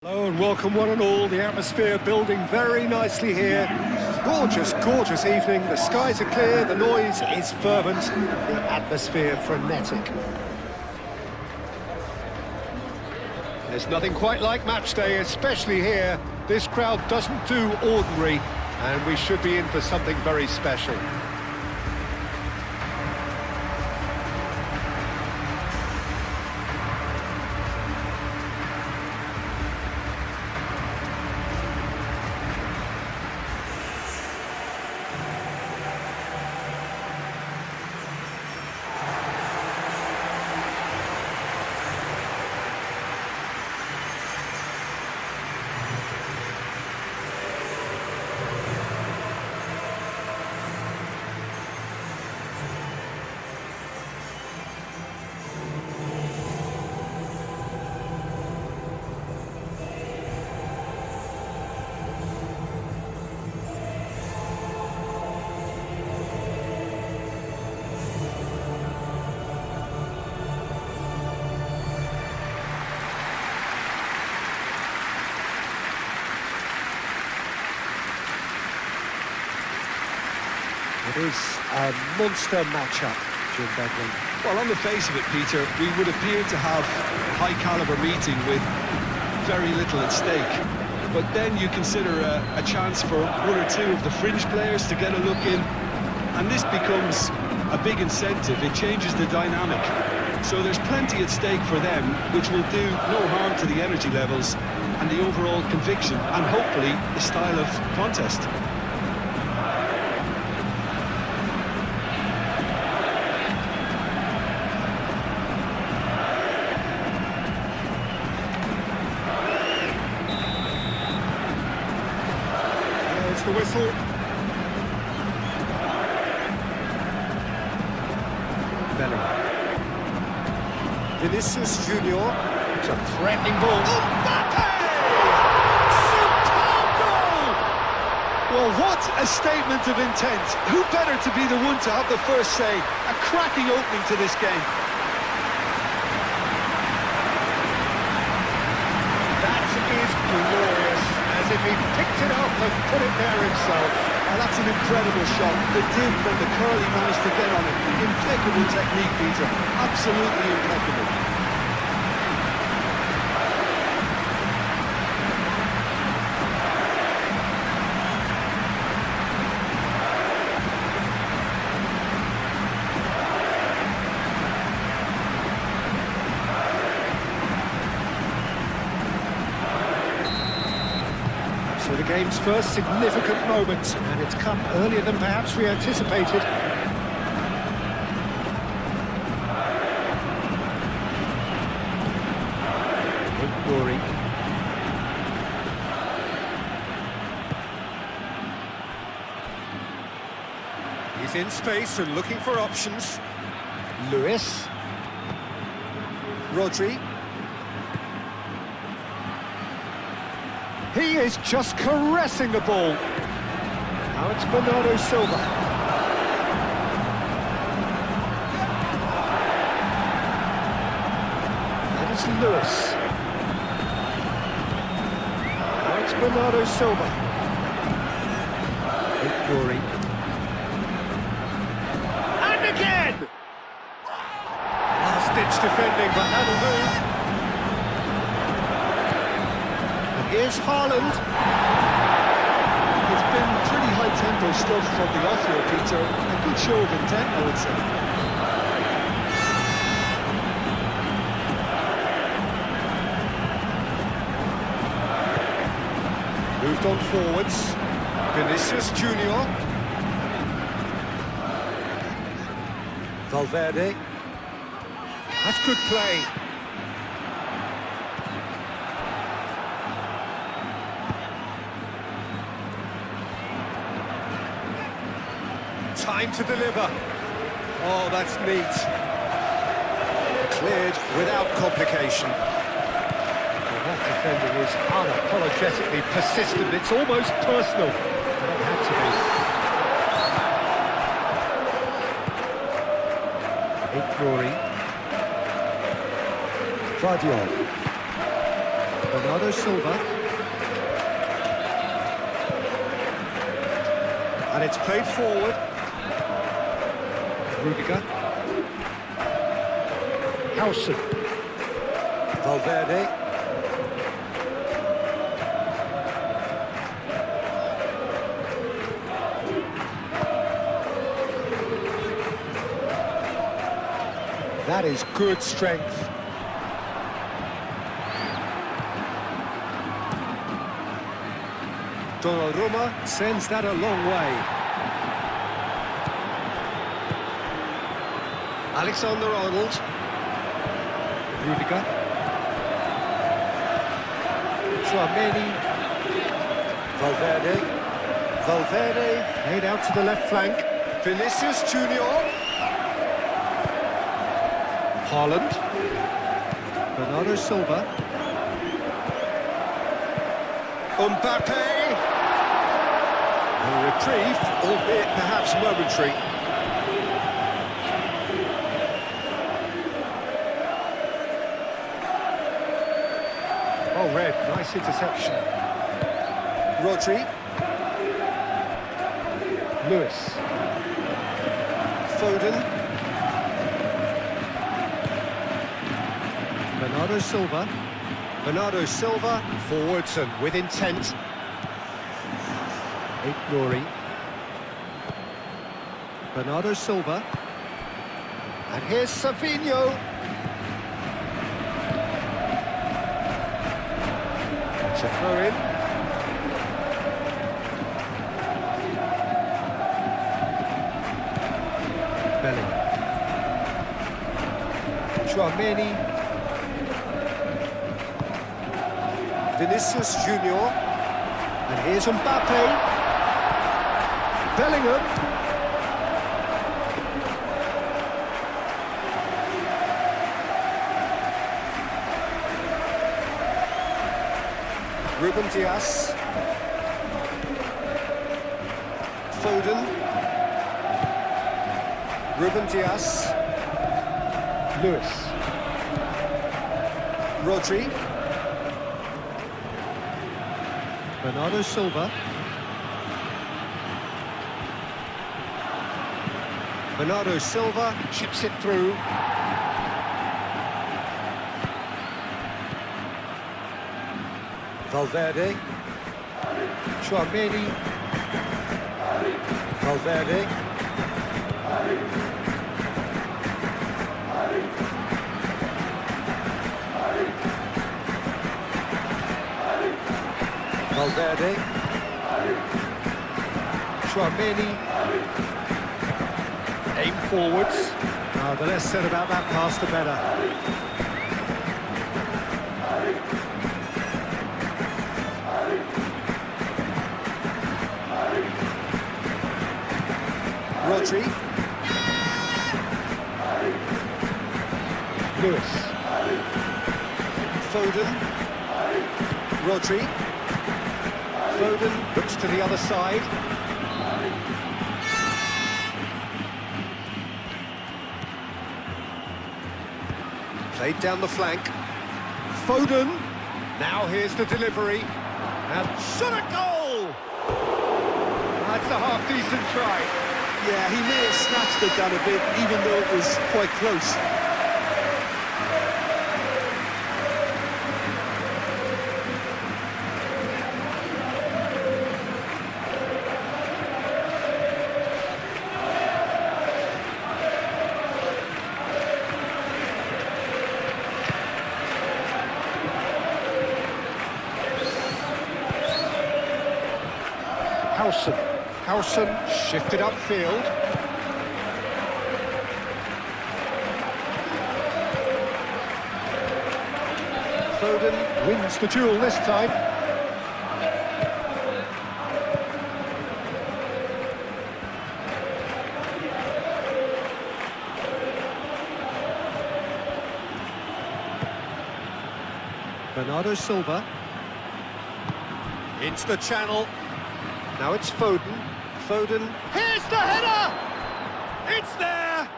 Hello and welcome one and all. The atmosphere building very nicely here. Gorgeous, gorgeous evening. The skies are clear, the noise is fervent, the atmosphere frenetic. There's nothing quite like match day, especially here. This crowd doesn't do ordinary, and we should be in for something very special. It is a monster matchup, Jim Beglin. Well, on the face of it, Peter, we would appear to have a high-caliber meeting with very little at stake. But then you consider a chance for one or two of the fringe players to get a look in, and this becomes a big incentive. It changes the dynamic. So there's plenty at stake for them, which will do no harm to the energy levels and the overall conviction, and hopefully the style of contest. The whistle. Bellingham. Vinicius Junior. It's a threatening ball. Mbappe! Superb goal! Well, what a statement of intent. Who better to be the one to have the first say? A cracking opening to this game. That is glorious. As if he picked it up and put it there himself. Oh, that's an incredible shot. The dip and the curl he managed to get on it. Impeccable technique, Peter. Absolutely impeccable. So the game's first significant moment, and it's come earlier than perhaps we anticipated. Rory. He's in space and looking for options. Lewis. Rodri. He is just caressing the ball. Now it's Bernardo Silva. That is Lewis. Now it's Bernardo Silva. Rory. And again! Last-ditch defending, but that'll do. Here's Haaland. It's been pretty high-tempo stuff from the off here, Peter. A good show of intent, I would say. Moved on forwards. Vinicius Junior. Valverde. That's good play. Time to deliver. Oh, that's neat. Cleared without complication. Well, that defending is unapologetically persistent. It's almost personal. It had to be. Rory. Vardiol. Bernardo Silva. And it's played forward. Rudiger. Howson. Valverde. That is good strength. Donnarumma sends that a long way. Alexander-Arnold. Rudiger. Tchouaméni. Valverde. Valverde played out to the left flank. Vinicius Junior. Haaland. Bernardo Silva. Mbappe. A reprieve, albeit perhaps momentary. Oh, red, nice interception. Rodri. Lewis. Foden. Bernardo Silva. Bernardo Silva, forwards and with intent. Nouri. Bernardo Silva. And here's Savinho. It's a throw in. Bellingham. Tchouaméni. Vinicius Junior. And here's Mbappe. Bellingham. Ruben Dias. Foden. Ruben Dias. Lewis. Rodri. Bernardo Silva. Bernardo Silva chips it through. Valverde. Tchouaméni. Valverde. Valverde. Tchouaméni. Aim forwards. The less said about that pass, the better. Rodri. Lewis. Foden. Rodri. Foden looks to the other side. Played down the flank. Foden. Now here's the delivery. And shot a goal! That's a half-decent try. Yeah, he may have snatched it down a bit, even though it was quite close. Howson shifted upfield. Foden wins the duel this time. Bernardo Silva. Into the channel. Now it's Foden. Foden. Here's the header! It's there!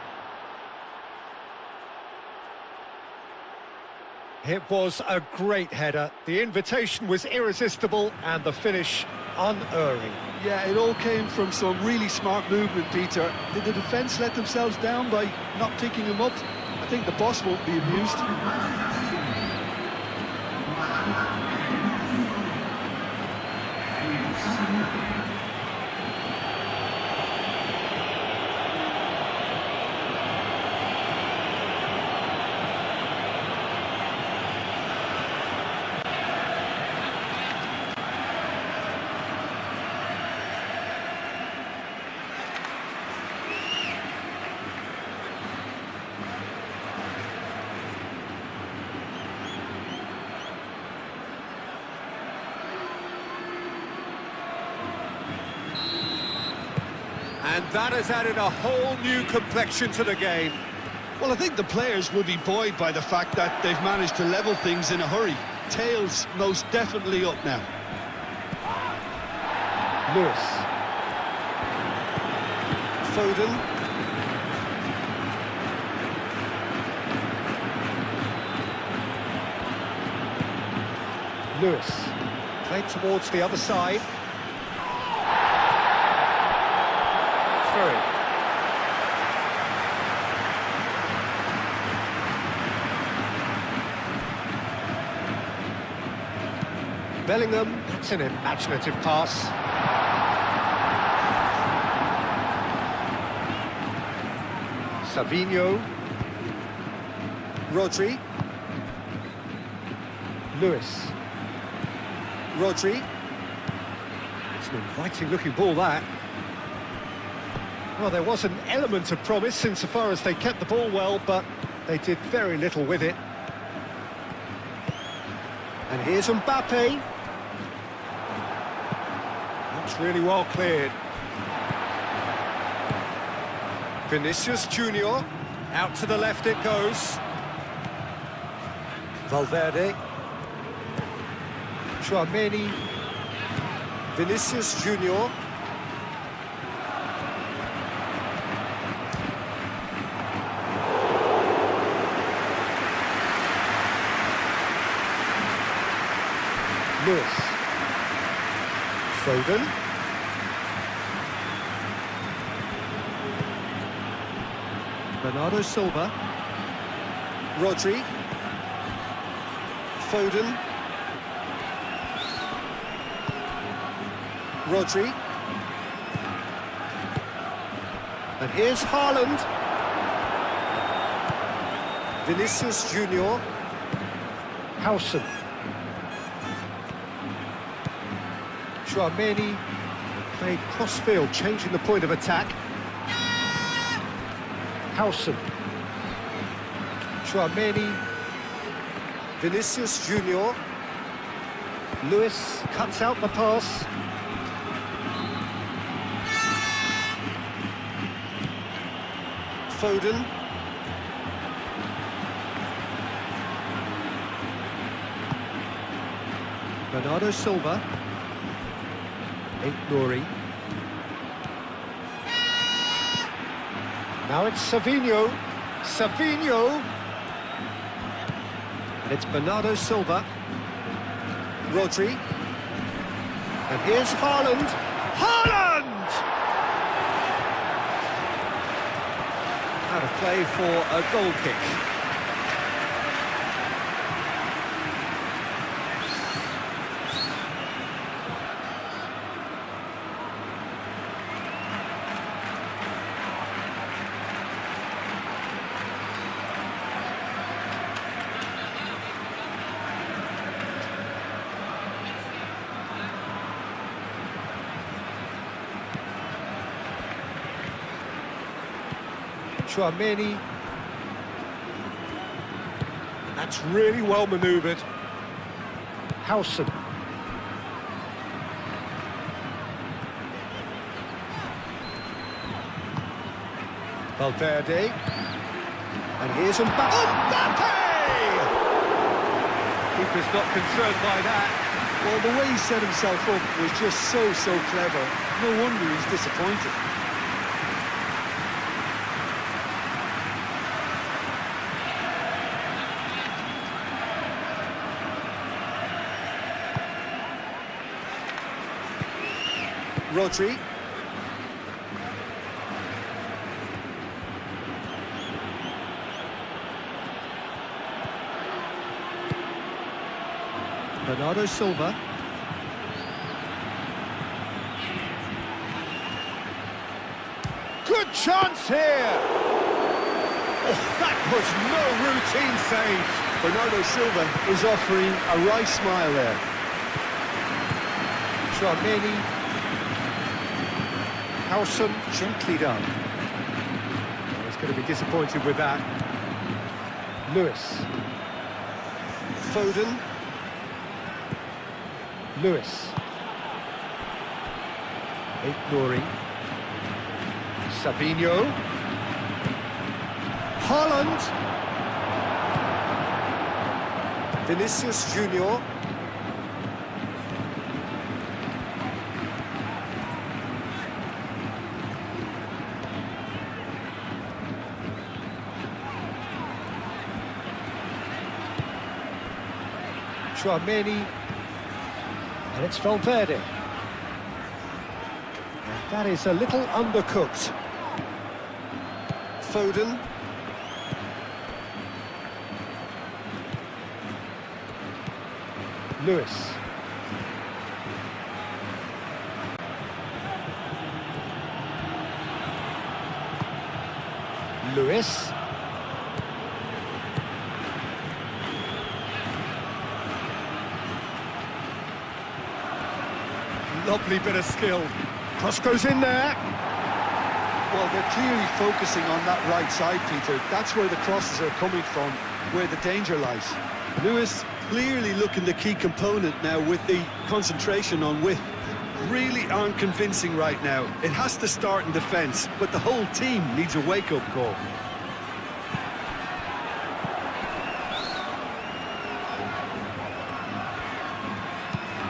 It was a great header. The invitation was irresistible and the finish unerring. Yeah, it all came from some really smart movement, Peter. Did the defence let themselves down by not picking him up? I think the boss won't be amused. And that has added a whole new complexion to the game. Well, I think the players will be buoyed by the fact that they've managed to level things in a hurry. Tails most definitely up now. Lewis. Foden. Lewis. Played towards the other side. Through. Bellingham, that's an imaginative pass. Savinho. Rodri. Lewis. Rodri. It's an inviting looking ball, that. Well, there was an element of promise insofar as they kept the ball well, but they did very little with it. And here's Mbappe. That's really well cleared. Vinicius Junior. Out to the left it goes. Valverde. Tchouaméni. Vinicius Junior. Lewis. Foden. Bernardo Silva. Rodri. Foden. Rodri. And here's Haaland. Vinicius Junior. Howson. Tchouaméni played cross-field, changing the point of attack. Howson. Tchouaméni. Vinicius Junior. Lewis cuts out the pass. Foden. Bernardo Silva. Nouri. Now it's Savinho. Savinho. And it's Bernardo Silva. Rodri. And here's Haaland. Haaland! Out of play for a goal kick. Tchouaméni. That's really well manoeuvred. Howson. Valverde. And here's Mbappe. Mbappe! Keeper's not concerned by that. Well, the way he set himself up was just so clever. No wonder he's disappointed. Rodri. Bernardo Silva. Good chance here! Oh, that was no routine save. Bernardo Silva is offering a wry smile there. Tchouaméni. Howson, gently done. Oh, he's going to be disappointed with that. Lewis. Foden. Lewis. Nouri. Savinho. Haaland. Vinicius Junior. Tchouaméni. And it's Valverde. And that is a little undercooked. Foden. Lewis. Lewis. Lovely bit of skill. Cross goes in there. Well, they're clearly focusing on that right side, Peter. That's where the crosses are coming from, where the danger lies. Lewis clearly looking the key component now with the concentration on width. Really aren't convincing right now. It has to start in defence, but the whole team needs a wake-up call.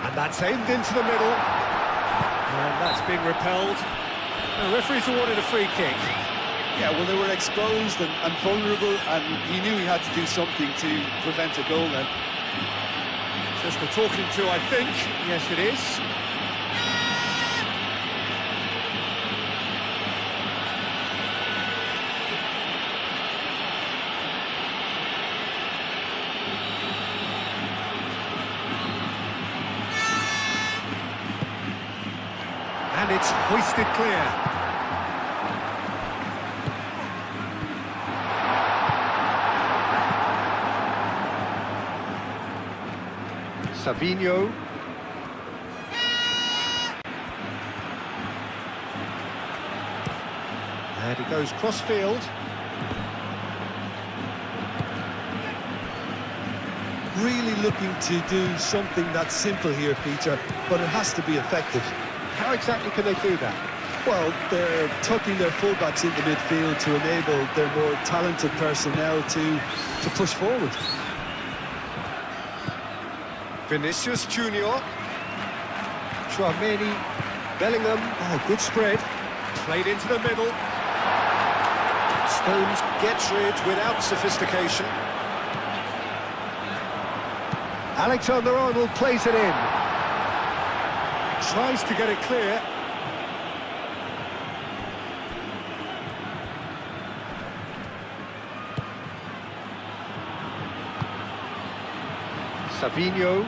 And that's aimed into the middle. And that's been repelled. The referee's awarded a free kick. Yeah, well, they were exposed and vulnerable, and he knew he had to do something to prevent a goal then. Just a talking to, I think. Yes, it is. And it's hoisted clear. Savinho. And he goes cross-field. Really looking to do something that's simple here, Peter, but it has to be effective. How exactly can they do that? Well, they're tucking their fullbacks into midfield to enable their more talented personnel to push forward. Vinicius Junior. Tchouaméni. Bellingham. Oh, good spread. Played into the middle. Stones gets rid without sophistication. Alexander-Arnold plays it in. Tries to get it clear. Savinho.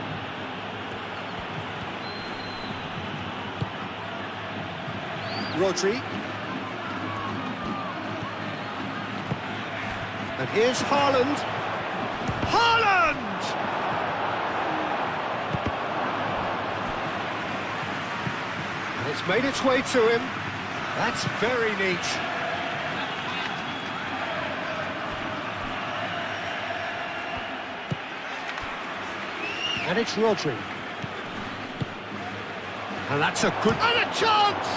Rodri. And here's Haaland. Haaland! And it's made its way to him. That's very neat. And it's Rodri. And that's a good... And a chance!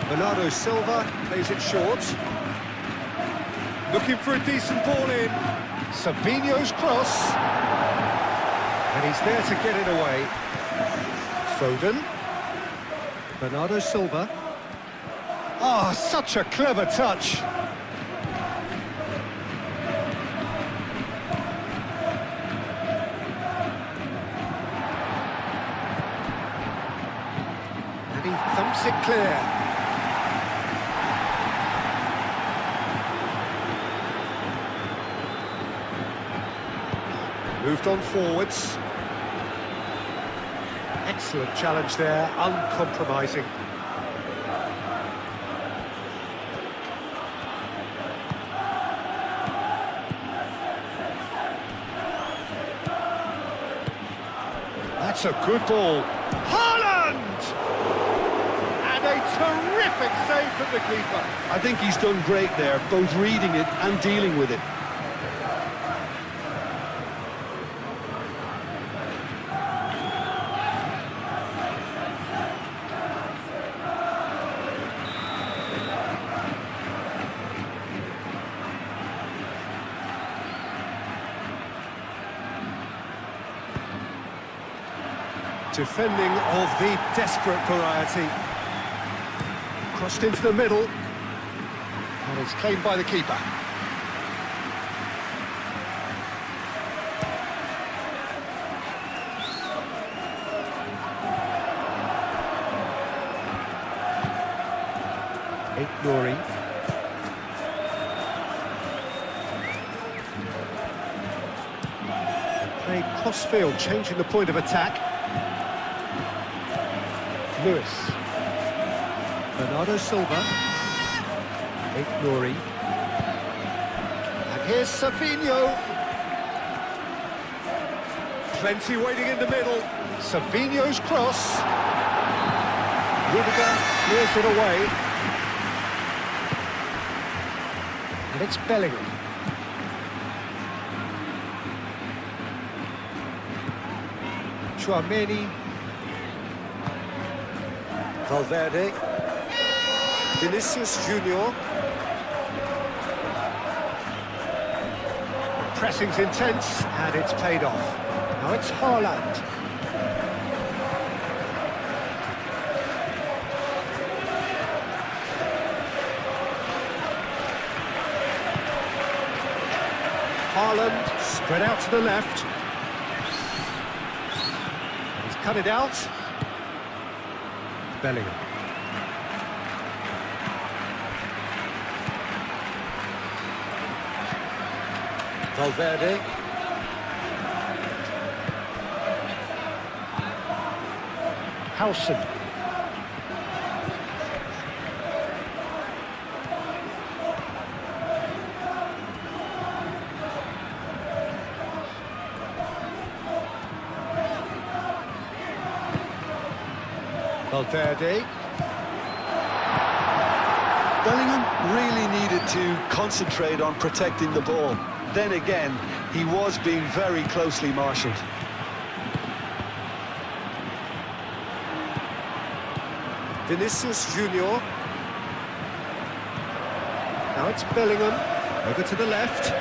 Bernardo Silva plays it short. Looking for a decent ball in. Savinho's cross. And he's there to get it away. Foden. Bernardo Silva. Ah, such a clever touch. And he thumps it clear. Moved on forwards. Excellent challenge there, uncompromising. That's a good ball. Haaland! And a terrific save from the keeper. I think he's done great there, both reading it and dealing with it. Defending of the desperate variety. Crossed into the middle. And it's claimed by the keeper. Nouri. Played cross-field, changing the point of attack. Lewis. Bernardo Silva. Nouri. And here's Savinho. Plenty waiting in the middle. Savinho's cross. Rudiger clears it away. And it's Bellingham. Chouameni. Valverde. Vinicius Junior. Pressing's intense, and it's paid off. Now it's Haaland. Haaland spread out to the left. And he's cut it out. Bellingham. Valverde. Howson. Valverde. Bellingham really needed to concentrate on protecting the ball. Then again, he was being very closely marshalled. Vinicius Junior. Now it's Bellingham. Over to the left.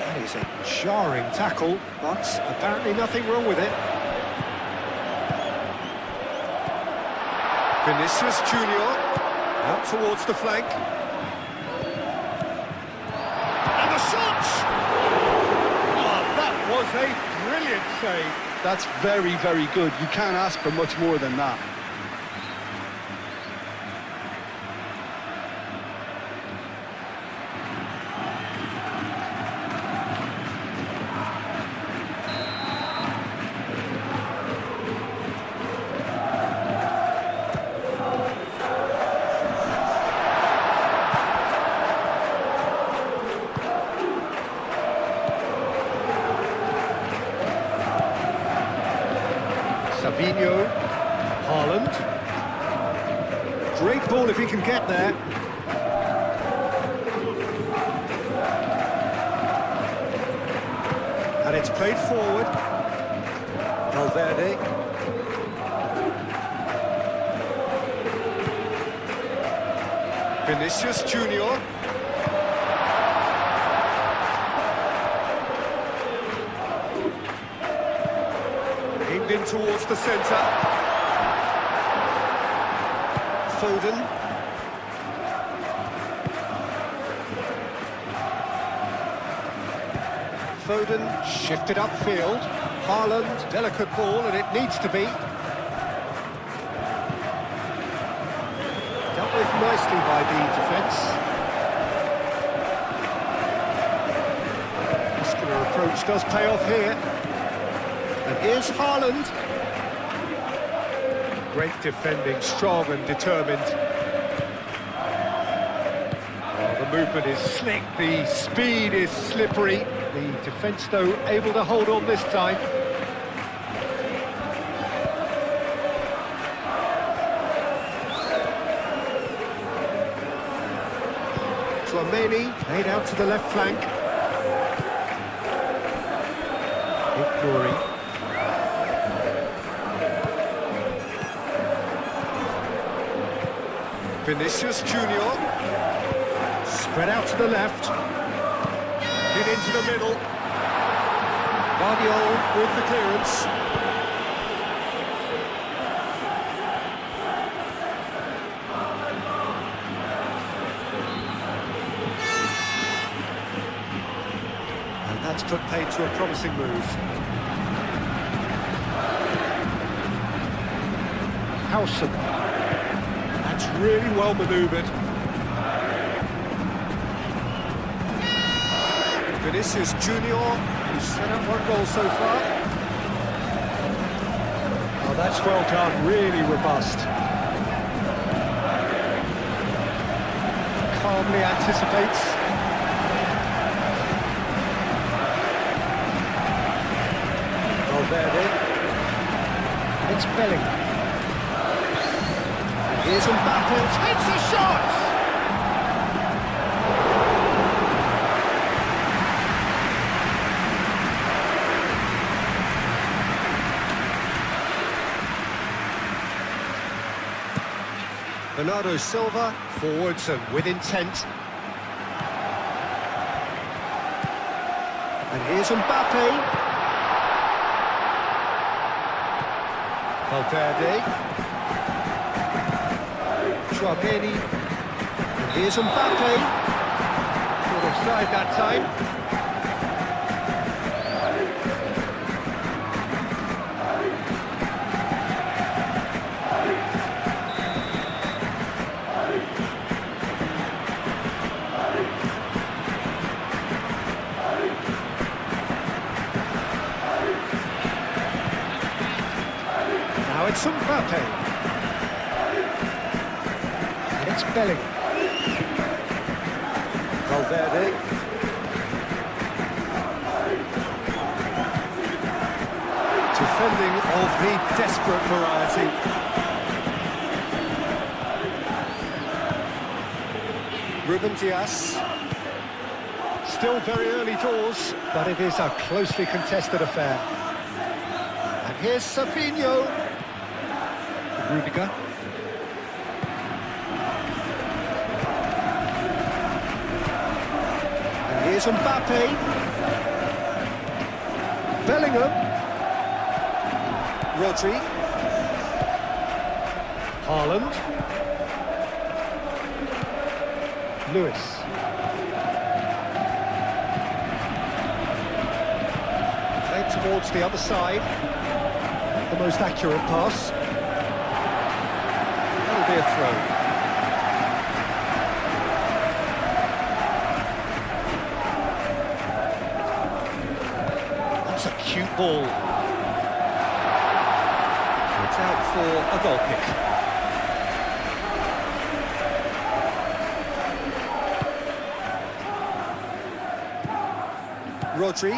That is a jarring tackle, but apparently nothing wrong with it. Vinicius Junior. Out towards the flank. And the shot! Oh, that was a brilliant save. That's very, very good. You can't ask for much more than that. Savinho, Haaland. Great ball if he can get there. And it's played forward. Valverde. Vinicius Junior. Aimed in towards the centre. Foden. Foden shifted upfield. Haaland, delicate ball, and it needs to be. Dealt with nicely by the defence. Muscular approach does pay off here. And here's Haaland. Great defending, strong and determined. Oh, the movement is slick, the speed is slippery. The defence, though, able to hold on this time. Tchouaméni played out to the left flank. Ignoring. Vinicius Junior. Spread out to the left. Get into the middle. Guardiola with the clearance. And that's put paid to a promising move. Howson. That's really well manoeuvred. Vinicius Junior, who's set up one goal so far. Oh, that's well done, really robust. Calmly anticipates. Valverde. It's Bellingham. And here's Mbappe, takes a shot! Bernardo Silva, forwards and with intent. And here's Mbappe. Valverde. Tchouaméni. And here's Mbappe. Short offside that time. It's Mbappe. It's Bellingham. Valverde. Defending of the desperate variety. Ruben Dias. Still very early doors, but it is a closely contested affair. And here's Savinho. Rudiger. And here's Mbappe. Bellingham. Rodri. Haaland. Lewis. Played towards the other side. The most accurate pass. Be a throw. That's a cute ball. It's out for a goal kick. Rodri.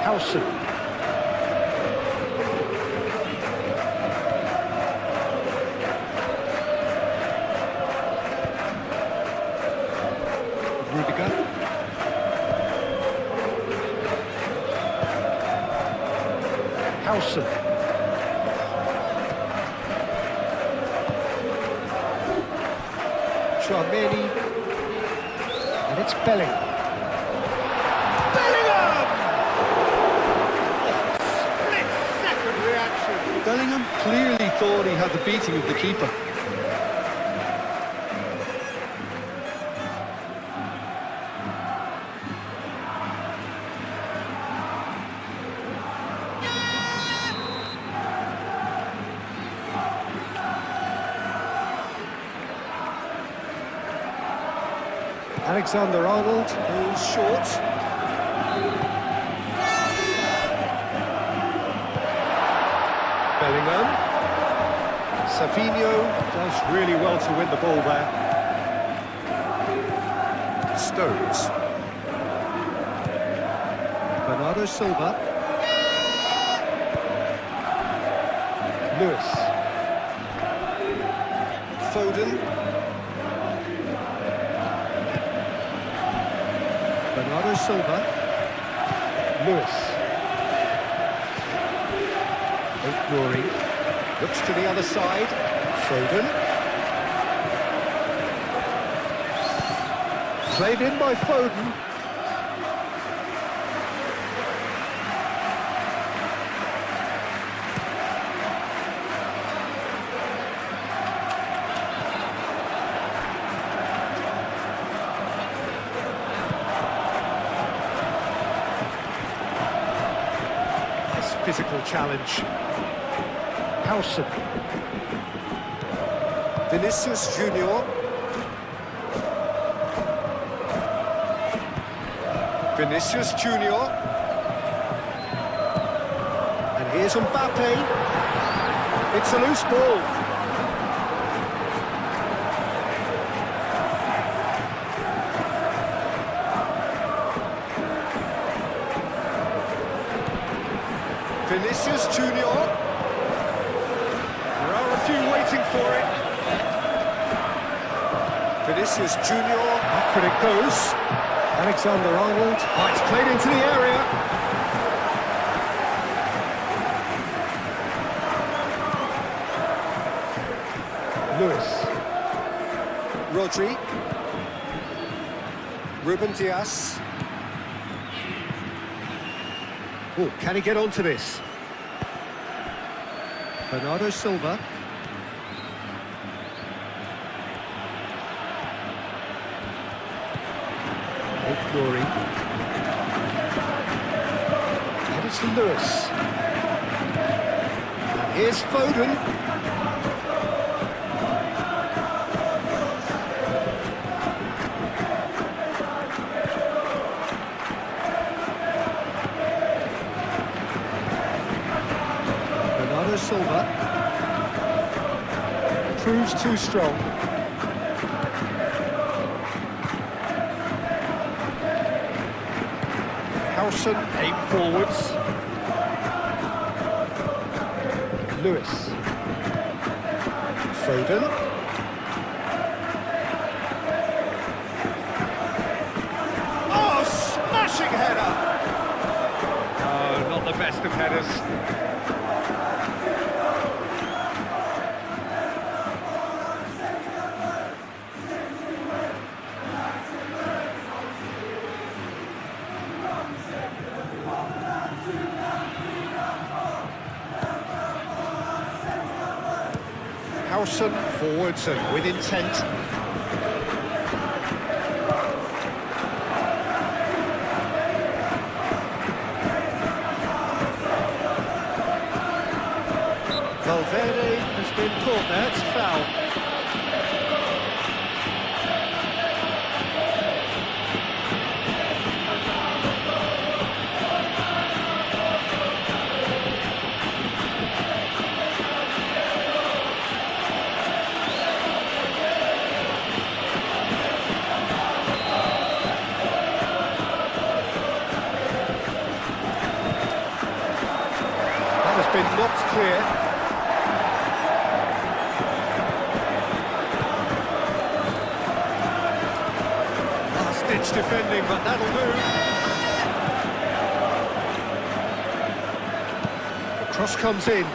Howson. Chouameni. And it's Bellingham. Bellingham! Split-second reaction. Bellingham clearly thought he had the beating of the keeper. Alexander-Arnold goes short. Bellingham. Savinho does really well to win the ball there. Stones. Bernardo Silva. Lewis. Foden. Bernardo Silva. Lewis. Nuri. Looks to the other side. Foden. Played in by Foden. Physical challenge. Howson. Vinicius Junior. Vinicius Junior. And here's Mbappe. It's a loose ball. Vinicius Junior. There are a few waiting for it. Vinicius Junior. Up it goes. Alexander-Arnold. Oh, it's played into the area. Lewis. Rodri. Ruben Dias. Oh, can he get onto this? Bernardo Silva. Nuri. And it's Lewis. And here's Foden. Silva proves too strong. Howson aim forwards. Lewis. Foden. Oh, smashing header! Oh, not the best of headers. Howson forwards and with intent. Valverde has been caught there, it's foul. Been knocked clear. Last-ditch defending, but that'll do. The cross comes in.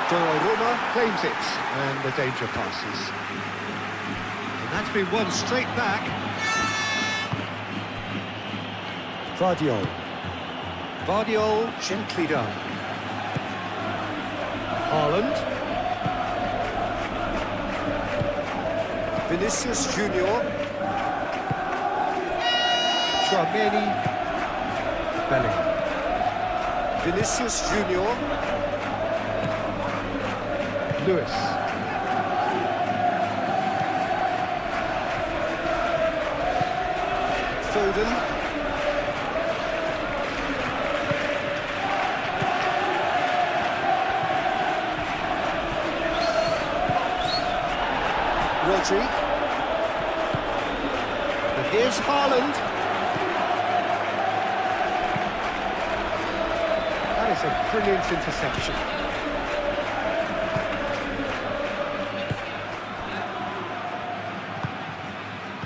Donnarumma claims it, and the danger passes. That's been won straight back. Vardiol. Vardiol, gently done. Haaland. Vinicius Junior. Tchouaméni. Bellingham. Vinicius Junior. Lewis. Foden. Rodri. And here's Haaland. That is a brilliant interception.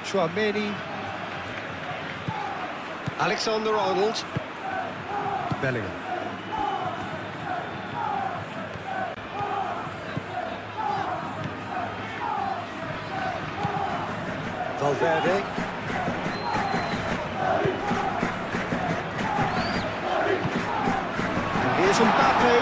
Tchouaméni. Alexander-Arnold. Bellingham. Valverde. And here's Mbappe.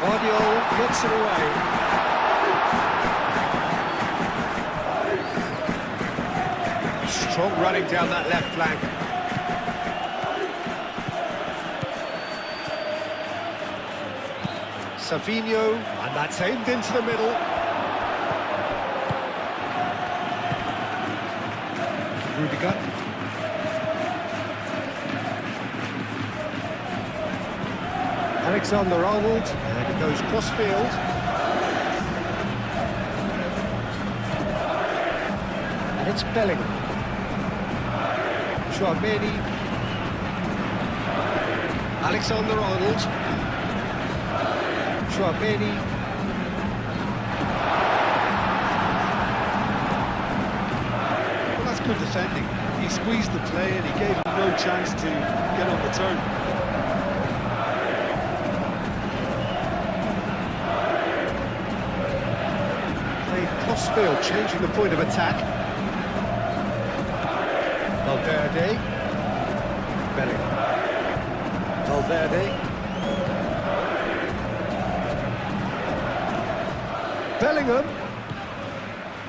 Guardiola gets it away. Strong running down that left flank. Savinho, and that's aimed into the middle. Rudiger. Alexander-Arnold, and it goes cross-field. And it's Bellingham. Tchouaméni. Alexander-Arnold. Tchouaméni. Well, that's good defending. He squeezed the play and he gave him no chance to get on the turn. Crossfield, changing the point of attack. Valverde. Bellingham. Valverde. Bellingham.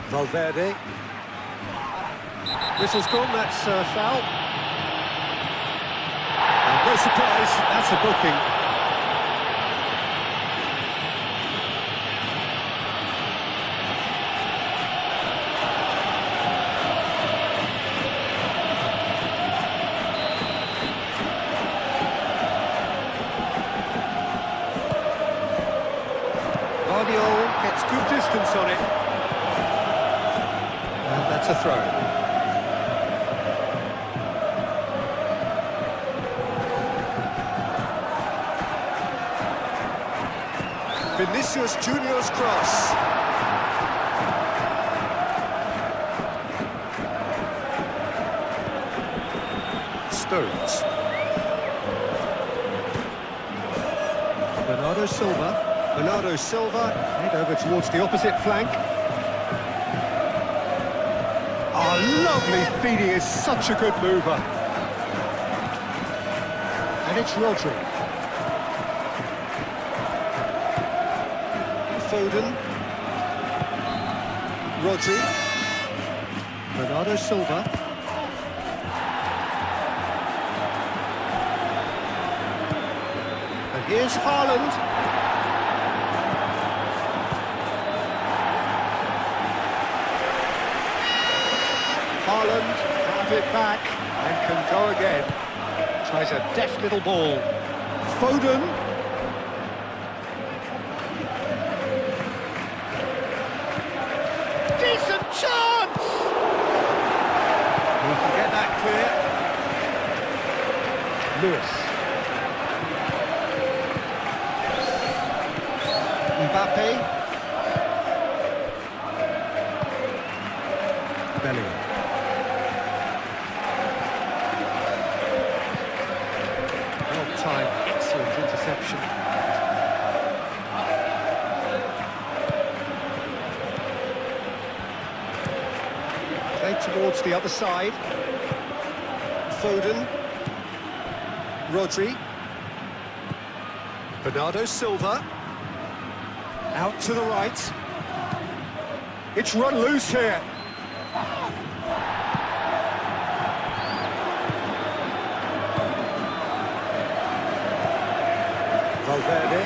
Valverde. Whistle's gone, that's foul. And no surprise, that's a booking. Guardiola gets good distance on it. And that's a throw. Vinicius Junior's cross. Stones. Bernardo Silva. Bernardo Silva, head over towards the opposite flank. Oh, lovely feed, he is such a good mover. And it's Rodri. Foden. Rodri. Bernardo Silva. And here's Haaland. Haaland have it back and can go again. Tries a deft little ball. Foden. Decent chance! Lewis. Mbappe. Bellingham. Well-timed, excellent interception. Played towards the other side. Foden. Rodri. Bernardo Silva. Out to the right. It's run loose here. Valverde.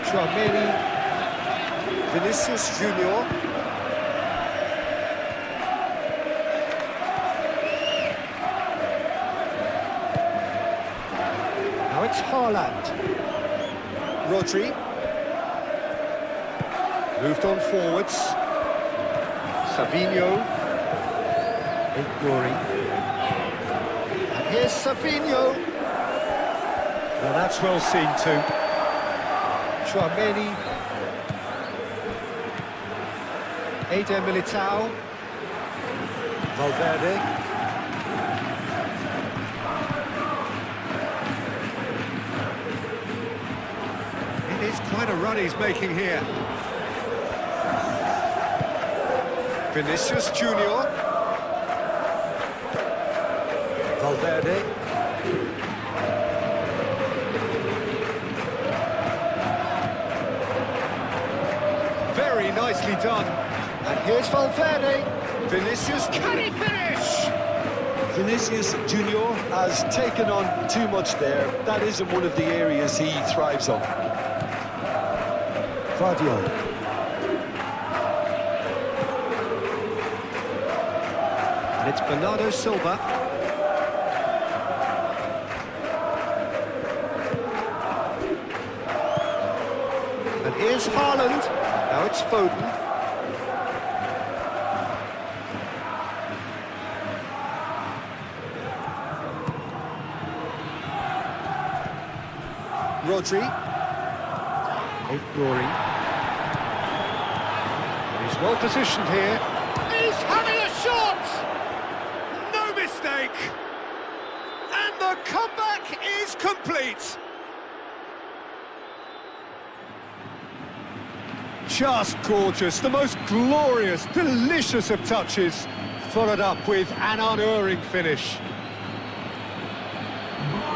Tchouaméni. Vinicius Junior. Now it's Haaland. Rodri. Moved on forwards. Savinho. Ignoring. And here's Savinho. Well, that's well seen too. Tchouaméni. Eder Militao. Valverde. It is quite a run he's making here. Vinicius Junior. Valverde. Very nicely done. And here's Valverde. Vinicius, can he finish? Vinicius Junior has taken on too much there. That isn't one of the areas he thrives on. Guardiola. And it's Bernardo Silva. And here's Haaland. Now it's Foden. Rodri. Ignoring. He's well positioned here. He's having a shot! No mistake! And the comeback is complete! Just gorgeous, the most glorious, delicious of touches, followed up with an unerring finish.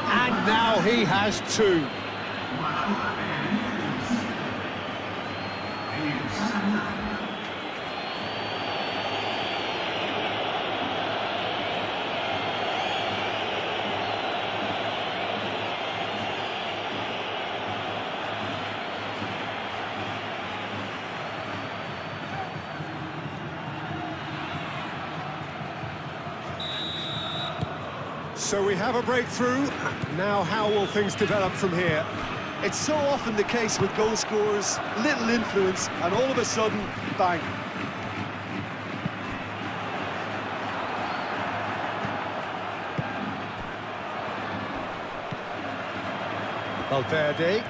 And now he has two. So we have a breakthrough. Now how will things develop from here? It's so often the case with goal scorers, little influence, and all of a sudden, bang. Valverde.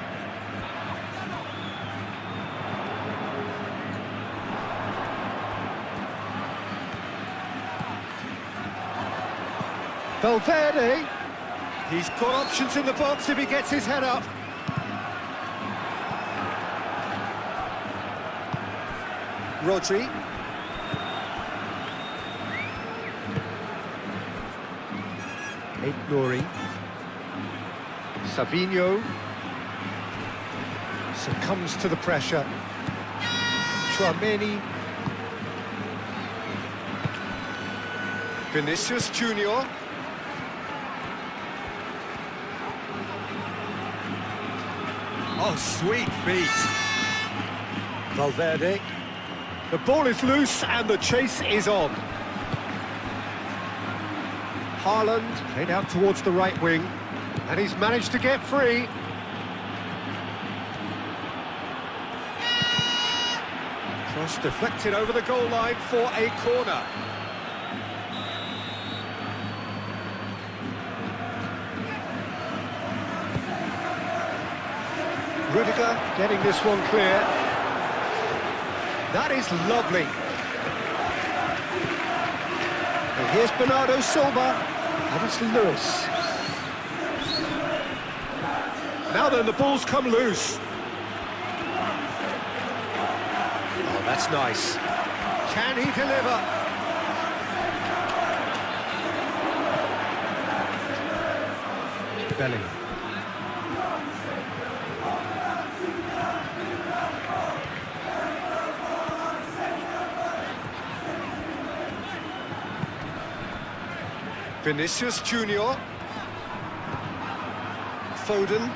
Valverde. He's got options in the box if he gets his head up. Rodri. Ignoring. Savinho. Succumbs to the pressure. Tchouaméni. Vinicius Junior. Oh, sweet feet. Valverde. The ball is loose and the chase is on. Haaland played out towards the right wing, and he's managed to get free. Cross deflected over the goal line for a corner. Rudiger getting this one clear. That is lovely. And here's Bernardo Silva, and it's Lewis. Now then, the ball's come loose. Oh, that's nice. Can he deliver? Bellingham. Vinicius Junior. Foden.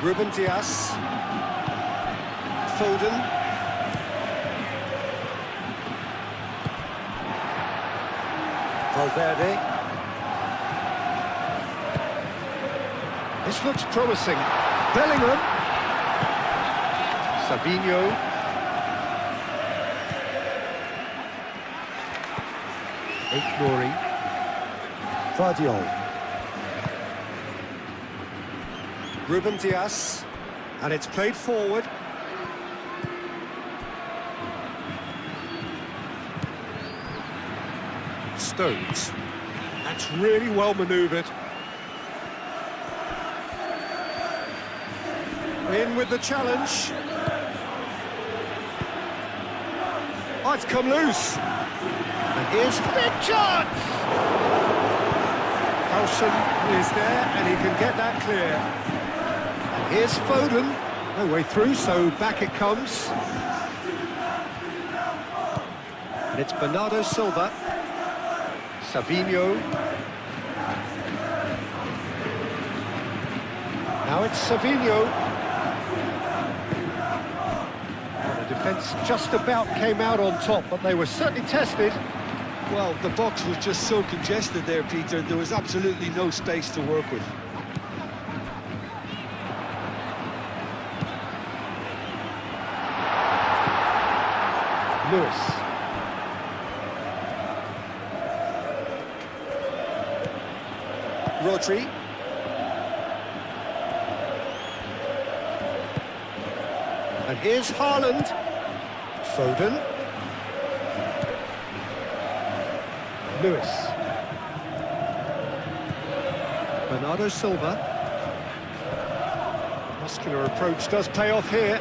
Ruben Dias. Foden. Valverde. This looks promising. Bellingham. Savinho. Nori. Vardiol. Ruben Dias, and it's played forward. Stones. That's really well manoeuvred. In with the challenge. Oh, it's come loose. And here's a big chance! Howson is there, and he can get that clear. And here's Foden. No way through, so back it comes. And it's Bernardo Silva. Savinho. Now it's Savinho. The defence just about came out on top, but they were certainly tested. Well, the box was just so congested there, Peter. There was absolutely no space to work with. Lewis. Rodri. And here's Haaland. Foden. Lewis. Bernardo Silva. Muscular approach does pay off here.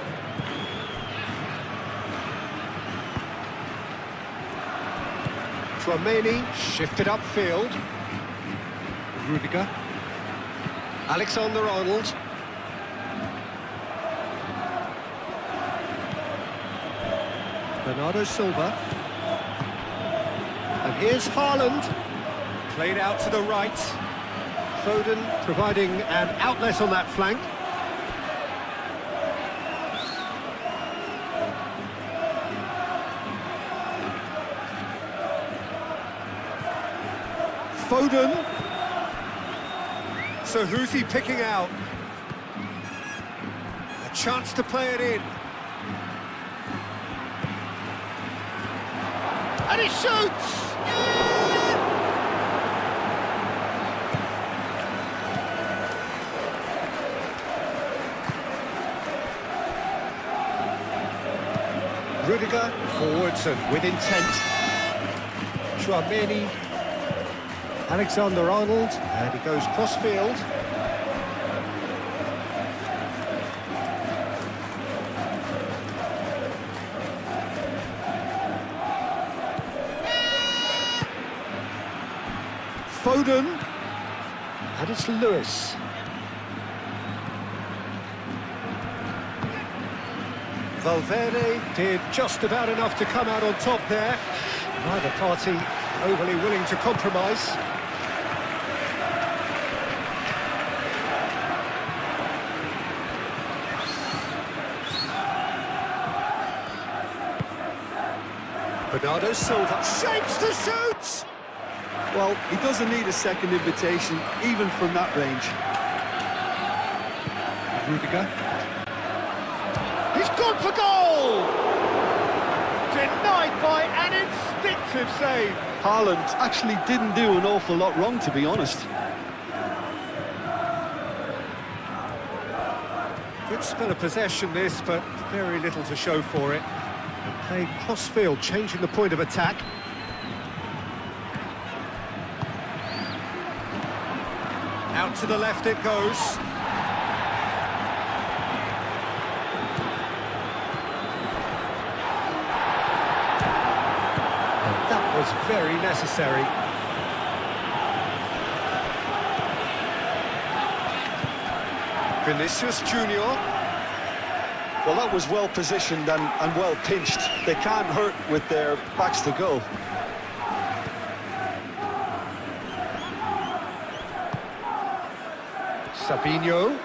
Tchouaméni shifted upfield. Rudiger. Alexander-Arnold. Bernardo Silva. And here's Haaland. Played out to the right. Foden providing an outlet on that flank. Foden. So who's he picking out? A chance to play it in. And he shoots! Rudiger forwards and with intent. Tchouaméni. Alexander-Arnold, and he goes cross-field. Foden, and it's Lewis. Valverde did just about enough to come out on top there. Neither party overly willing to compromise. Bernardo Silva shapes to shoot! Well, he doesn't need a second invitation, even from that range. Rudiger. He's gone for goal! Denied by an instinctive save. Haaland actually didn't do an awful lot wrong, to be honest. Good spell of possession this, but very little to show for it. And played cross-field, changing the point of attack. Out to the left it goes. And that was very necessary. Vinicius Junior. Well, that was well positioned and well pinched. They can't hurt with their backs to goal. Sabinho.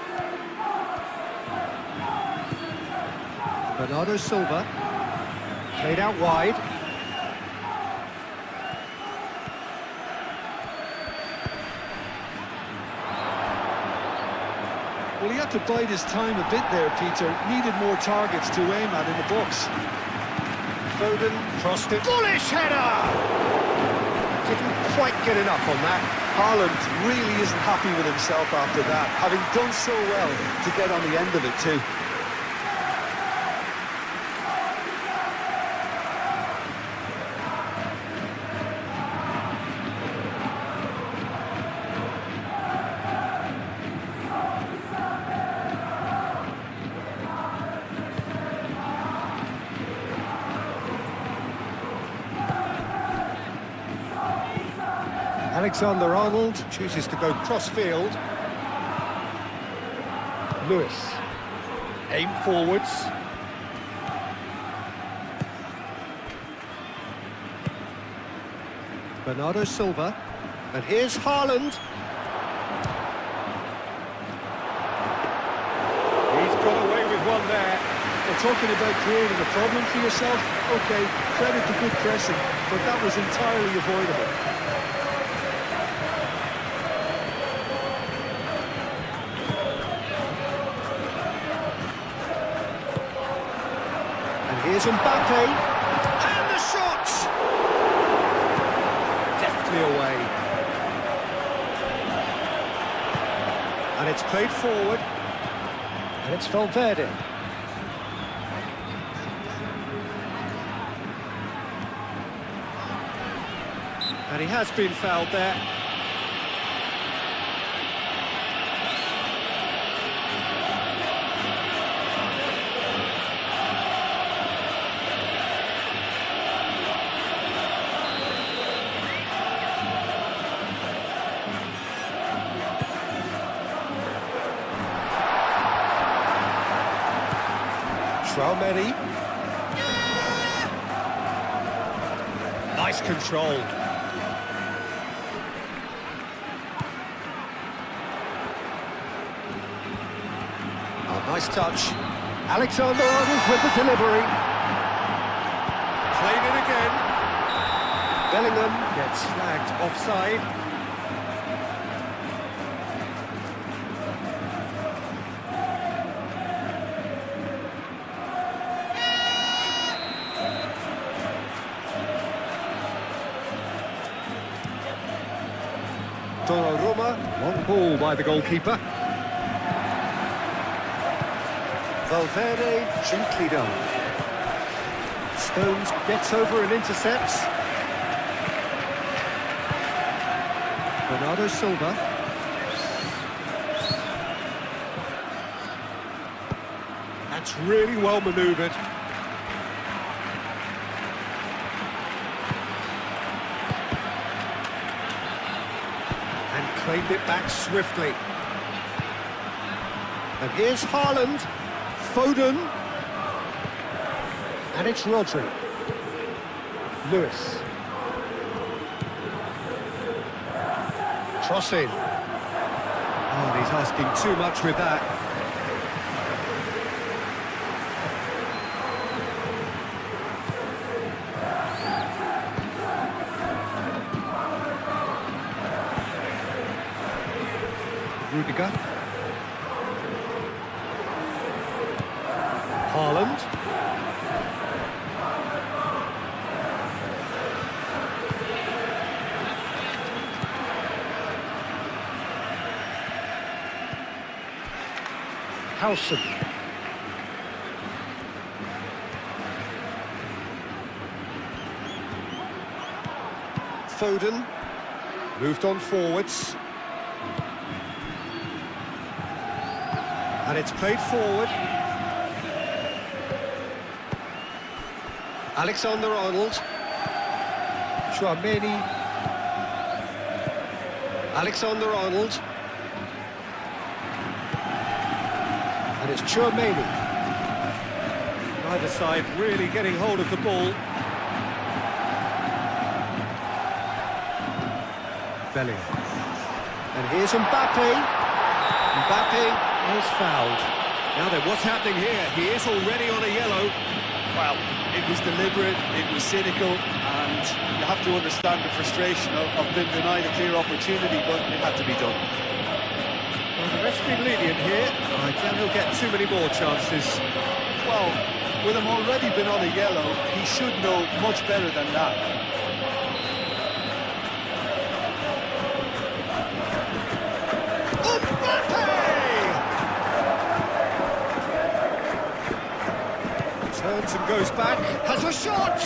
Bernardo Silva. Played out wide. Well, he had to bide his time a bit there, Peter. Needed more targets to aim at in the box. Foden crossed it. Bullish header! Didn't quite get enough on that. Haaland really isn't happy with himself after that, having done so well to get on the end of it too. Alexander-Arnold chooses to go cross-field. Lewis. Aim forwards. Bernardo Silva. And here's Haaland. He's got away with one there. We're talking about creating a problem for yourself. Okay, credit to good pressing, but that was entirely avoidable. Here's Mbappe, and the shot! Deftly away. And it's played forward, and it's Valverde. And he has been fouled there. Traoré. Nice control. Oh, nice touch. Alexander-Arnold with the delivery. Played it again. Bellingham gets flagged offside. Donnarumma, long ball by the goalkeeper. Valverde gently done. Stones gets over and intercepts. Bernardo Silva. That's really well manoeuvred. Claimed it back swiftly. And here's Haaland, Foden, and it's Rodri. Lewis. Crossing. Oh, he's asking too much with that. Rudiger. Haaland. Howson. Foden. Moved on forwards. And it's played forward. Alexander-Arnold. Chouameni. Alexander-Arnold. And it's Chouameni. Neither side really getting hold of the ball. Bellingham. And here's Mbappe. Mbappe is fouled. Now then, what's happening here? He is already on a yellow. Well, it was deliberate, it was cynical, and you have to understand the frustration of being denied a clear opportunity, but it had to be done. Well, the ref's been lenient here. I doubt he'll get too many more chances. Well, with him already been on a yellow, he should know much better than that. Turns and goes back, has a shot!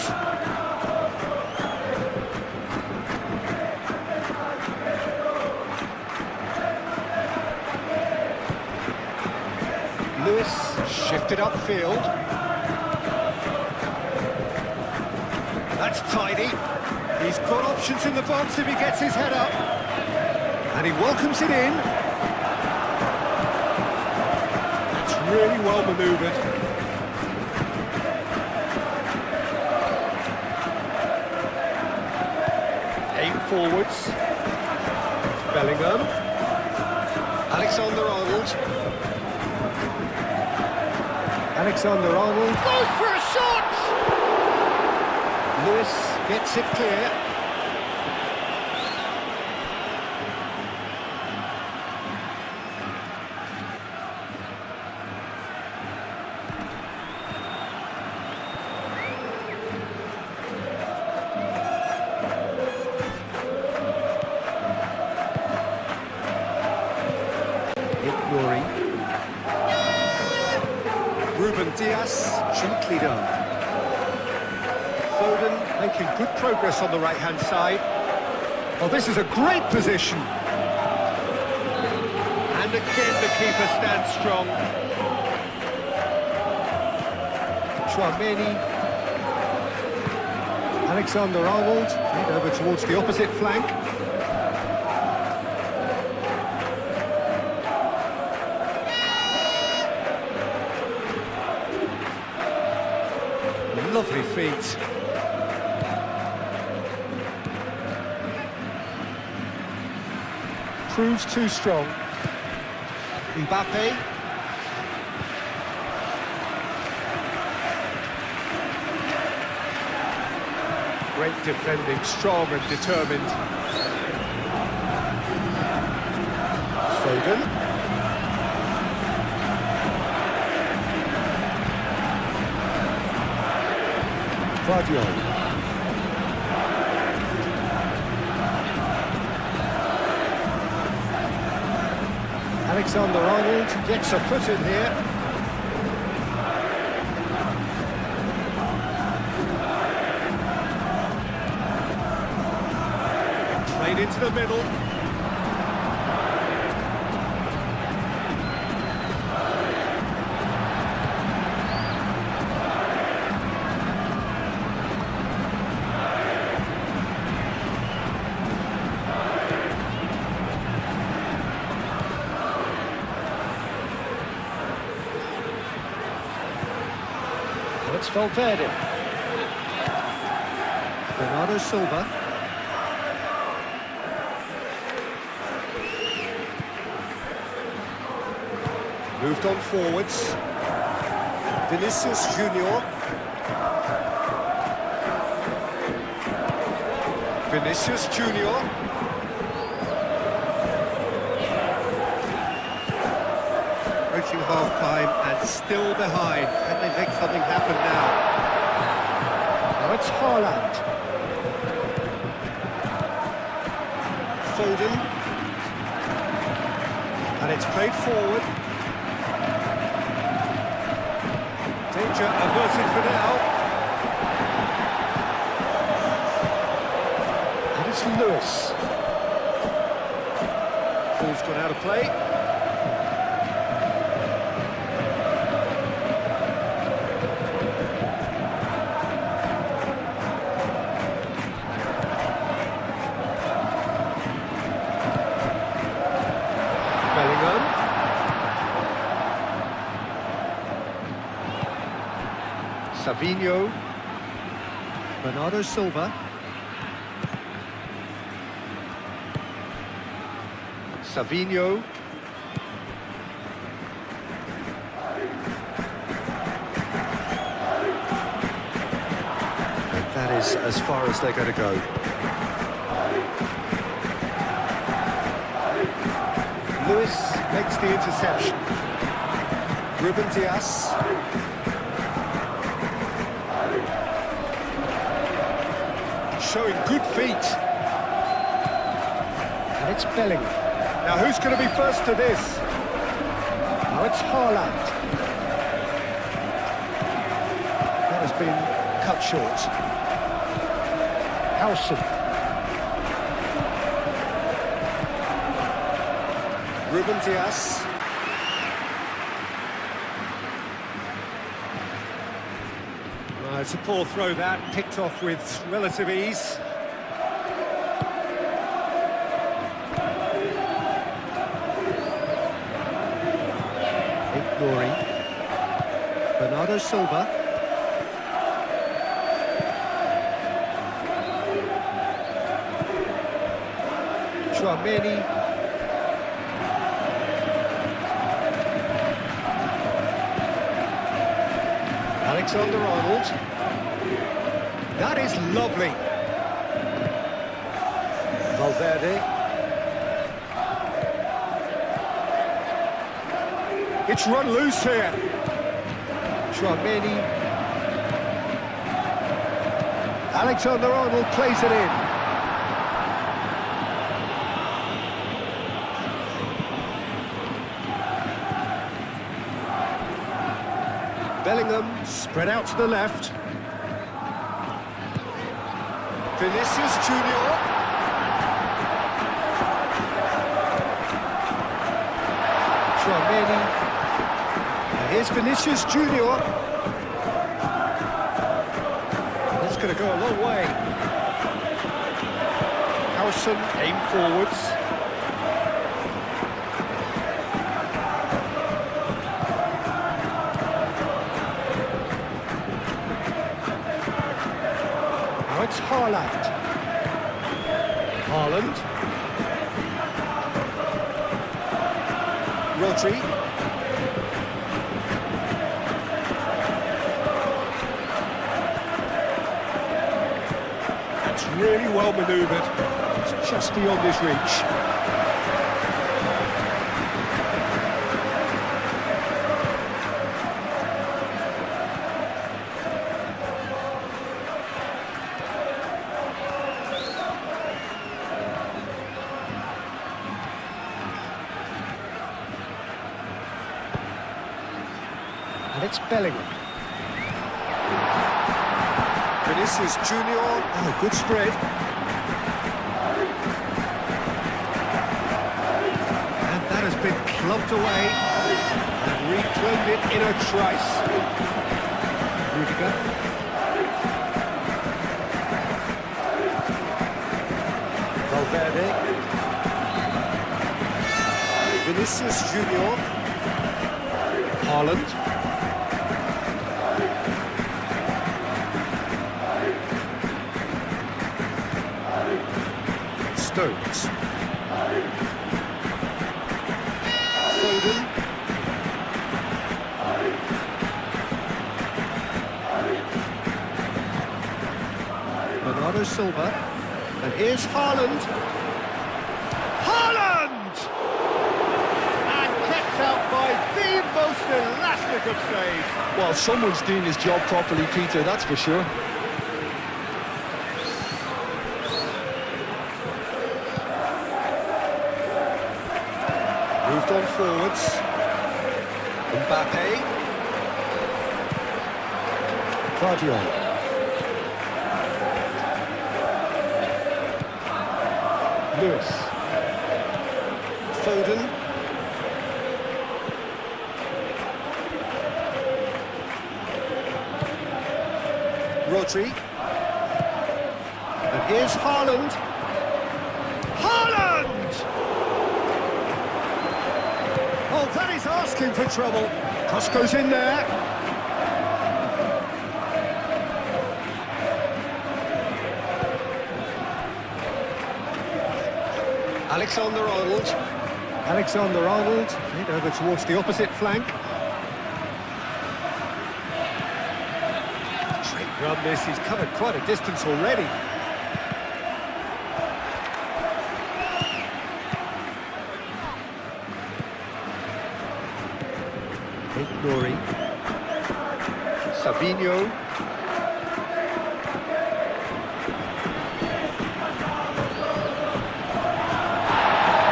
Lewis shifted upfield. That's tidy. He's got options in the box if he gets his head up. And he welcomes it in. That's really well manoeuvred. Forwards. Bellingham. Alexander-Arnold. Alexander-Arnold goes for a shot! Lewis gets it clear. Ruben Diaz, gently done. Foden making good progress on the right-hand side. Oh, this is a great position. And again the keeper stands strong. Chouameni. Alexander-Arnold, played over towards the opposite flank. Lovely feet. Proves too strong. Mbappe. Great defending, strong and determined. Foden. Guardiola. Alexander-Arnold gets a foot in here. Played into the middle. It's Valverde. Bernardo Silva. Moved on forwards. Vinicius Junior. Vinicius Junior. Approaching half-time and And still behind. Can they make something happen now? Now it's Haaland. Foden. And it's played forward. Danger averted for now. And it's Lewis. Ball's gone out of play. Bellingham. Savinho. Bernardo Silva. Savinho. And that is as far as they're going to go. Lewis makes the interception. Ruben Dias. Showing good feet. And it's Bellingham. Now who's going to be first to this? Now it's Haaland. That has been cut short. Howson. Ruben Dias. It's a poor throw that, picked off with relative ease. Glory. Bernardo Silva. Chouameni. Alexander-Arnold. That is lovely. Valverde. It's run loose here. Chouameni. Alexander-Arnold plays it in. Bellingham spread out to the left. Vinicius Junior. Chouameni. Here's Vinicius Junior. That's going to go a long way. Howson aim forwards. Now it's Haaland. Haaland. Rodri. Really well manoeuvred. It's just beyond his reach. And it's Bellingham. Vinicius Junior, oh, good spread. And that has been clubbed away and reclaimed it in a trice. Rudiger. Valverde. Vinicius Junior. Haaland. Stones. Foden. Bernardo Silva. And here's Haaland. Haaland! And kept out by the most Still, that's a good save. Well, someone's doing his job properly, Peter, that's for sure. Moved on forwards. Mbappe. Guardiola. Lewis. Foden. Rodri. And here's Haaland. Haaland! Oh, that is asking for trouble. Cross goes in there. Alexander-Arnold. Alexander-Arnold, played over towards the opposite flank. Great run this, he's covered quite a distance already. Nori. Savinho.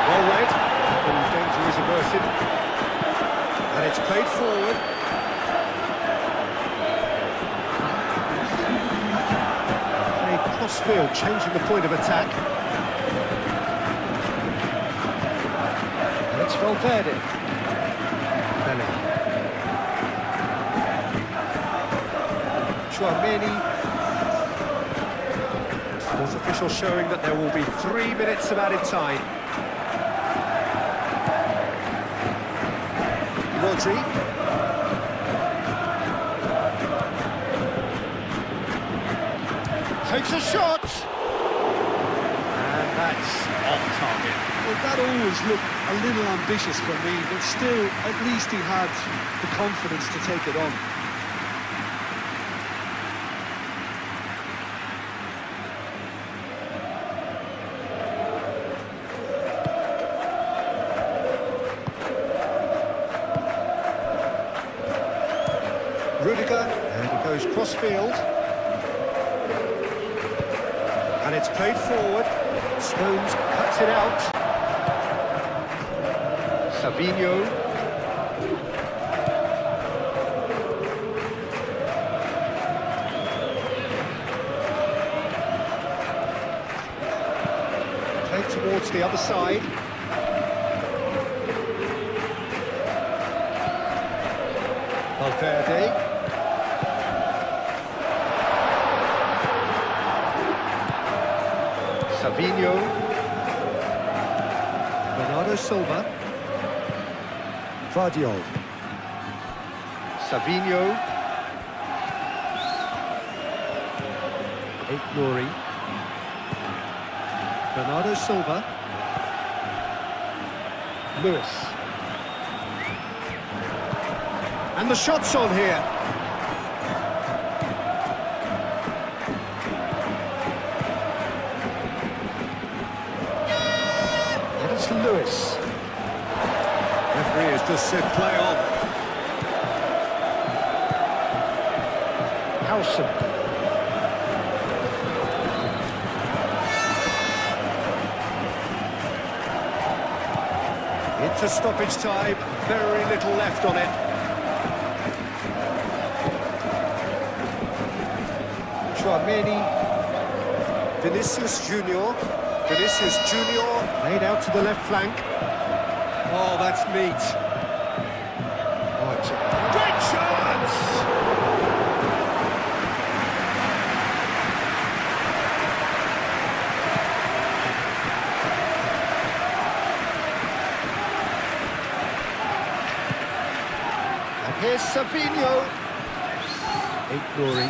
Well read. And danger is averted. And it's played forward. Played cross-field, changing the point of attack. And it's Valverde. Bellingham. Many. Sports official showing that there will be 3 minutes of added time. Rodri. Takes a shot. And that's off target. Well, that always looked a little ambitious for me, but still, at least he had the confidence to take it on. Rudiger, and he goes cross-field. And it's played forward. Stones cuts it out. Savinho. Played towards the other side. Valverde. Savinho. Bernardo Silva. Guardiola. Savinho. Nori. Bernardo Silva. Lewis. And the shot's on here. And it's Lewis. Referee has just said play on. Howson. Into stoppage time, very little left on it. Chouameni, Vinicius Junior, laid out to the left flank. Oh, that's neat. Oh, it's a great chance! And here's Savinho. Nori.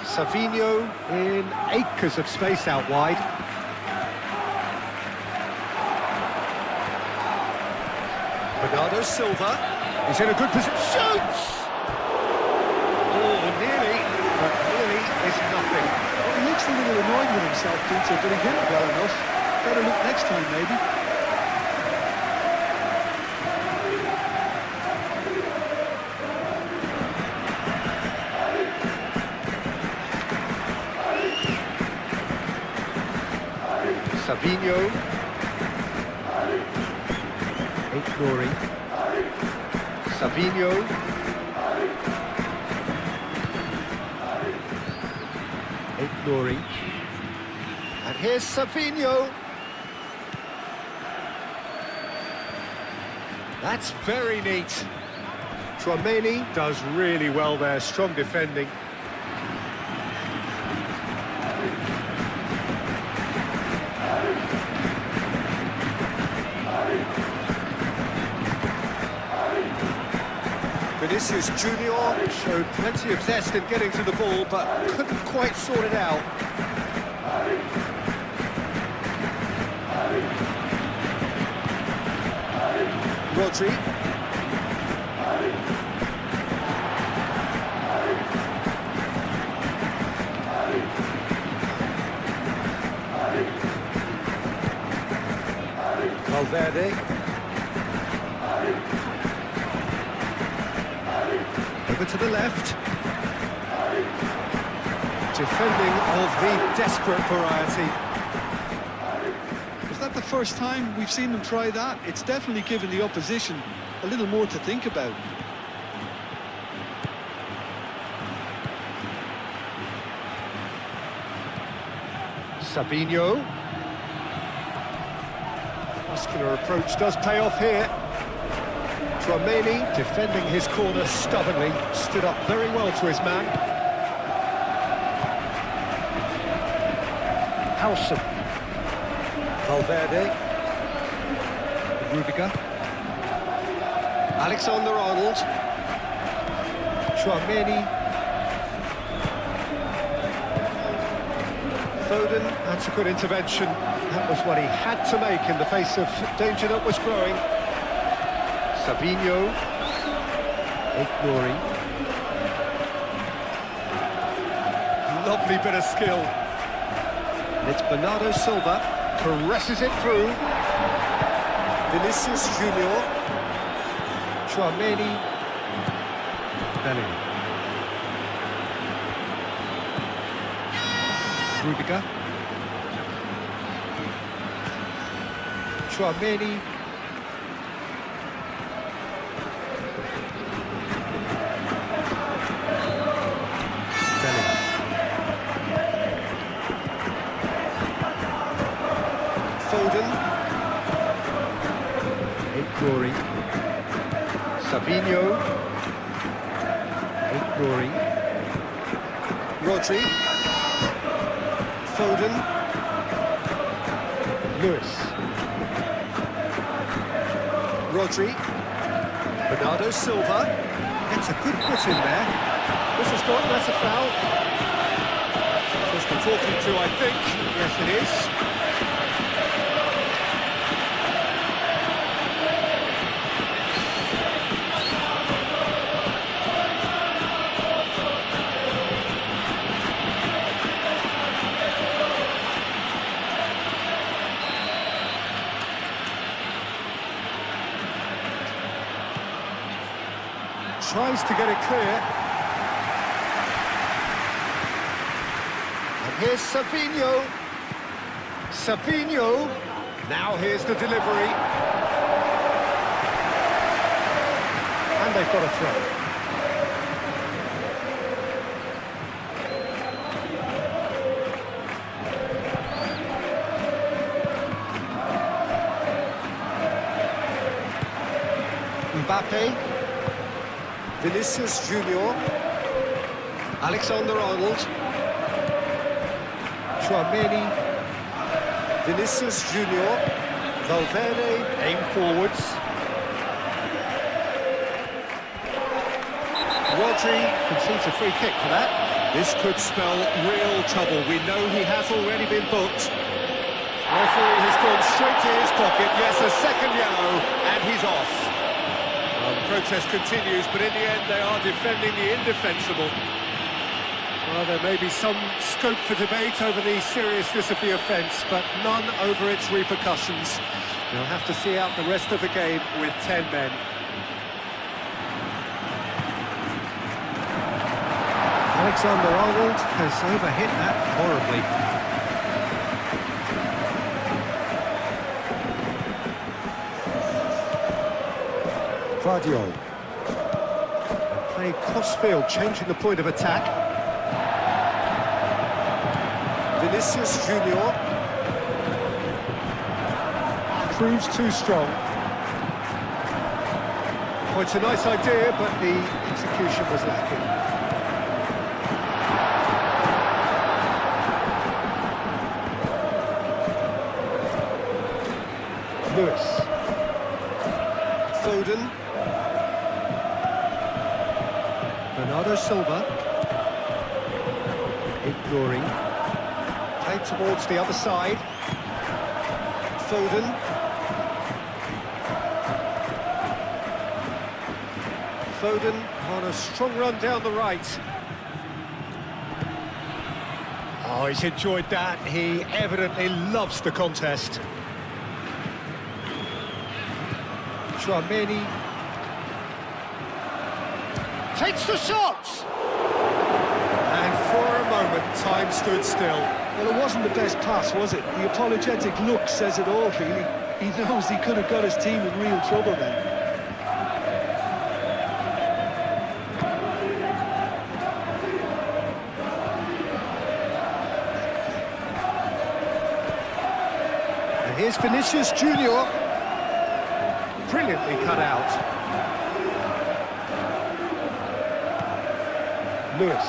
Savinho in acres of space out wide. Bernardo Silva is in a good position. Shoots! Oh, nearly, but nearly is nothing. Well, he looks a little annoyed with himself, Peter, but he hit it well enough. Better look next time, maybe. Savinho. Ignoring. Savinho. Ignoring. And here's Savinho. That's very neat. Tchouaméni does really well there, strong defending. Vinicius Junior showed plenty of zest in getting to the ball, but couldn't quite sort it out. Rodri. Valverde. Over to the left. Defending of the desperate variety. Is that the first time we've seen them try that? It's definitely given the opposition a little more to think about. Savinho. Muscular approach does pay off here. Tchouaméni defending his corner stubbornly, stood up very well to his man. Halson. Valverde. Rudiger. Alexander-Arnold. Tchouaméni. Foden, that's a good intervention. That was what he had to make in the face of danger that was growing. Savinho. Ignoring. Lovely bit of skill. And it's Bernardo Silva. Caresses it through. Vinicius Junior. Tchouaméni. Bellingham. Rudiger. Tchouaméni. Bellingham. Foden. Ignoring. Savinho. Ignoring. Rodri. Foden. Lewis. Rodri. Bernardo Silva. It's a good foot in there. That's a foul. Just the talking to, I think. Yes, it is. Tries to get it clear. And here's Savinho. Savinho. Now here's the delivery. And they've got a throw. Mbappe. Vinicius Junior. Alexander-Arnold. Tchouaméni. Vinicius Junior. Valverde, aim forwards. Rodri concedes a free kick for that. This could spell real trouble. We know he has already been booked. Referee has gone straight to his pocket. Yes, a second yellow, and he's off. The protest continues, but in the end they are defending the indefensible. Well, there may be some scope for debate over the seriousness of the offence, but none over its repercussions. They'll have to see out the rest of the game with 10 men. Alexander-Arnold has overhit that horribly. Guardiola. Playing cross-field, changing the point of attack. Vinicius Junior. Proves too strong. Oh, it's a nice idea, but the execution was lacking. Lewis. Foden. Bernardo Silva. Ignoring. Played towards the other side. Foden. Foden on a strong run down the right. Oh, he's enjoyed that. He evidently loves the contest. Tchouaméni takes the shot! And for a moment, time stood still. Well, it wasn't the best pass, was it? The apologetic look says it all, really. He knows he could have got his team in real trouble then. And here's Vinicius Junior. Brilliantly cut out. Lewis.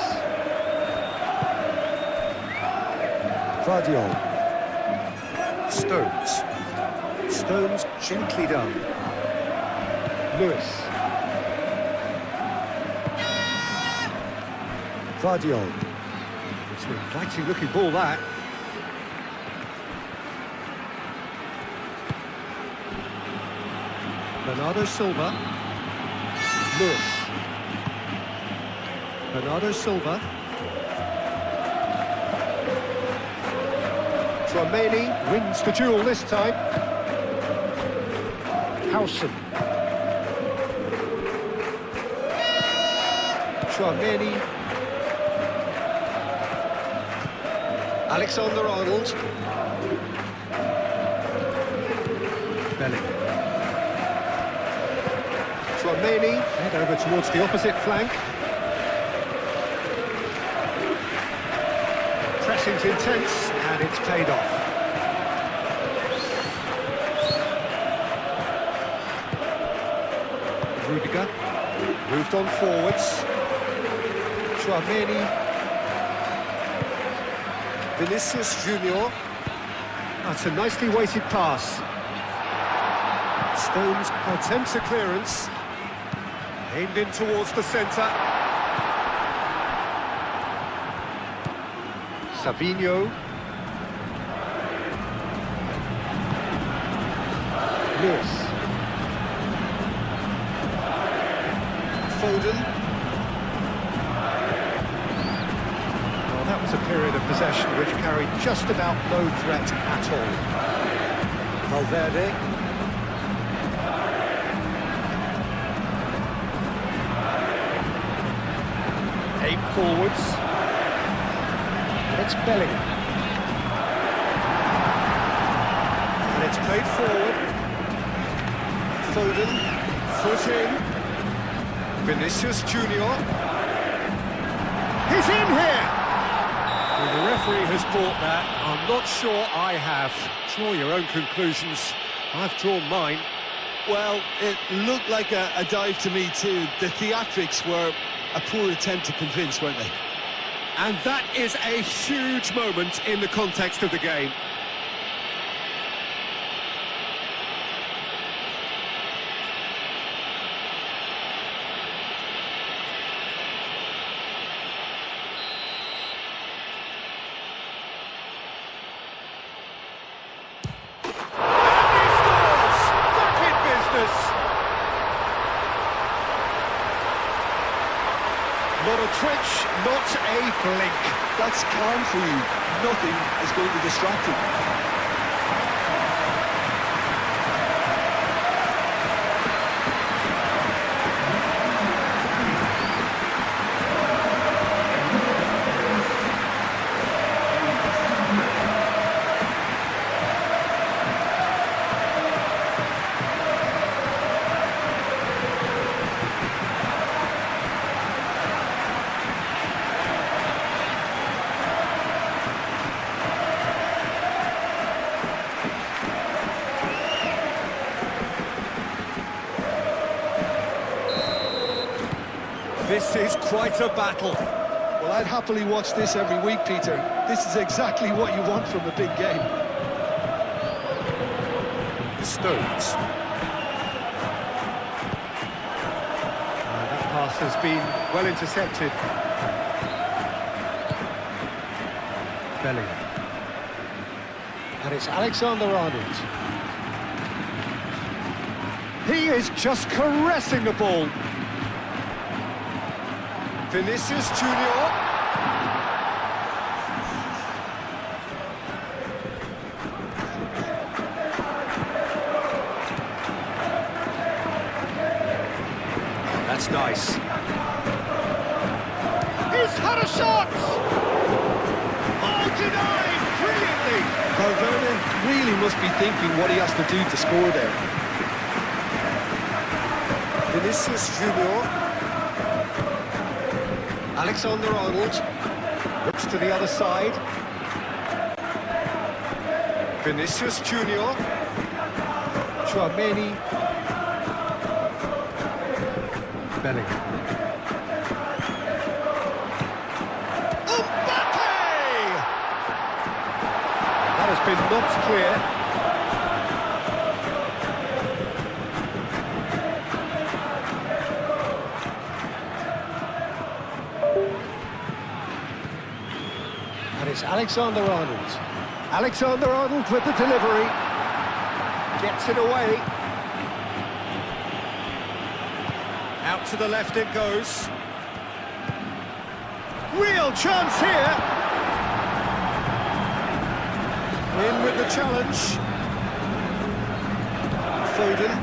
Guardiola. Stones. Stones gently done. Lewis. Guardiola. It's an inviting looking ball, that. Bernardo Silva. Lewis. Bernardo Silva. Tchouaméni wins the duel this time. Howson. Tchouaméni. Alexander-Arnold. Bellingham. Tchouaméni, head over towards the opposite flank. Pressing's intense, and it's paid off. Rudiger, moved on forwards. Tchouaméni. Vinicius Junior. That's a nicely weighted pass. Stones attempts a clearance. Aimed in towards the centre. Savinho. Lewis. Foden. Well, that was a period of possession which carried just about no threat at all. Valverde. Forwards. It's Bellingham. And it's played forward. Foden. Foot in. Vinicius Junior. He's in here! Well, the referee has brought that. I'm not sure I have. Draw your own conclusions. I've drawn mine. Well, it looked like a dive to me too. The theatrics were a poor attempt to convince, weren't they? And that is a huge moment in the context of the game. Not a twitch, not a blink. That's calm for you. Nothing is going to distract him. This is quite a battle. Well, I'd happily watch this every week, Peter. This is exactly what you want from a big game. Stones. That pass has been well intercepted. Bellingham. And it's Alexander-Arnold. He is just caressing the ball. Vinicius Junior. That's nice. He's had a shot! Oh, denied! Brilliantly! Valverde really must be thinking what he has to do to score there. Vinicius Junior. Alexander-Arnold looks to the other side. Vinicius Junior. Tchouaméni. Bellingham. Mbappe! That has been knocked clear. And it's Alexander-Arnold. Alexander-Arnold with the delivery. Gets it away. Out to the left it goes. Real chance here. In with the challenge. Foden.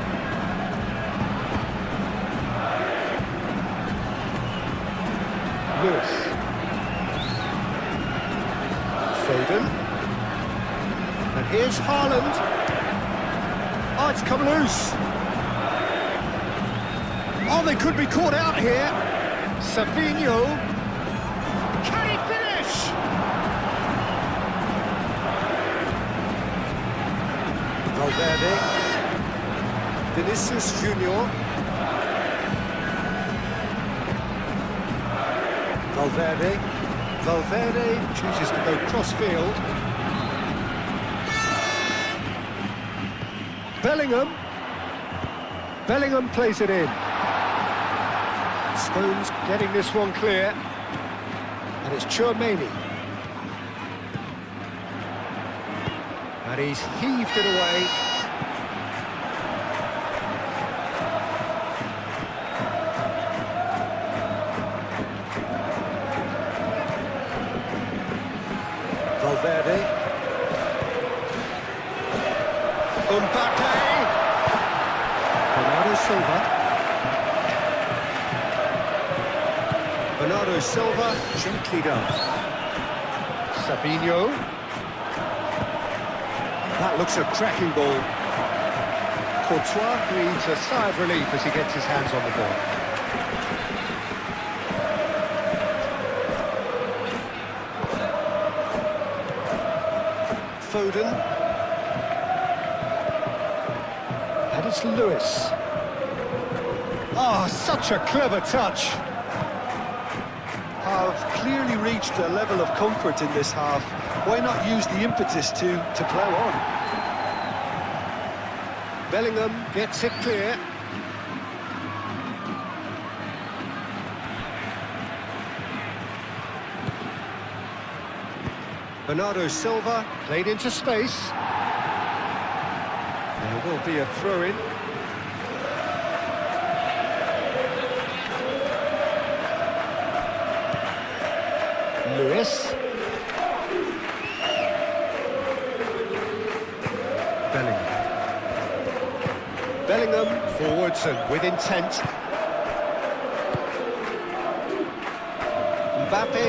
Lewis. Foden. And here's Haaland. Oh, it's come loose. Oh, they could be caught out here. Savinho. Can he finish? Valverde. Vinicius Junior. Valverde chooses to go cross-field. Bellingham plays it in. Stones getting this one clear. And it's Tchouaméni. And he's heaved it away. Valverde. Mbappe. Bernardo Silva. Bernardo Silva, gently done. Savinho. That looks a cracking ball. Courtois breathes a sigh of relief as he gets his hands on the ball. Foden. And it's Lewis. Oh, such a clever touch. Have clearly reached a level of comfort in this half. Why not use the impetus to plough on? Bellingham gets it clear. Bernardo Silva played into space. There will be a throw-in. Lewis. Bellingham forwards and with intent. Mbappe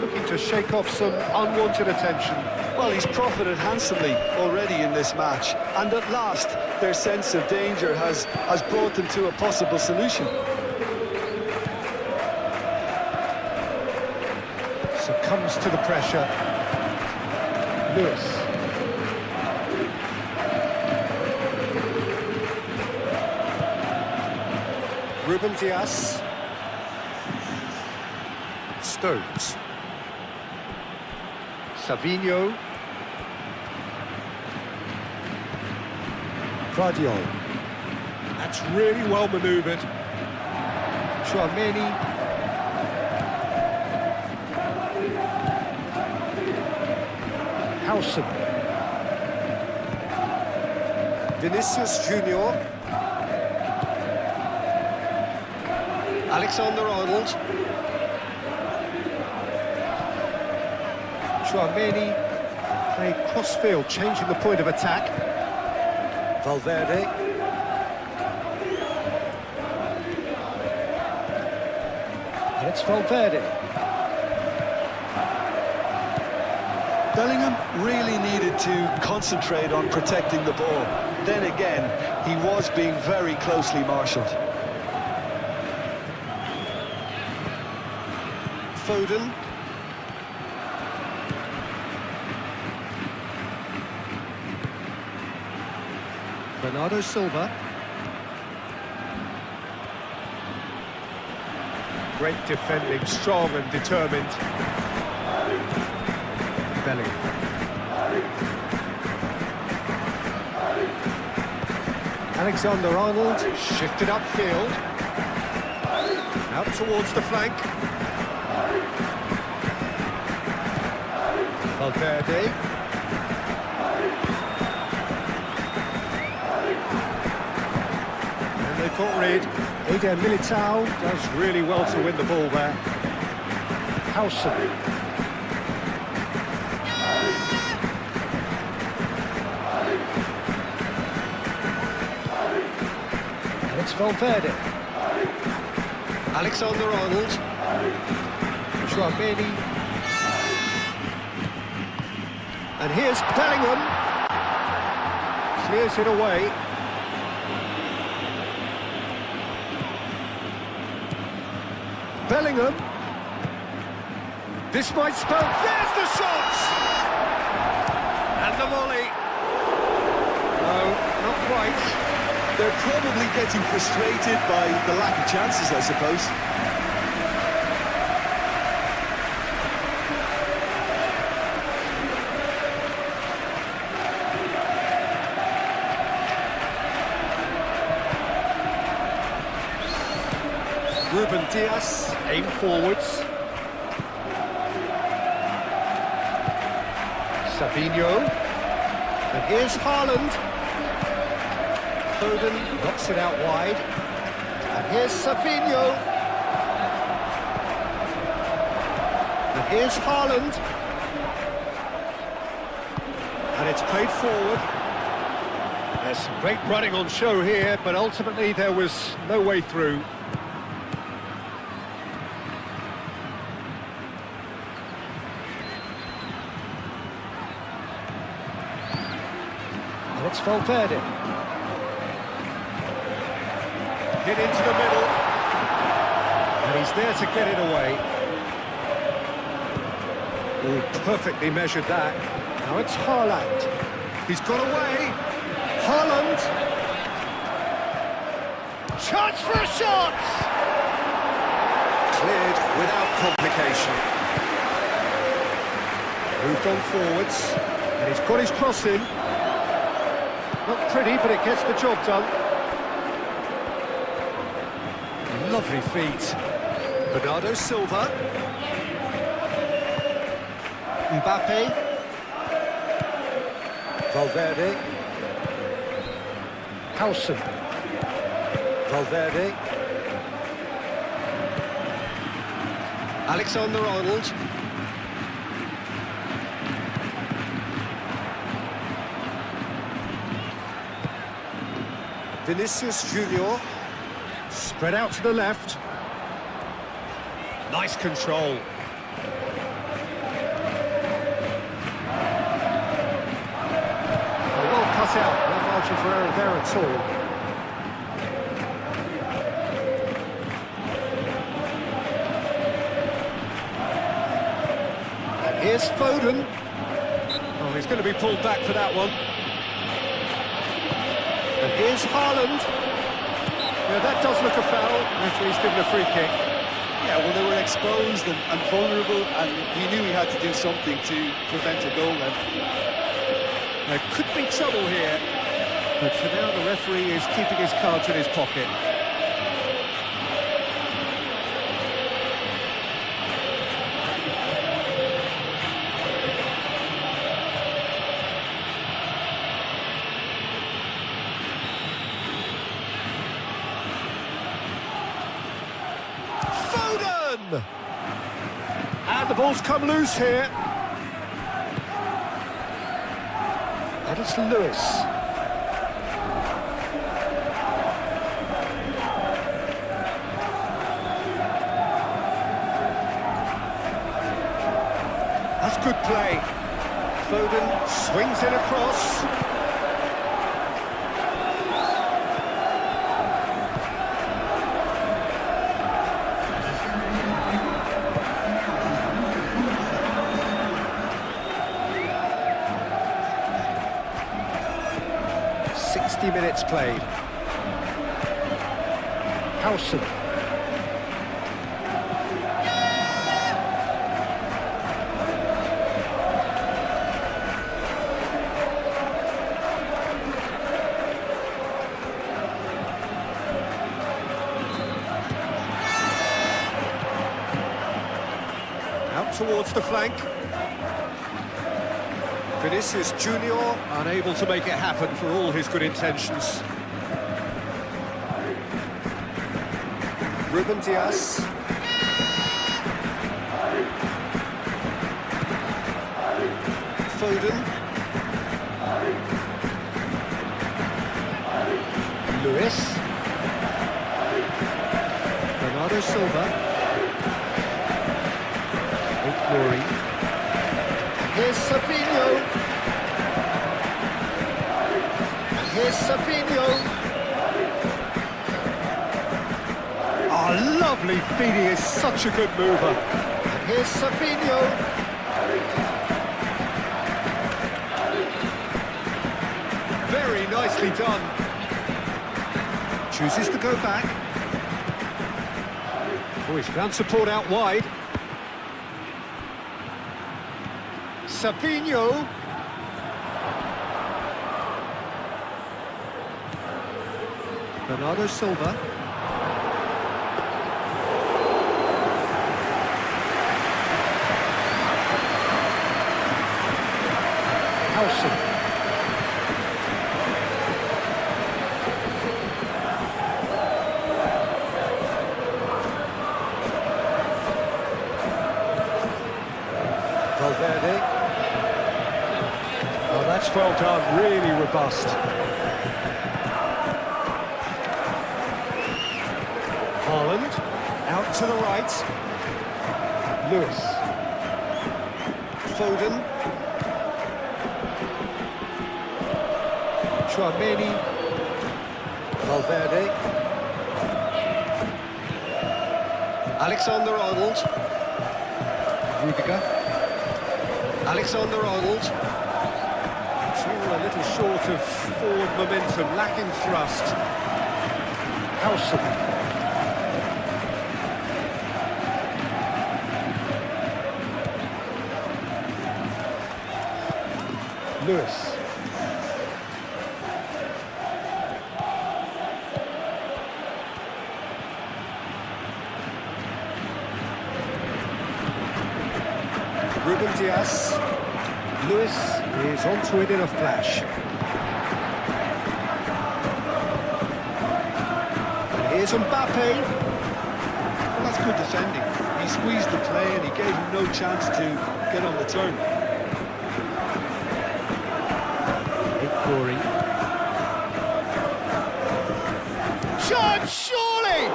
looking to shake off some unwanted attention. Well, he's profited handsomely already in this match, and at last their sense of danger has brought them to a possible solution. Succumbs to the pressure. Lewis. Ruben Dias. Stones. Savinho. Guardiola. That's really well manoeuvred. Chouameni. Howson. Vinicius Junior. Alexander-Arnold. Chouameni played cross-field, changing the point of attack. Valverde. And it's Valverde. Bellingham really needed to concentrate on protecting the ball. Then again, he was being very closely marshalled. Foden. Bernardo Silva. Great defending, strong and determined. Bellingham. Alexander-Arnold shifted upfield. Out towards the flank. Valverde. And they've got rid. Eder Militao does really well to win the ball there. Howson. And it's Valverde. Alexander-Arnold. Chouameni. And here's Bellingham. Clears it away. Bellingham. This might spell... There's the shot! And the volley. No, not quite. They're probably getting frustrated by the lack of chances, I suppose. Ruben Dias, aim forwards. Savinho. And here's Haaland. Foden knocks it out wide. And here's Savinho. And here's Haaland. And it's played forward. There's some great running on show here, but ultimately there was no way through. It's Valverde. Hit into the middle. And he's there to get it away. Oh, perfectly measured that. Now it's Haaland. He's got away. Haaland. Chance for a shot! Cleared without complication. Moved on forwards. And he's got his cross in. Not pretty, but it gets the job done. Lovely feet. Bernardo Silva. Mbappe. Valverde. Howson. Valverde. Alexander-Arnold. Vinicius Junior, spread out to the left. Nice control. Well cut out, no margin for error there at all. And here's Foden. Oh, he's going to be pulled back for that one. And here's Haaland. Yeah, that does look a foul. Referee's given a free kick. Yeah, well, they were exposed and vulnerable, and he knew he had to do something to prevent a goal then. There could be trouble here, but for now the referee is keeping his cards in his pocket. And the ball's come loose here. And it's Lewis. That's good play. Foden swings it across. 60 minutes played. Howson. Out towards the flank. Vinicius Junior unable to make it happen for all his good intentions. Ruben Dias. Foden. Lewis. Bernardo Silva. Glory. Here's Savinho. Here's Savinho. Oh, lovely feed. He is such a good mover. Here's Savinho. Very nicely done. Chooses to go back. Oh, he's found support out wide. Savinho. Bernardo Silva. Howson. Valverde. Oh, that's well done, really robust. Haaland, out to the right. Lewis. Foden. Chouameni. Valverde. Alexander-Arnold. Rudiger. Alexander-Arnold. A little short of forward momentum, lacking thrust. Howson. Lewis. Ruben Dias. Lewis is onto it in a flash. And here's Mbappe. Well, that's good defending. He squeezed the play and he gave him no chance to get on the turn. Glory. Shot, surely!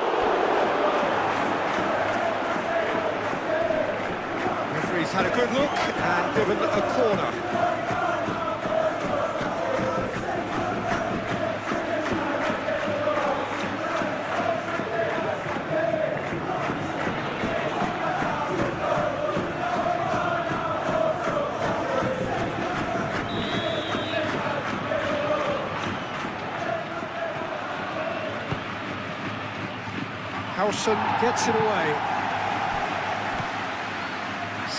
Referee's had a good look and given a corner. Howson gets it away.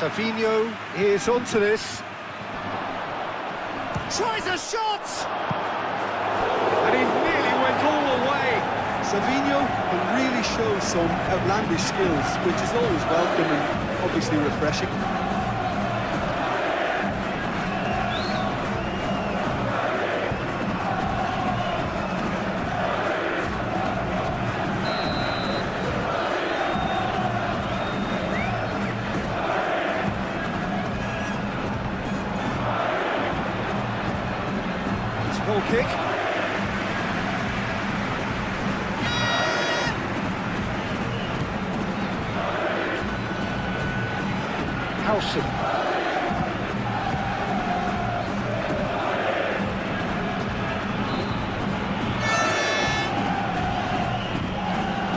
Savinho is onto this. Tries a shot! And he nearly went all the way. Savinho can really show some outlandish skills, which is always welcome and obviously refreshing. Goal kick. Howson.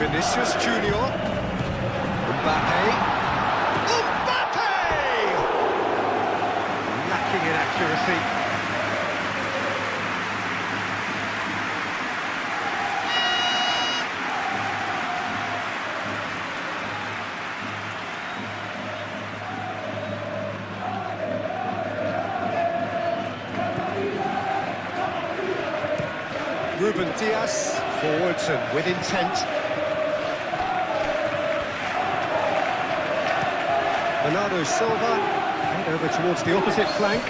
Vinicius Junior. Mbappe. Mbappe! Lacking in accuracy. Ruben Diaz, forwards and with intent. Bernardo Silva, right over towards the opposite flank.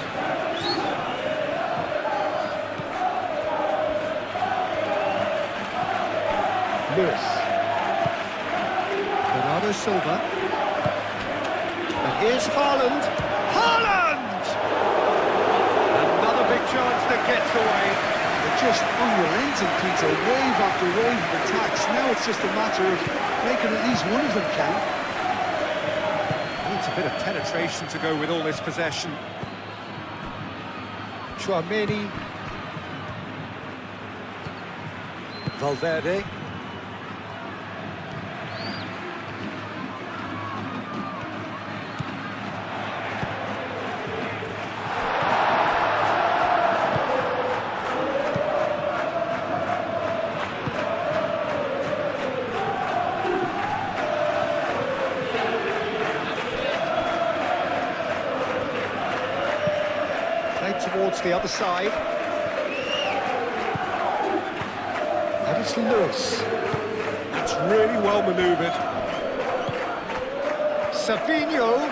Lewis. Bernardo Silva. And here's Haaland. Haaland! Another big chance that gets away. They're just unrelenting, Peter, wave after wave of attacks. Now it's just a matter of making at least one of them count. Needs a bit of penetration to go with all this possession. Chouameni. Valverde. Towards the other side. And it's Lewis. That's really well manoeuvred. Savinho.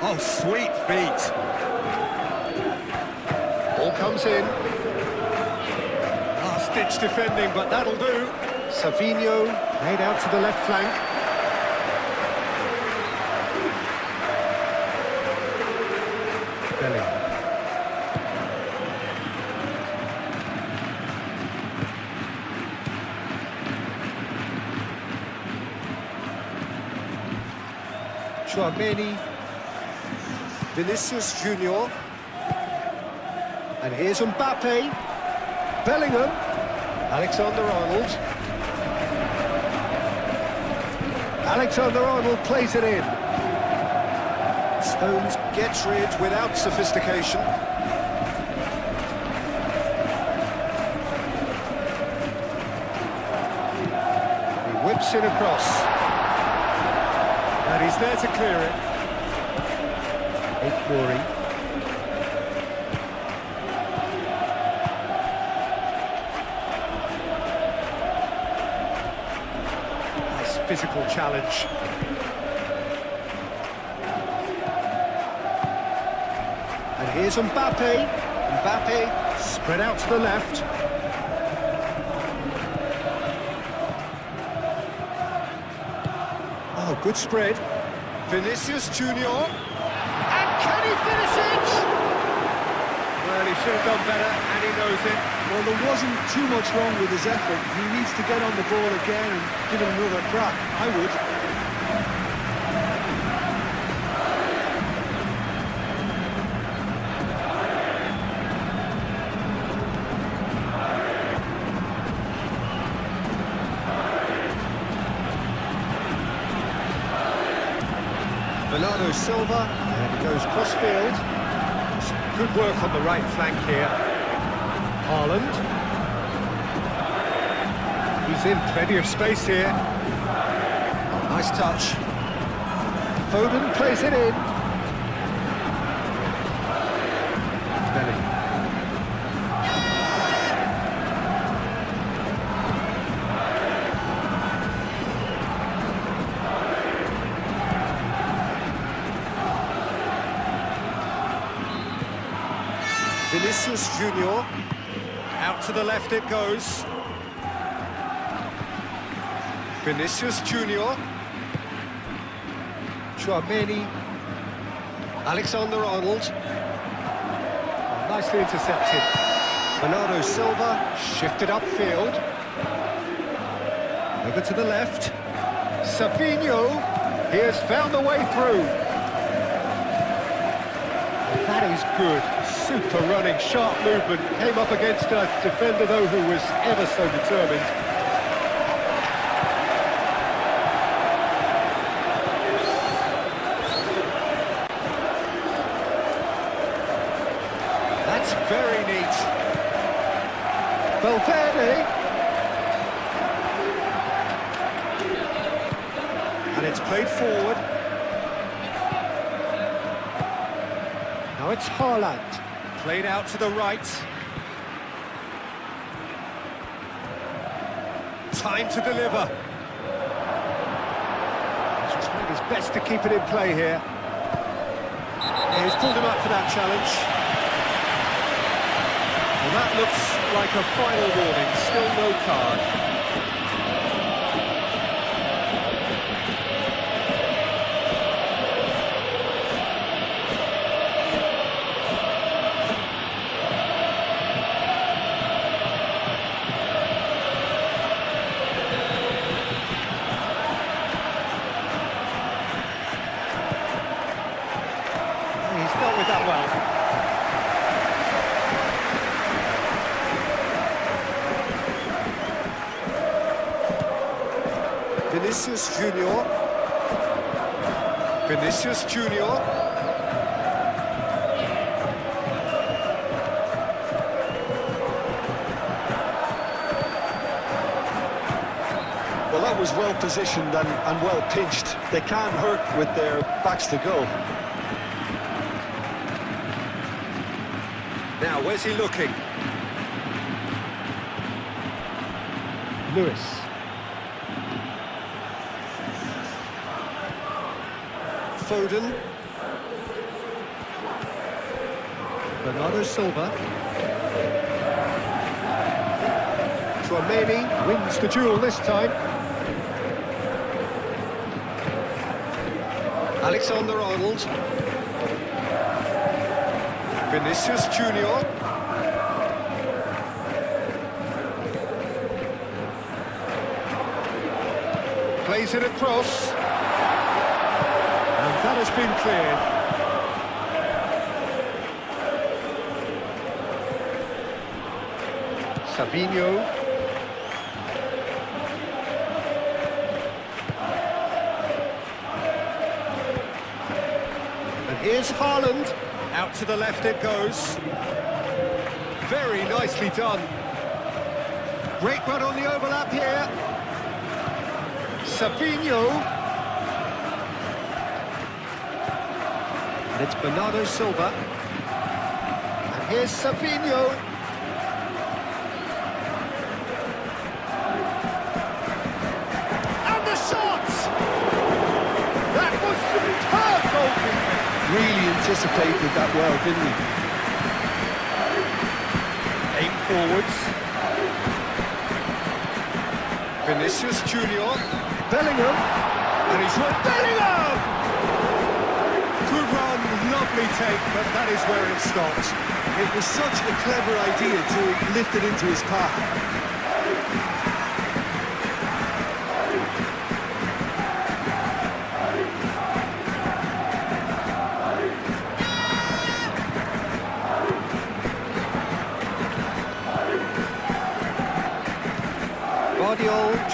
Oh, sweet feet. Ball comes in. Last-ditch defending, but that'll do. Savinho played out to the left flank. Bellingham. Chouameni, Vinicius Junior, and here's Mbappe, Bellingham, Alexander-Arnold. Alexander-Arnold plays it in. Stones gets rid without sophistication. He whips it across. And he's there to clear it. Aït-Nouri. Nice physical challenge. And here's Mbappe. Mbappe spread out to the left. Oh, good spread. Vinicius Junior. And can he finish it? Well, he should have done better, and he knows it. Well, there wasn't too much wrong with his effort. He needs to get on the ball again and give it another crack. I would. Bernardo Silva, and he goes cross-field. Good work on the right flank here. Haaland. He's in, plenty of space here. Oh, nice touch. Foden plays it in. Vinicius Junior. Out to the left it goes. Vinicius Junior. Chouameni. Alexander-Arnold. Nicely intercepted. Bernardo Silva shifted upfield. Over to the left. Savinho. He has found the way through. That is good. Super running, sharp movement. Came up against a defender, though, who was ever so determined. That's very neat. Valverde. And it's played forward. Now it's Haaland. Played out to the right. Time to deliver. He's trying his best to keep it in play here. He's pulled him up for that challenge. Well, that looks like a final warning. Still no card. With that well. Vinicius Junior. Vinicius Junior. Well, that was well positioned and well pitched. They can't hurt with their backs to goal. Now, where's he looking? Lewis. Foden. Bernardo Silva. Chouameni wins the duel this time. Alexander-Arnold. Vinicius Junior. Plays it across. And that has been cleared. Savinho. And here's Haaland. Out to the left it goes. Very nicely done. Great run on the overlap here. Savinho. And it's Bernardo Silva. And here's Savinho. And the shot! That was superb goalkeeping. Really anticipated that well, didn't he? Aim forwards. Vinicius Junior. Bellingham. And he's right. Bellingham! Good run, lovely take, but that is where it stopped. It was such a clever idea to lift it into his path.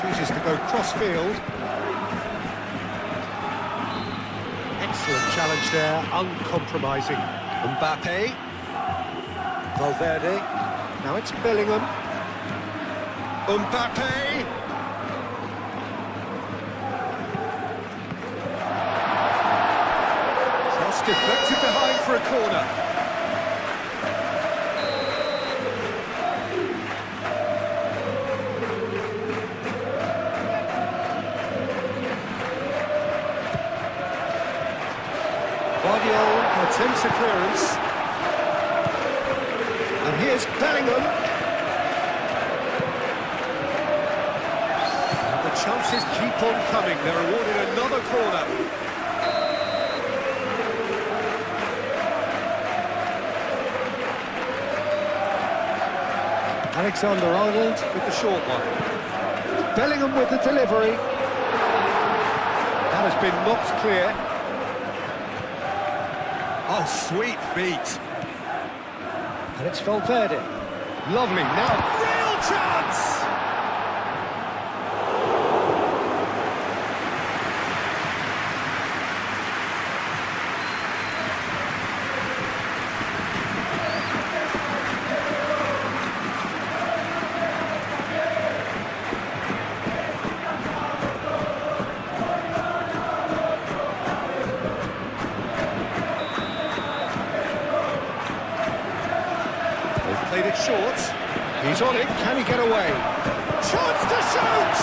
Chooses to go cross-field. Excellent challenge there, uncompromising. Mbappe. Valverde. Now it's Bellingham. Mbappe. Cross deflected behind for a corner. Attempts a clearance. And here's Bellingham. And the chances keep on coming. They're awarded another corner. Alexander-Arnold with the short one. Bellingham with the delivery. That has been knocked clear. Oh, sweet feet. And it's Valverde. Lovely, now real chance! Played it short. He's on it. Can he get away? Chance to shoot!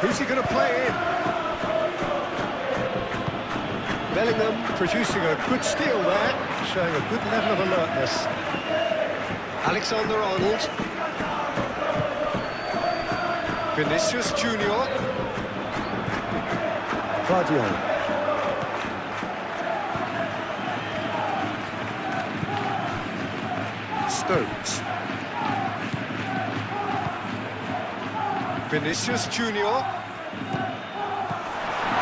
Who's he going to play in? Bellingham producing a good steal there, showing a good level of alertness. Alexander-Arnold. Vinicius Junior. Guardiola. Stones. Vinicius Junior.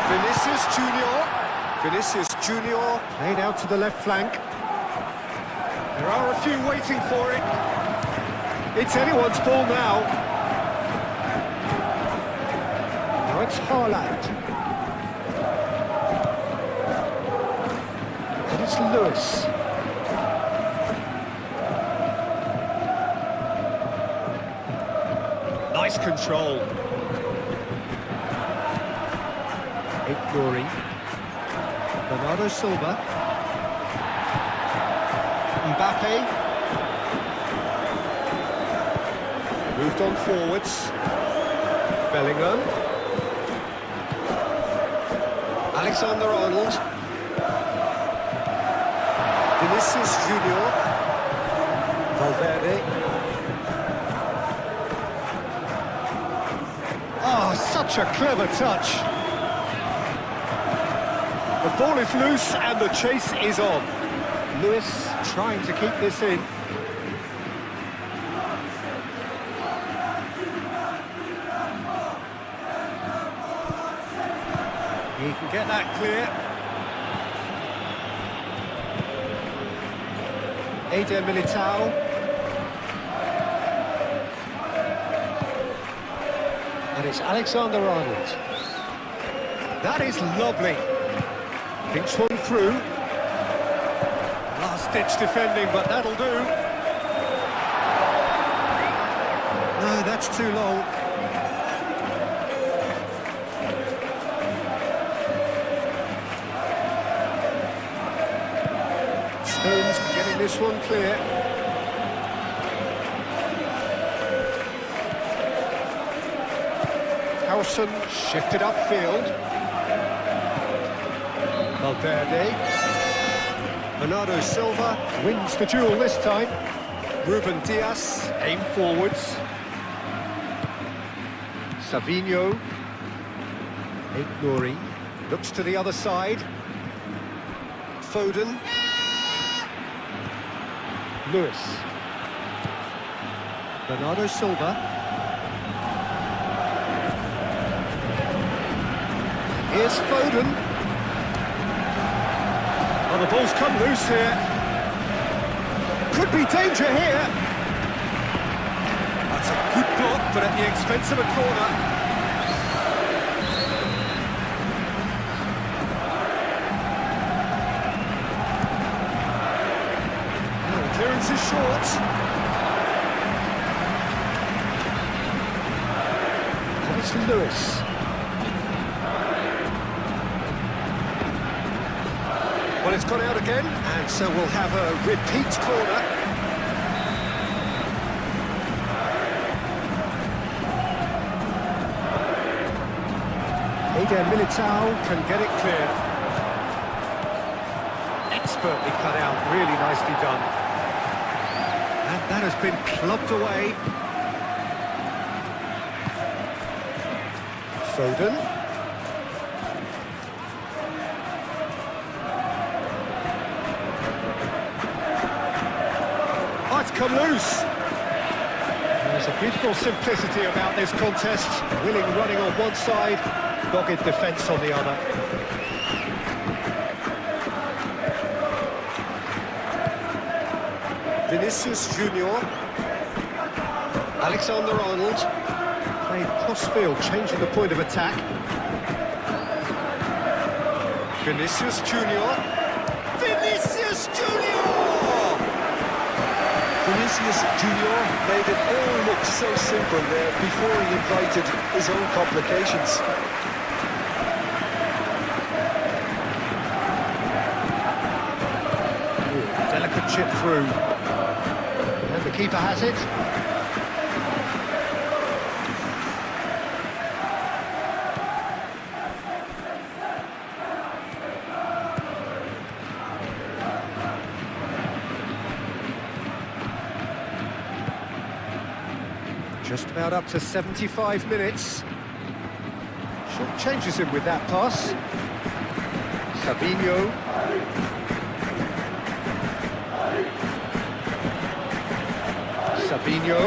Vinicius Junior. Vinicius Junior played out to the left flank. There are a few waiting for it. It's anyone's ball now. It's Haaland. And it's Lewis. Nice control. Ignoring. Bernardo Silva. Mbappe. Moved on forwards. Bellingham. Alexander-Arnold. Vinicius Junior. Valverde. Oh, such a clever touch. The ball is loose and the chase is on. Lewis trying to keep this in. He can get that clear. Eder Militao. And it's Alexander-Arnold. That is lovely. Pinch one through. Last-ditch defending, but that'll do. No, that's too long. Stones getting this one clear. Howson shifted upfield. Valverde. Bernardo Silva wins the duel this time. Ruben Dias aim forwards. Savinho. Ignoring. Looks to the other side. Foden. Lewis. Bernardo Silva. Here's Foden. Oh, the ball's come loose here. Could be danger here. That's a good block, but at the expense of a corner. Clearance is short. And it's Lewis. Well, it's gone out again, and so we'll have a repeat corner. Eder Militao can get it clear. Expertly cut out, really nicely done. And that has been clubbed away. Foden. Oh, it's come loose. There's a beautiful simplicity about this contest. Willing running on one side, dogged defence on the other. Vinicius Junior. Alexander-Arnold. Played cross-field, changing the point of attack. Vinicius Junior. Vinicius Junior! Vinicius Junior made it all look so simple there before he invited his own complications. Delicate chip through. And the keeper has it. Just about up to 75 minutes. Short changes him with that pass. Savinho. Savinho.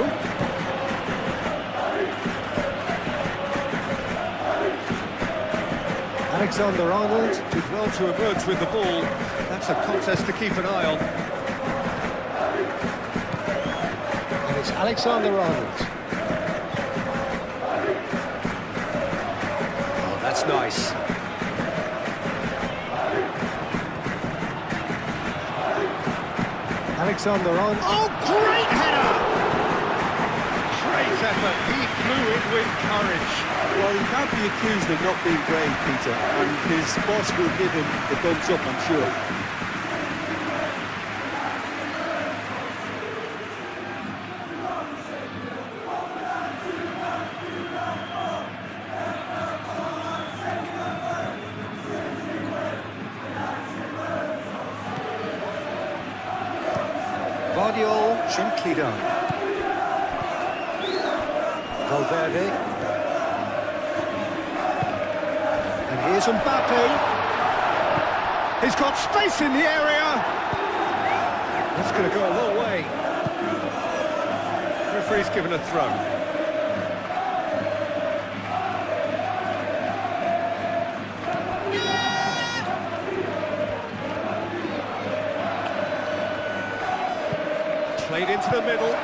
Alexander-Arnold did well to emerge with the ball. That's a contest to keep an eye on. And it's Alexander-Arnold. Oh, that's nice. Alexander-Arnold. Oh, great header! Great effort. He flew in with courage. Well, he can't be accused of not being brave, Peter, and his boss will give him the thumbs up, I'm sure. Guardiola, gently done. Valverde. And here's Mbappe. He's got space in the area. That's going to go a long way. Referee's given a throw. Played into the middle.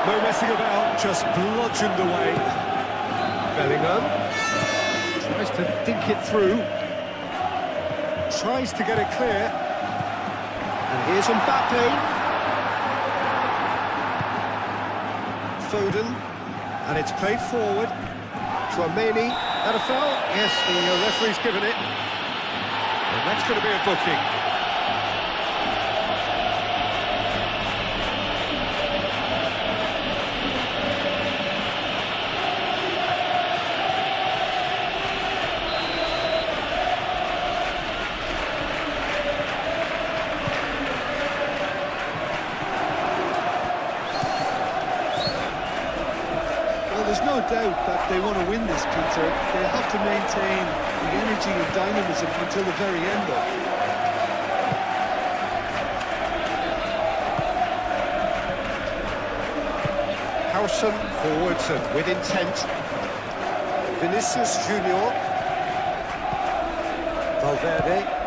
No messing about, just bludgeoned away. Bellingham tries to dink it through. Tries to get it clear. And here's Mbappe. Foden. And it's played forward. Tchouameni. That a foul? Yes, the referee's given it. And that's going to be a booking. There's no doubt that they want to win this, Peter. They have to maintain the energy and dynamism until the very end, though. Howson forwards and with intent. Vinicius Junior. Valverde.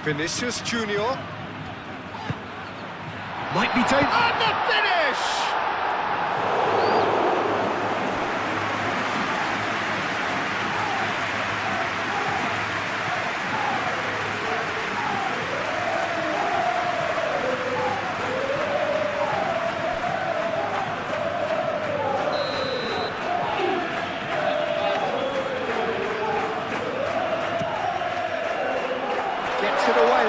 Vinicius Junior. Might be taken. And the finish! Gets it away.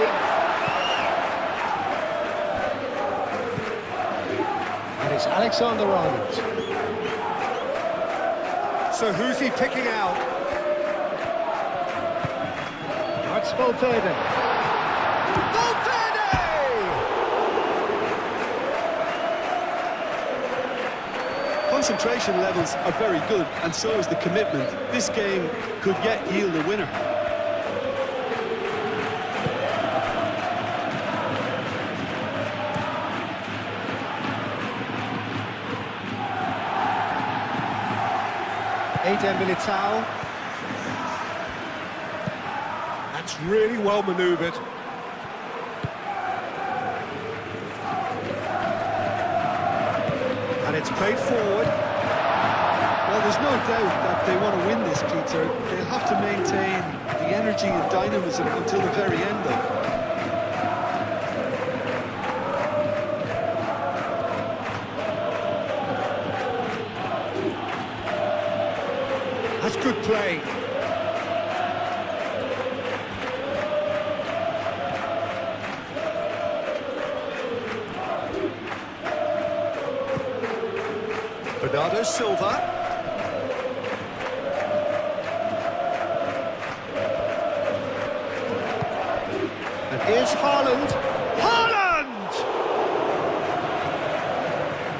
Alexander-Arnold. So who's he picking out? That's Valverde. Valverde! Concentration levels are very good, and so is the commitment. This game could yet yield a winner. Eden Militao. That's really well manoeuvred. And it's played forward. Well, there's no doubt that they want to win this, Peter. They'll have to maintain the energy and dynamism until the very end, though. That's good play. Bernardo Silva. And here's Haaland. Haaland!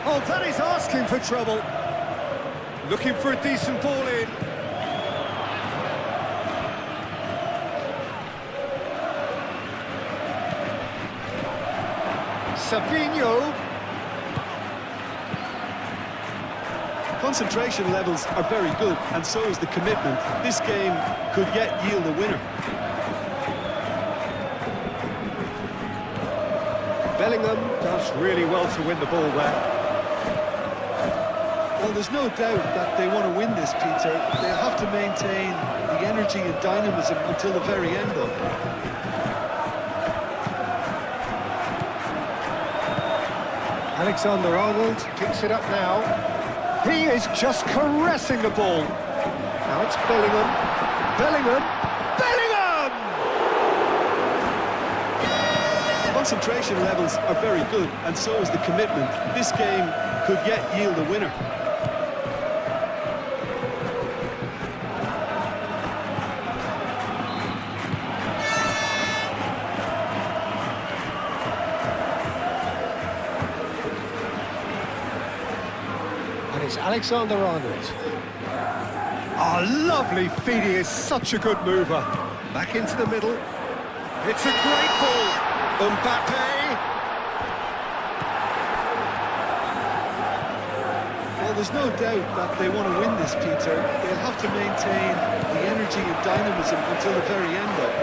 Oh, that is asking for trouble. Looking for a decent ball in. Savinho. Concentration levels are very good, and so is the commitment. This game could yet yield a winner. Bellingham does really well to win the ball there. Well, there's no doubt that they want to win this, Peter. They'll have to maintain the energy and dynamism until the very end, though. Alexander-Arnold picks it up now. He is just caressing the ball. Now it's Bellingham. Bellingham. Bellingham! Concentration levels are very good, and so is the commitment. This game could yet yield a winner. And it's Alexander-Arnold. Oh, lovely feed. He is such a good mover. Back into the middle. It's a great ball. Mbappe. Well, there's no doubt that they want to win this, Peter. They'll have to maintain the energy and dynamism until the very end, though.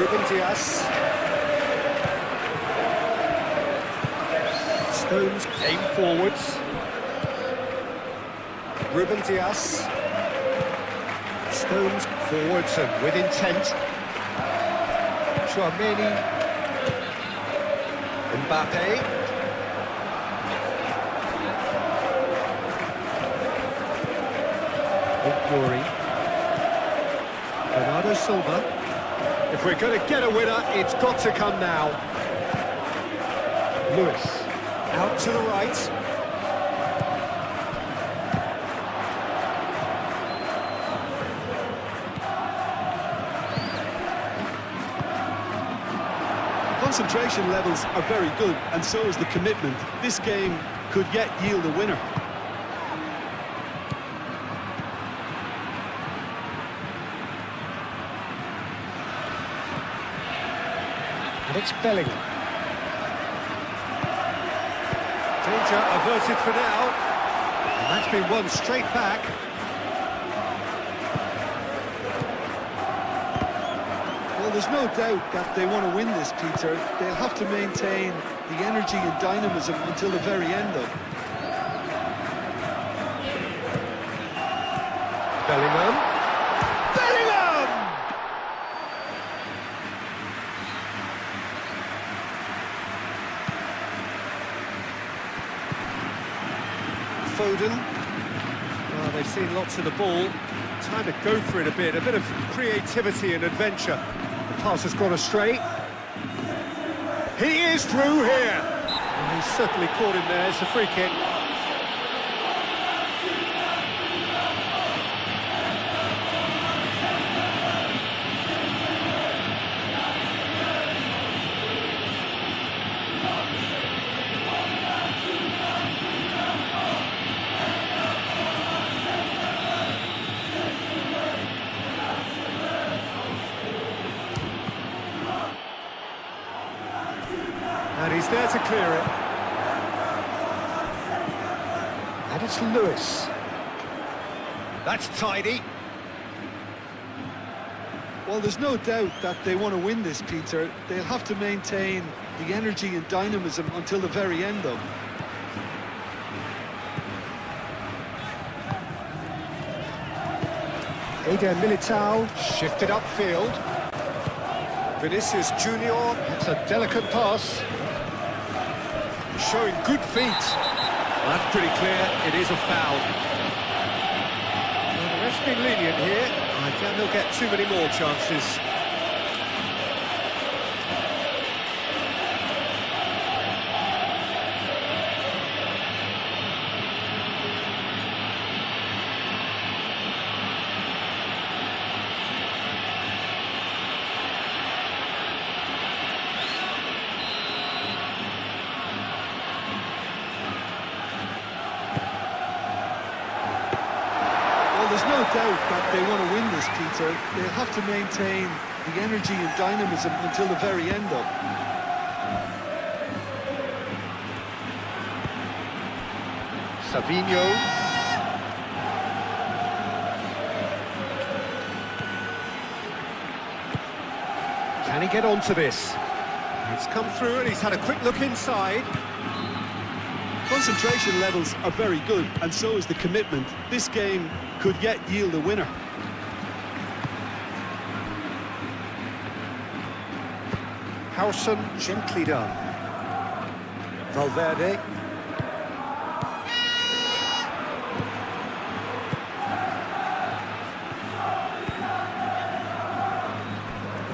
Ruben Dias. Stones aim forwards. Ruben Dias. Stones forwards and with intent. Chouameni. Mbappe. Glory. Bernardo Silva. If we're going to get a winner, it's got to come now. Lewis. Out to the right. Concentration levels are very good, and so is the commitment. This game could yet yield a winner. And it's Bellingham. Danger averted for now. And that's been won straight back. Well, there's no doubt that they want to win this, Peter. They'll have to maintain the energy and dynamism until the very end, though. Bellingham. Bellingham! Foden. Well, they've seen lots of the ball. Time to go for it a bit of creativity and adventure. The pass has gone astray. He is through here. And he's certainly caught him there. It's a free kick. And he's there to clear it. And it's Lewis. That's tidy. Well, there's no doubt that they want to win this, Peter. They'll have to maintain the energy and dynamism until the very end, though. Eder Militao. Shifted upfield. Vinicius Junior. That's a delicate pass. Showing good feet. Well, that's pretty clear. It is a foul. Well, the ref's been lenient here. I doubt they'll get too many more chances. There's no doubt that they want to win this, Peter. They'll have to maintain the energy and dynamism until the very end, though. Savinho. Can he get onto this? It's come through and he's had a quick look inside. Concentration levels are very good, and so is the commitment. This game could yet yield a winner. Howson, gently done. Valverde.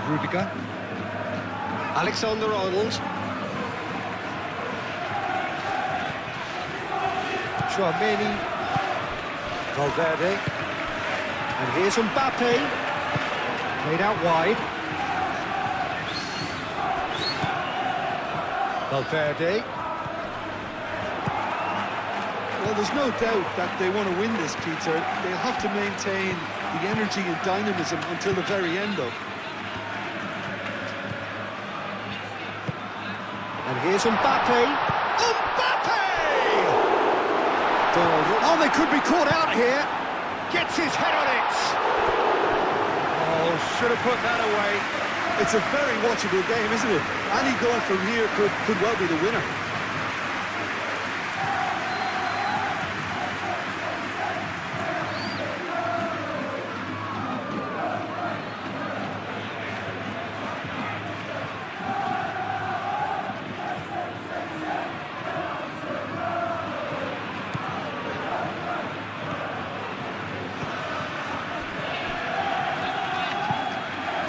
Rudiger. Alexander-Arnold. Chouameni. Valverde. And here's Mbappe. Played out wide. Valverde. Well, there's no doubt that they want to win this, Peter. They'll have to maintain the energy and dynamism until the very end, though. And here's Mbappe. Oh, they could be caught out here. Gets his head on it. Oh, should have put that away. It's a very watchable game, isn't it? Any goal from here could well be the winner.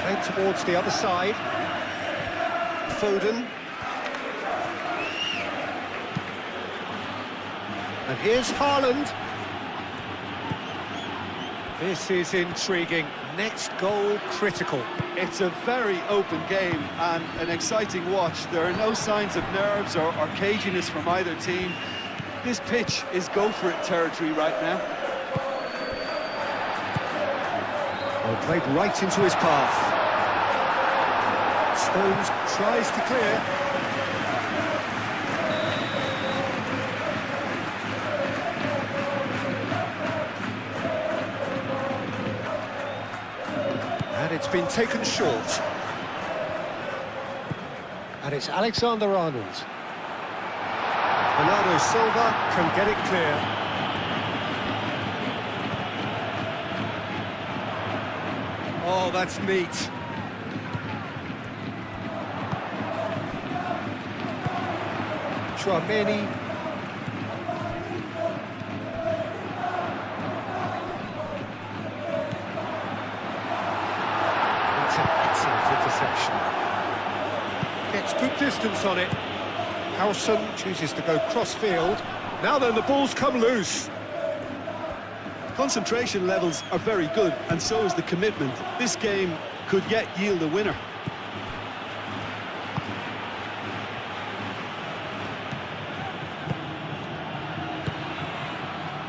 Played towards the other side. Foden. And here's Haaland. This is intriguing. Next goal critical. It's a very open game and an exciting watch. There are no signs of nerves or caginess from either team. This pitch is go-for-it territory right now. Well, played right into his path. Stones tries to clear. And it's been taken short. And it's Alexander-Arnold. Bernardo Silva can get it clear. Oh, that's neat. Chouameni. It's an excellent interception. Gets good distance on it. Howson chooses to go cross-field. Now then, the ball's come loose. Concentration levels are very good, and so is the commitment. This game could yet yield a winner.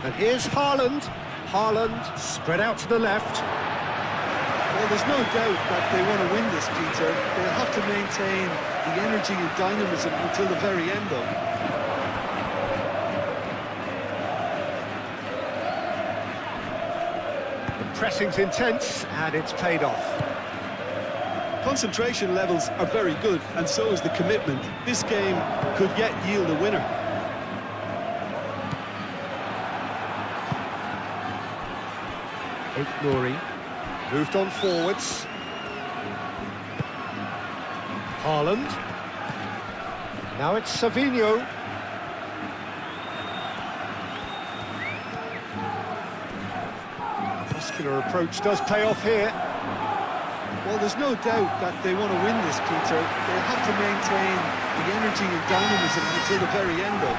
And here's Haaland. Haaland spread out to the left. Well, there's no doubt that they want to win this, Peter. They'll have to maintain the energy and dynamism until the very end, though. The pressing's intense, and it's paid off. Concentration levels are very good, and so is the commitment. This game could yet yield a winner. Nouri moved on forwards. Haaland. Now it's Savinho. Muscular approach does pay off here. Well, there's no doubt that they want to win this, Peter. They'll have to maintain the energy and dynamism until the very end, though.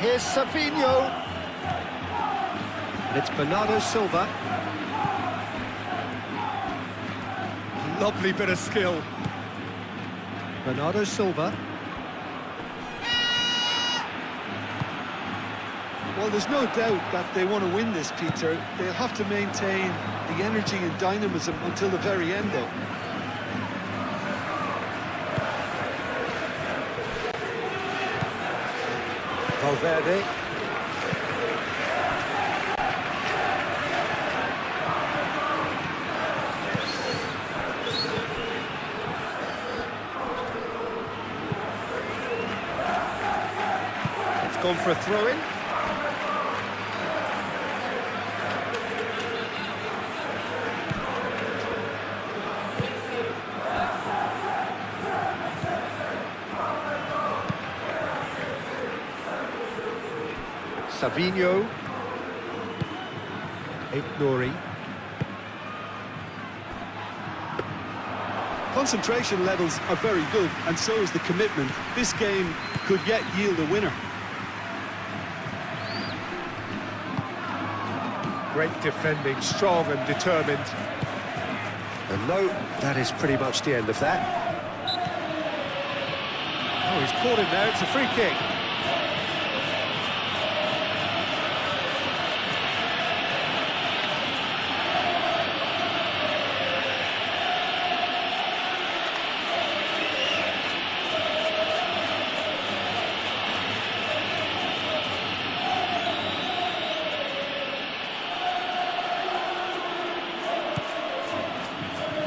Here's Savinho. And it's Bernardo Silva. Lovely bit of skill. Bernardo Silva. Well, there's no doubt that they want to win this, Peter. They'll have to maintain the energy and dynamism until the very end, though. Valverde. It's gone for a throw-in. Savinho. Nouri. Concentration levels are very good, and so is the commitment. This game could yet yield a winner. Great defending, strong and determined. And no, that is pretty much the end of that. Oh, he's caught him there, it's a free kick.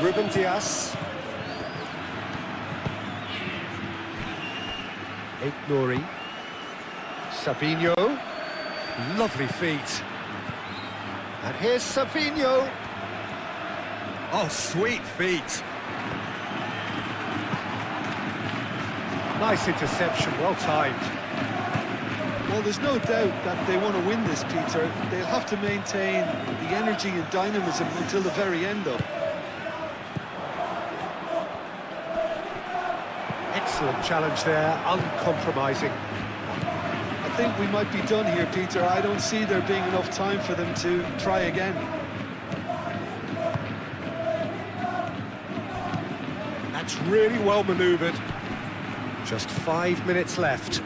Ruben Dias. Nouri. Savinho. Lovely feet. And here's Savinho. Oh, sweet feet. Nice interception, well timed. Well, there's no doubt that they want to win this, Peter. They'll have to maintain the energy and dynamism until the very end, though. Excellent challenge there, uncompromising. I think we might be done here, Peter. I don't see there being enough time for them to try again. That's really well manoeuvred. Just 5 minutes left.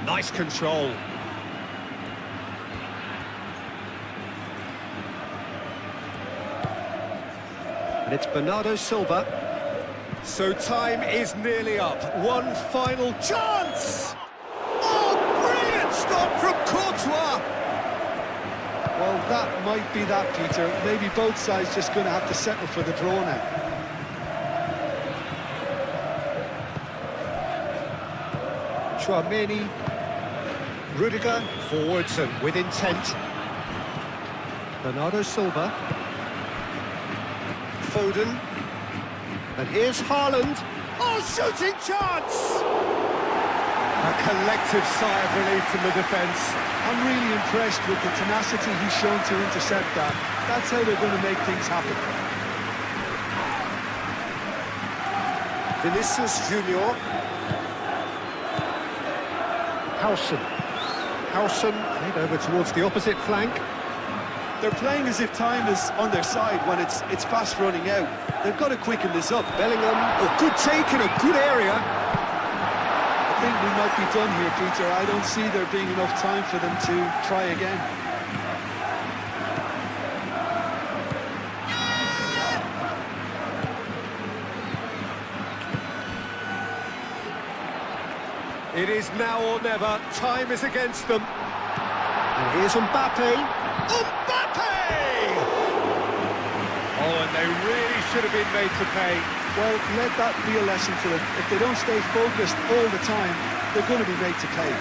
Nice control. And it's Bernardo Silva. So time is nearly up. One final chance! Oh, brilliant stop from Courtois! Well, that might be that, Peter. Maybe both sides just going to have to settle for the draw now. Chouameni. Rudiger, forwards and with intent. Bernardo Silva. Foden. And here's Haaland. Oh, shooting chance! A collective sigh of relief from the defence. I'm really impressed with the tenacity he's shown to intercept that. That's how they're going to make things happen. Vinicius Junior. Howson played over towards the opposite flank. They're playing as if time is on their side when it's fast running out. They've got to quicken this up. Bellingham, a good take in a good area. I think we might be done here, Peter. I don't see there being enough time for them to try again. It is now or never. Time is against them. And here's Mbappe. Mbappe! Oh, and they really should have been made to pay. Well, let that be a lesson for them. If they don't stay focused all the time, they're going to be made to pay.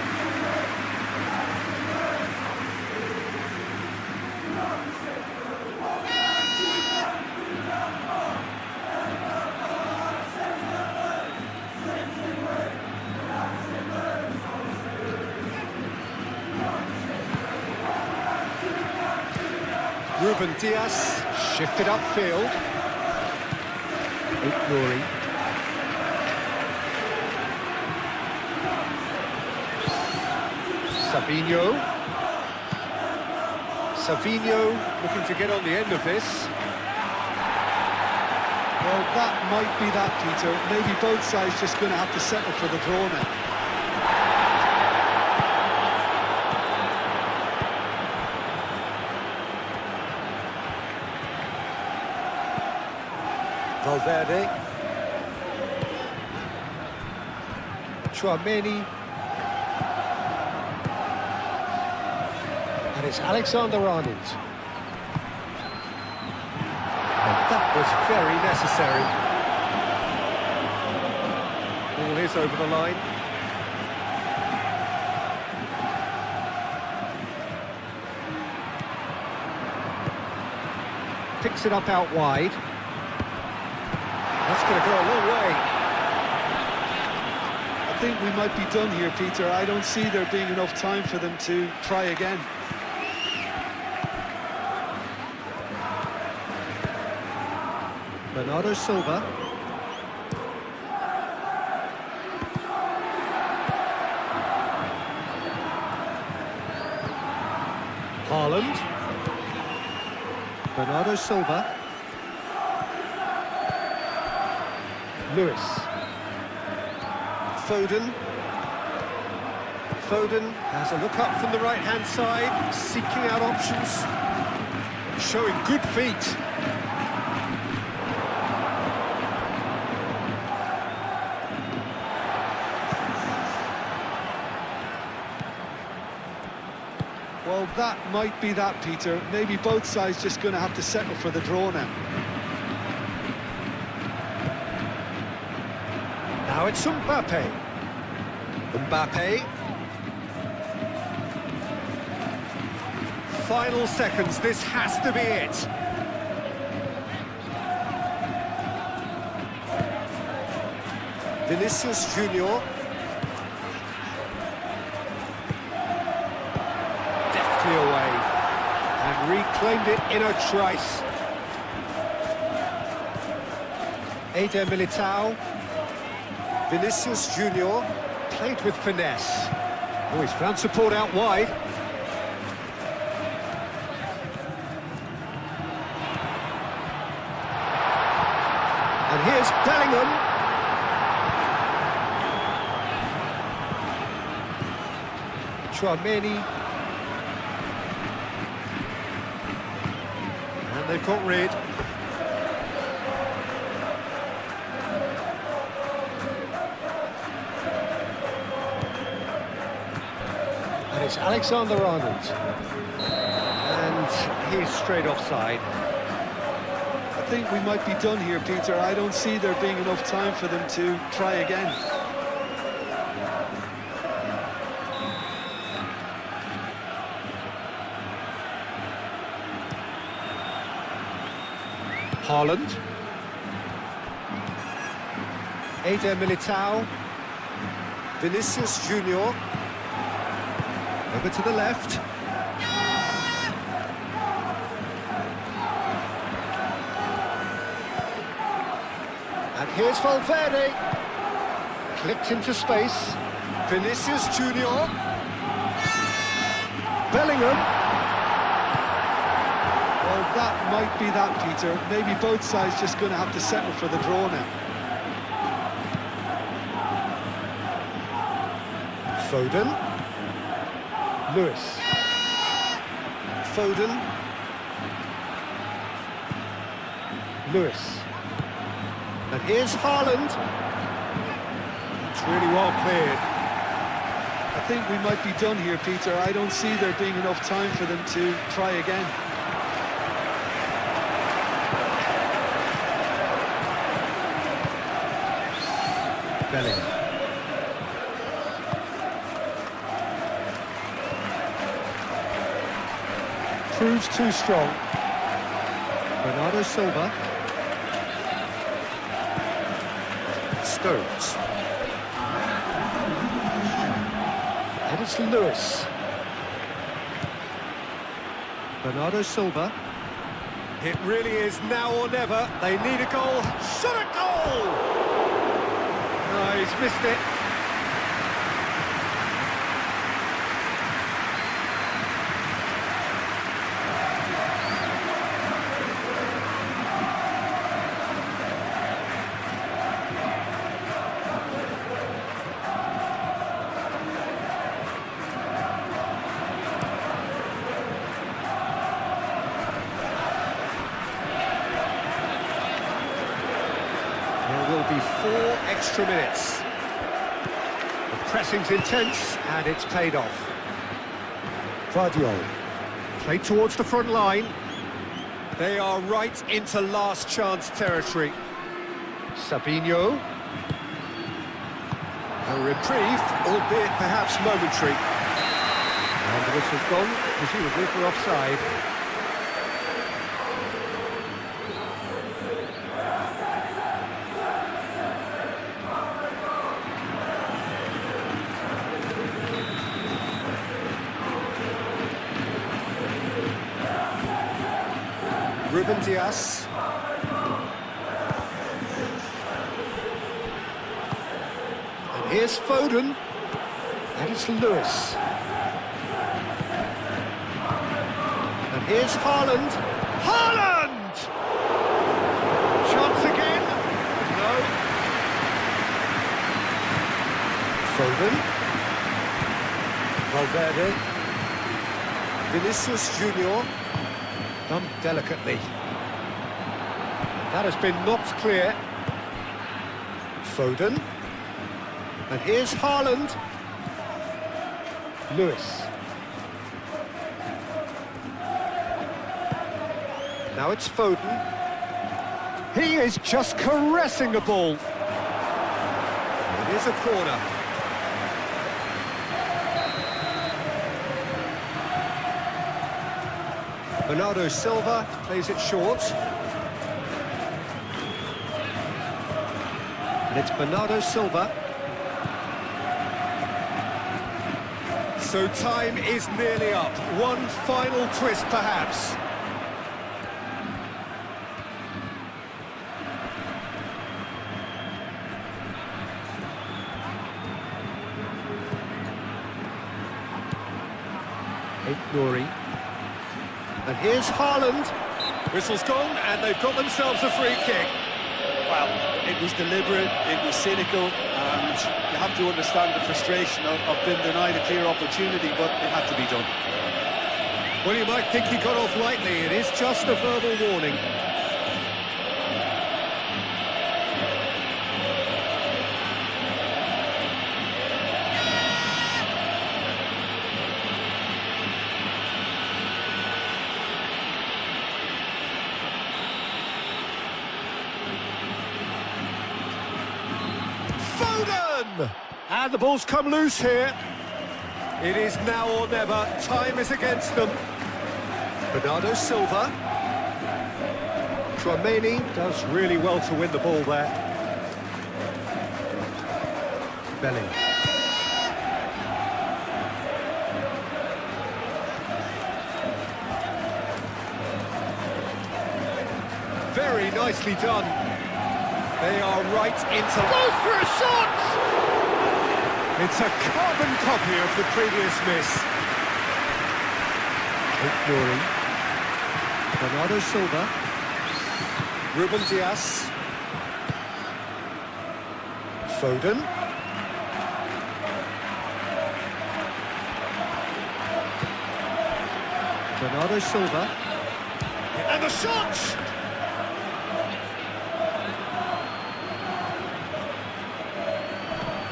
Ruben Diaz shifted upfield. Glory. Savinho looking to get on the end of this. Well, that might be that, Peter. Maybe both sides just going to have to settle for the draw now. Valverde. Chouameni. And it's Alexander-Arnold. And that was very necessary. Ball is over the line. Picks it up out wide. That's going to go a long way. I think we might be done here, Peter. I don't see there being enough time for them to try again. Bernardo Silva. Haaland. Bernardo Silva. Lewis. Foden has a look up from the right-hand side, seeking out options, showing good feet. Well, that might be that, Peter. Maybe both sides just going to have to settle for the draw now. Now it's Mbappe. Final seconds, this has to be it. Vinicius Junior. Deftly away and reclaimed it in a trice. Eder Militao. Vinicius Junior played with finesse. Oh, he's found support out wide. And here's Bellingham. Chouameni. And they've got rid. And it's Alexander-Arnold. And he's straight offside. I think we might be done here, Peter. I don't see there being enough time for them to try again. Haaland. Eder Militao. Vinicius Junior. Over to the left. And here's Valverde. Clipped into space. Vinicius Junior. Bellingham. Well, that might be that, Peter. Maybe both sides just going to have to settle for the draw now. Foden. Lewis. Foden. Lewis. And here's Haaland. It's really well cleared. I think we might be done here, Peter. I don't see there being enough time for them to try again. Bellingham. Proves too strong. Bernardo Silva. Stones. And it's Lewis. Bernardo Silva. It really is now or never. They need a goal. Shot a goal! No, he's missed it. There will be 4 extra minutes. The pressing's intense, and it's paid off. Vardiol. Played towards the front line. They are right into last chance territory. Sabinho. A reprieve, albeit perhaps momentary. And the whistle's gone, presumably for offside. Ruben Dias. And here's Foden. And it's Lewis. And here's Haaland. Haaland! Chance again. No. Foden. Valverde. Vinicius Junior. Done delicately. That has been knocked clear. Foden. And here's Haaland. Lewis. Now it's Foden. He is just caressing the ball. It is a corner. Bernardo Silva plays it short. And it's Bernardo Silva. So time is nearly up. One final twist, perhaps. Nouri. And here's Haaland. Whistle's gone, and they've got themselves a free kick. Well, it was deliberate, it was cynical, and you have to understand the frustration of being denied a clear opportunity, but it had to be done. Well, you might think he got off lightly. It is just a verbal warning. Foden! And the ball's come loose here. It is now or never. Time is against them. Bernardo Silva. Tchouaméni does really well to win the ball there. Belling. Very nicely done. They are right into... Goes for a shot! It's a carbon copy of the previous miss. Ignoring. Bernardo Silva. Ruben Dias. Foden. Bernardo Silva. And the shot!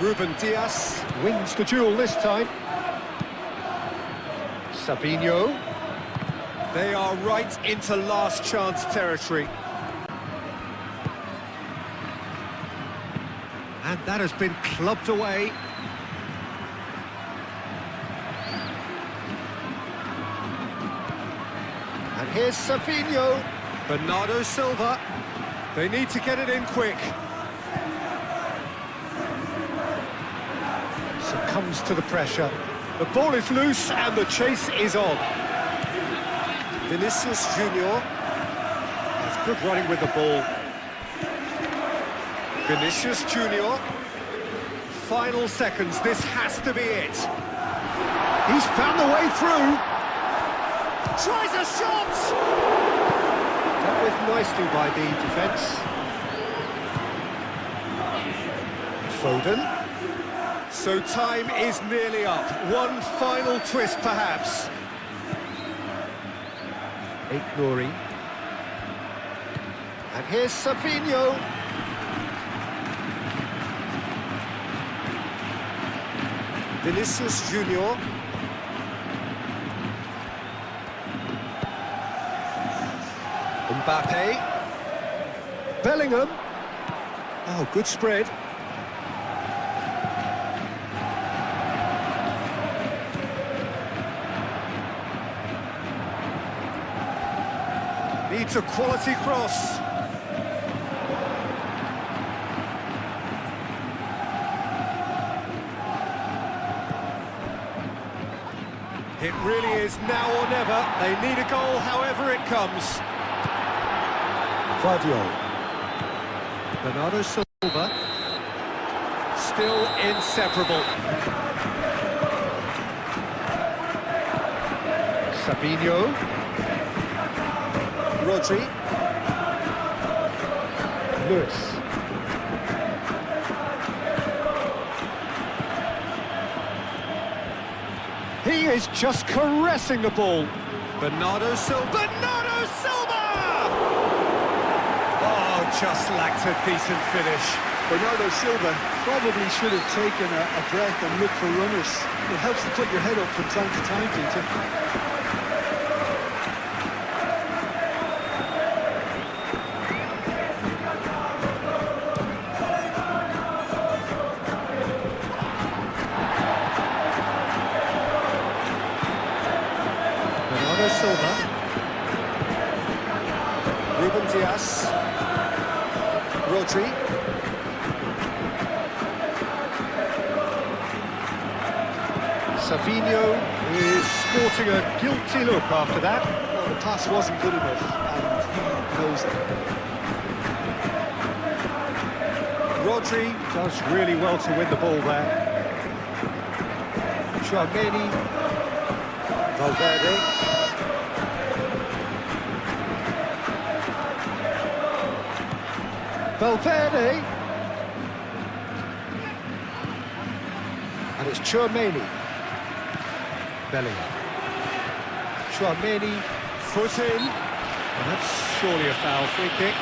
Ruben Dias wins the duel this time. Sabinho. They are right into last chance territory. And that has been clubbed away. And here's Sabinho. Bernardo Silva. They need to get it in quick. Succumbs to the pressure. The ball is loose and the chase is on. Vinicius Junior has good running with the ball. Vinicius Junior. Final seconds, this has to be it. He's found the way through. Tries a shot! Dealt with nicely by the defence. Foden. So time is nearly up. One final twist, perhaps. Nuri. And here's Sabinho. Vinicius Junior. Mbappe. Bellingham. Oh, good spread. Needs a quality cross. It really is now or never. They need a goal, however it comes. Guardiola. Bernardo Silva. Still inseparable. Sabinho. Rodri. Lewis. He is just caressing the ball. Bernardo Silva. Bernardo Silva! Oh, just lacked a decent finish. Bernardo Silva probably should have taken a breath and looked for runners. It helps to put your head up from time to time, Peter. Silva. Ruben Dias. Rodri. Savino is sporting a guilty look after that. Well, the pass wasn't good enough, and he knows it. Rodri does really well to win the ball there. Tchouaméni. Valverde. Valverde. And it's Tchouaméni. Bellingham. Tchouaméni, foot in. And that's surely a foul, free kick.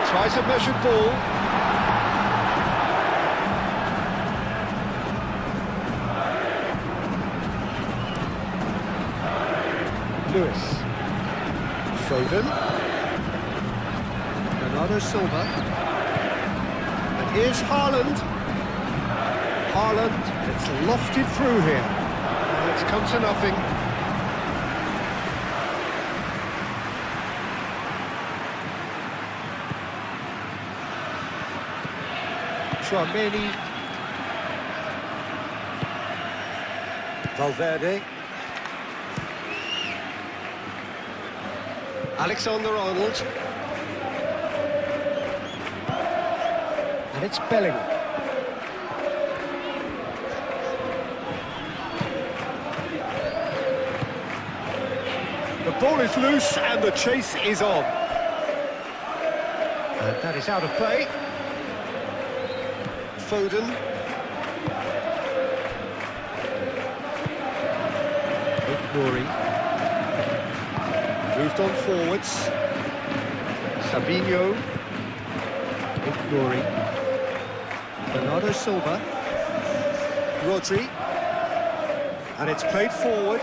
Tries a measured ball. Lewis. Foden. Bernardo Silva. And here's Haaland. Haaland, it's lofted through here. And it's come to nothing. Tchouaméni. Valverde. Alexander-Arnold. And it's Bellingham. The ball is loose and the chase is on. And that is out of play. Foden. Nuri. Moved on forwards. Savinho. Nuri. Bernardo Silva. Rodri. And it's played forward.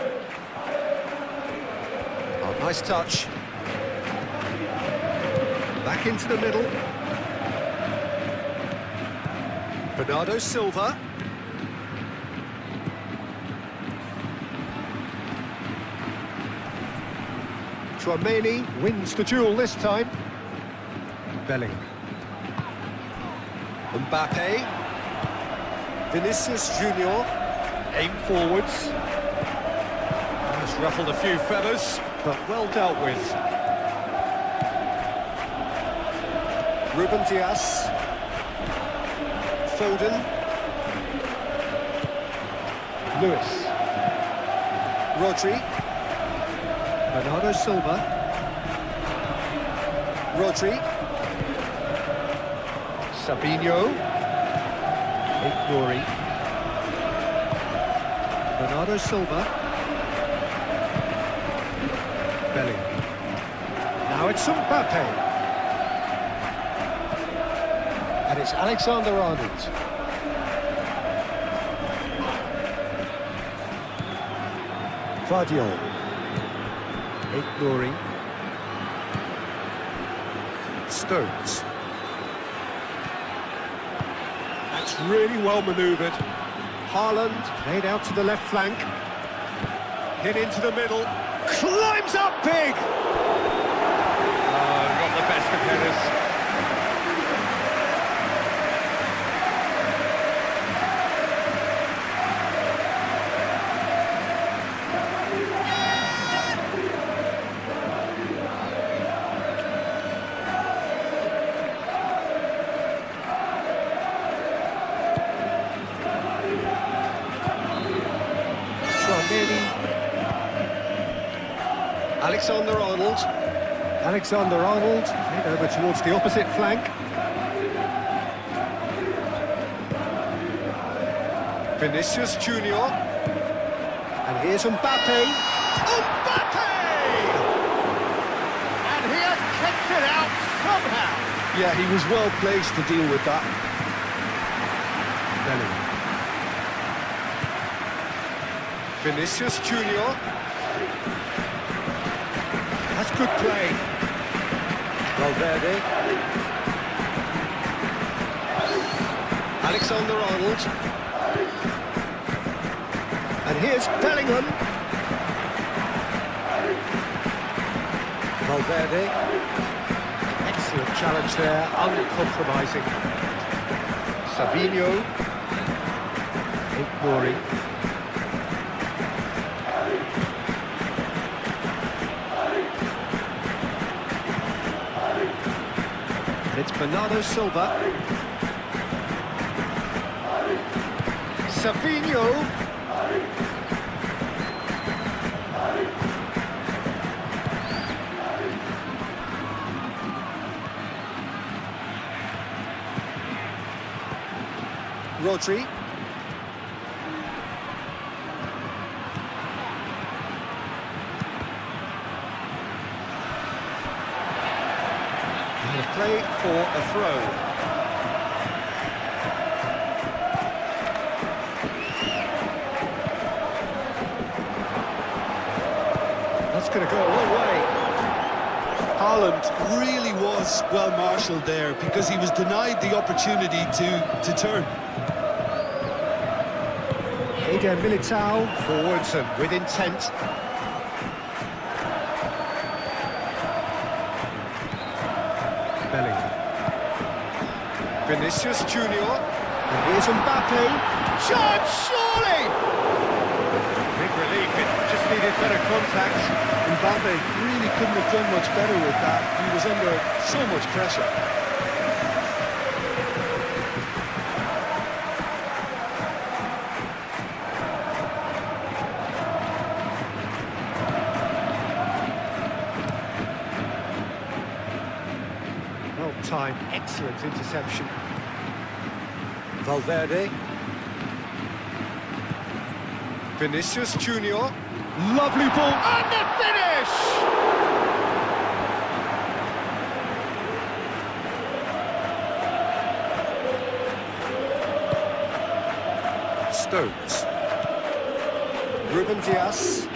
Oh, nice touch. Back into the middle. Bernardo Silva. Tchouaméni wins the duel this time. Bellingham. Mbappe. Vinicius Junior. Aim forwards. Has ruffled a few feathers, but well dealt with. Ruben Dias. Foden. Lewis. Rodri. Bernardo Silva. Rodri. Savinho. Nuri. Bernardo Silva. Bellingham. Now it's Mbappe. And it's Alexander-Arnold. Vardiol. Nuri. Stones. That's really well manoeuvred. Haaland played out to the left flank. Hit into the middle. Climbs up big! Oh, not the best of headers. Alexander-Arnold. Alexander-Arnold, head over towards the opposite flank. Vinicius Junior. And here's Mbappe. Mbappe! And he has kept it out somehow. Yeah, he was well placed to deal with that. Bellingham. Vinicius Junior. That's good play. Valverde. Alexander-Arnold. And here's Bellingham. Valverde. Excellent challenge there, uncompromising. Savinho. Nuri. It's Bernardo Silva. Savinho. Rodri. Play for a throw. That's going to go a long way. Haaland really was well marshalled there because he was denied the opportunity to turn. Eder Militao forwards and with intent. Bellingham. Vinicius Junior. And here's Mbappe. Shot, surely! Big relief, it just needed better contact. Mbappe really couldn't have done much better with that. He was under so much pressure. Well-timed, excellent interception. Valverde. Vinicius Junior. Lovely ball, and the finish! Stones. Ruben Diaz.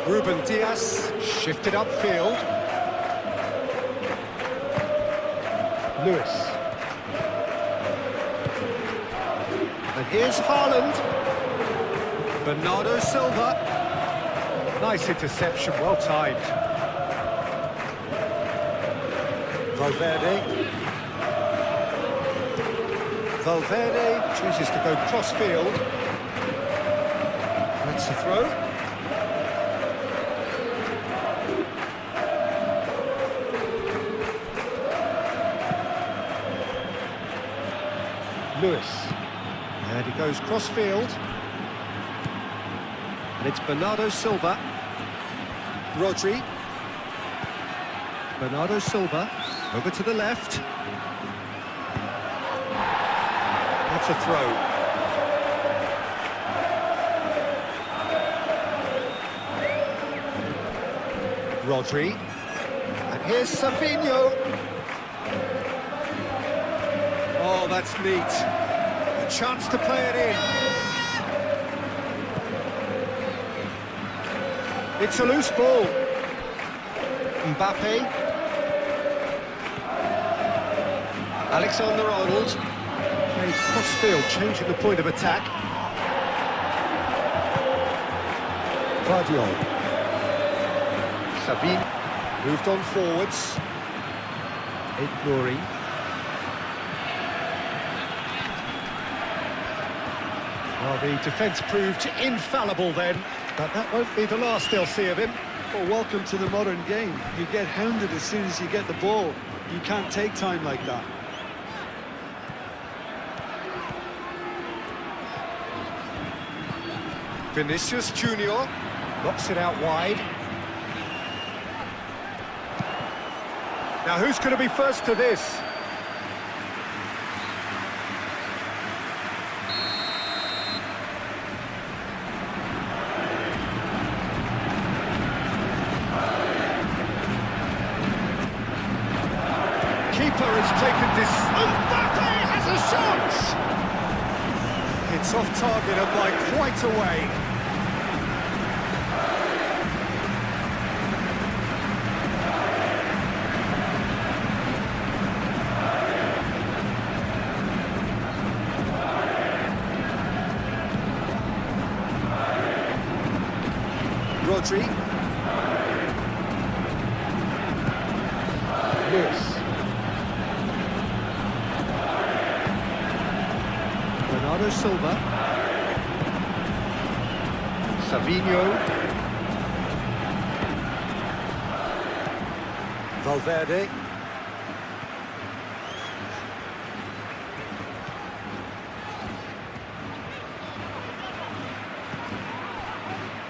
Ruben Diaz shifted upfield. Lewis. And here's Haaland. Bernardo Silva. Nice interception, well timed. Valverde. Valverde chooses to go cross-field. That's the throw. Lewis. And he goes cross-field. And it's Bernardo Silva. Rodri. Bernardo Silva. Over to the left. That's a throw. Rodri. And here's Savinho. Oh, that's neat. A chance to play it in. It's a loose ball. Mbappe. Alexander-Arnold. Played cross-field, changing the point of attack. Guardiola. Savin. Moved on forwards. Nouri. Well, the defence proved infallible then, but that won't be the last they'll see of him. Well, welcome to the modern game. You get hounded as soon as you get the ball. You can't take time like that. Vinicius Junior knocks it out wide. Now who's going to be first to this? Keeper has taken this. Mbappe has a shot! It's off target and by quite a way. Rodri. Lewis. Bernardo Silva. Savinho. Valverde.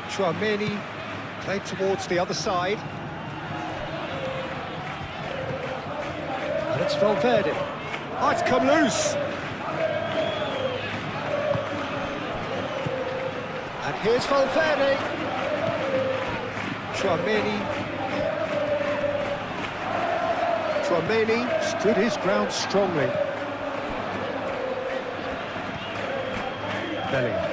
Tchouaméni played towards the other side. And it's Valverde. Oh, it's come loose. And here's Valverde. Tchouaméni. Tchouaméni stood his ground strongly. Bellingham.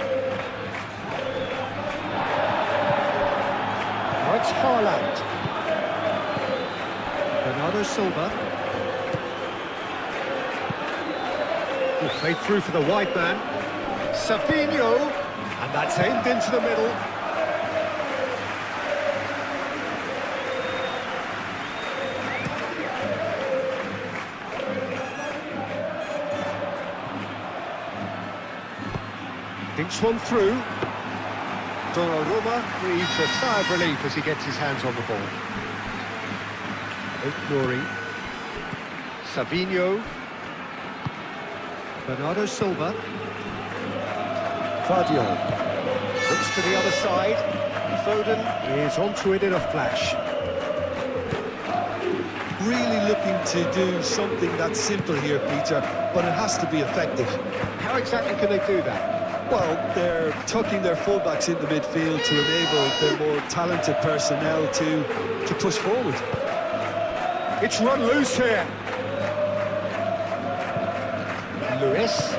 it's Haaland. Bernardo Silva. Played through for the wide man. Savinho. And that's aimed into the middle. Thinks one through. Donnarumma breathes a sigh of relief as he gets his hands on the ball. Nori. Savinho. Bernardo Silva. Guardiola. Looks to the other side. Foden is onto it in a flash. Really looking to do something that's simple here, Peter, but it has to be effective. How exactly can they do that? Well, they're tucking their fullbacks into midfield to enable their more talented personnel to push forward. It's run loose here. Lewis.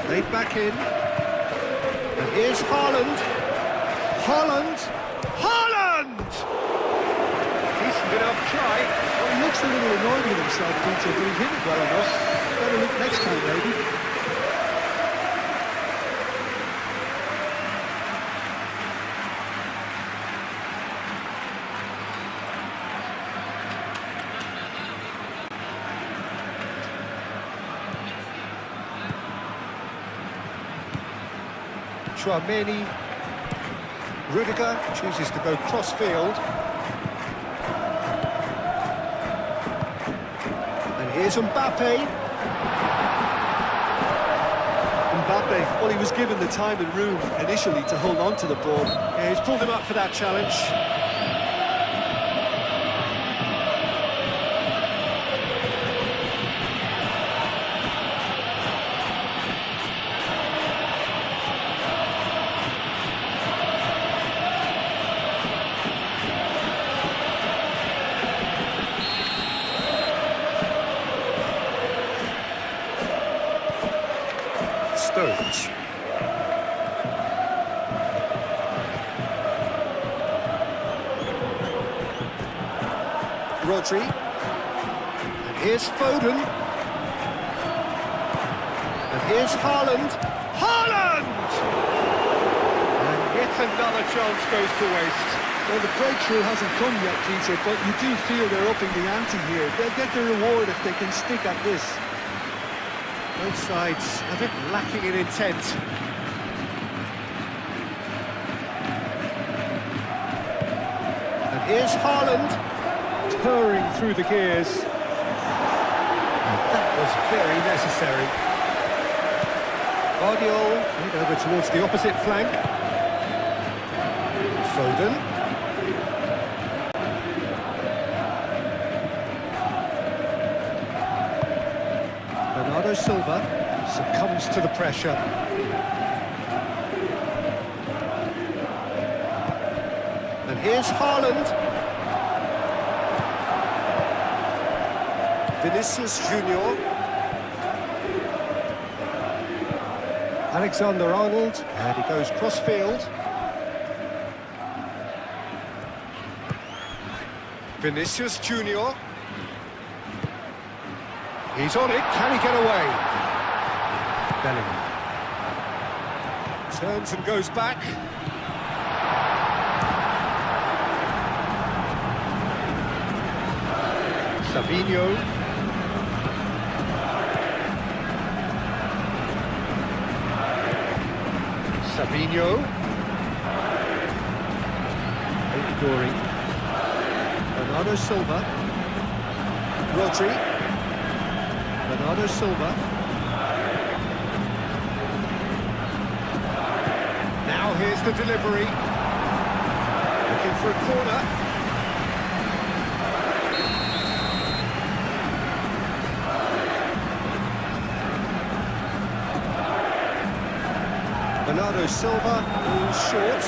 Played back in. And here's Haaland. Haaland. Haaland! Decent enough try. Well, he looks a little annoyed with himself, Peter, but he hit it well enough. Better look next time, maybe. Chouameni. Rudiger chooses to go cross-field. And here's Mbappe. Mbappe, well, he was given the time and room initially to hold on to the ball. Yeah, he's pulled him up for that challenge. Stoppage. Rodri. And here's Foden. And here's Haaland. Haaland! And yet another chance goes to waste. Well, the breakthrough hasn't come yet, Peter, but you do feel they're upping the ante here. They'll get the reward if they can stick at this. Both sides a bit lacking in intent. And here's Haaland, purring through the gears. And that was very necessary. Guardiola played over towards the opposite flank. Foden. Bernardo Silva succumbs to the pressure. And here's Haaland. Vinicius Junior. Alexander-Arnold, and he goes cross-field. Vinicius Junior. He's on it, can he get away? Bellingham. Turns and goes back. Savinho. Savinho. Nori. Bernardo Silva. Rodri. Bernardo Silva. Now here's the delivery. Looking for a corner. Bernardo Silva falls short.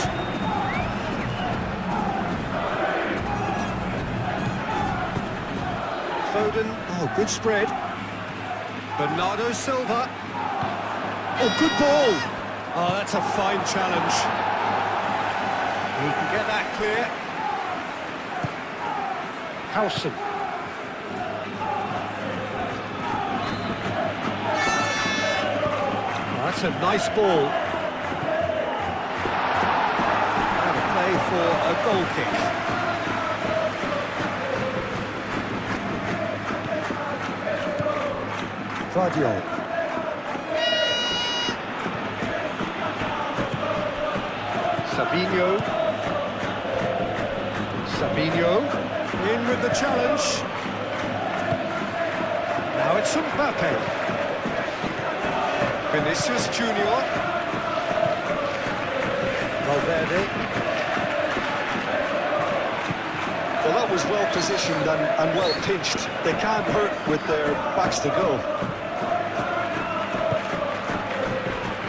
Foden, oh, good spread. Bernardo Silva. Oh, good ball. Oh, that's a fine challenge. He can get that clear. Howson. Oh, that's a nice ball. And a play for a goal kick. Vardiol. Sabinho. Sabinho. In with the challenge. Now it's Mbappe. Vinicius Junior. Valverde. Well, that was well positioned and well pinched. They can't hurt with their backs to go.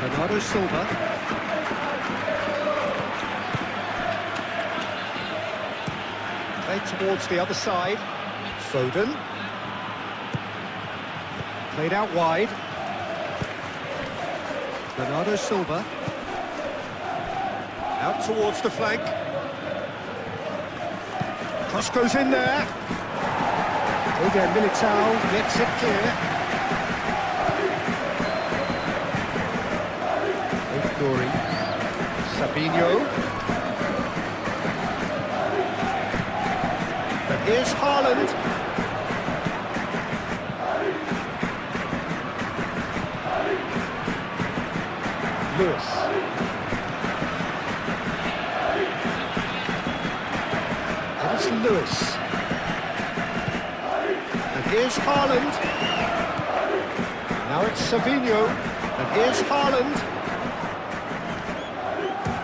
Bernardo Silva. Played towards the other side. Foden. Played out wide. Bernardo Silva. Out towards the flank. Cross goes in there. Again, Militao gets it clear. Ignoring. Sabinho. But here's Haaland. Lewis. It's Lewis. And here's Haaland. Now it's Savinho. And here's Haaland.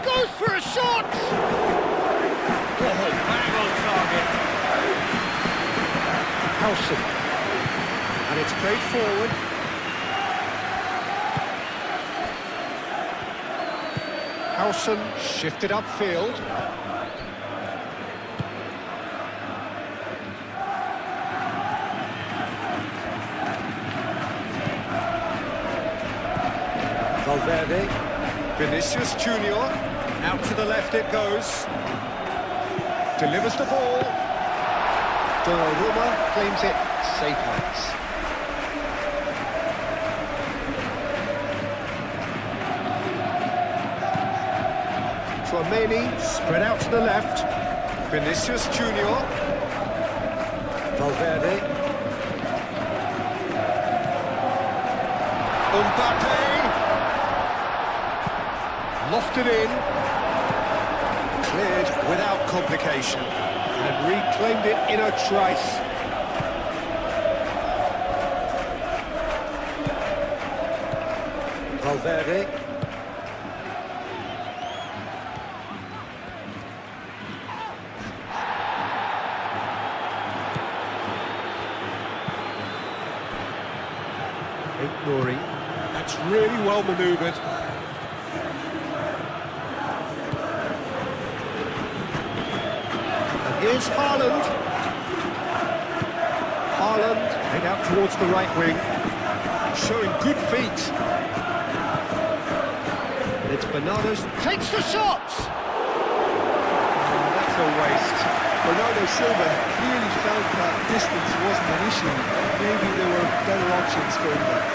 Goes for a shot! Oh, bang on target. Howson. And it's played forward. Howson shifted upfield. Valverde. Vinicius Junior. Out to the left it goes. Delivers the ball. Donnarumma claims it. Safe hands. Tchouaméni spread out to the left. Vinicius Junior. Valverde. Mbappe. Lofted in. Cleared without complication. And reclaimed it in a trice. Valverde. Ignoring. That's really well manoeuvred. And here's Haaland. Haaland head out towards the right wing. Showing good feet. And it's Bernardo's. Takes the shot! That's a waste. Bernardo Silva clearly felt that distance wasn't an issue. Maybe there were better options for him there.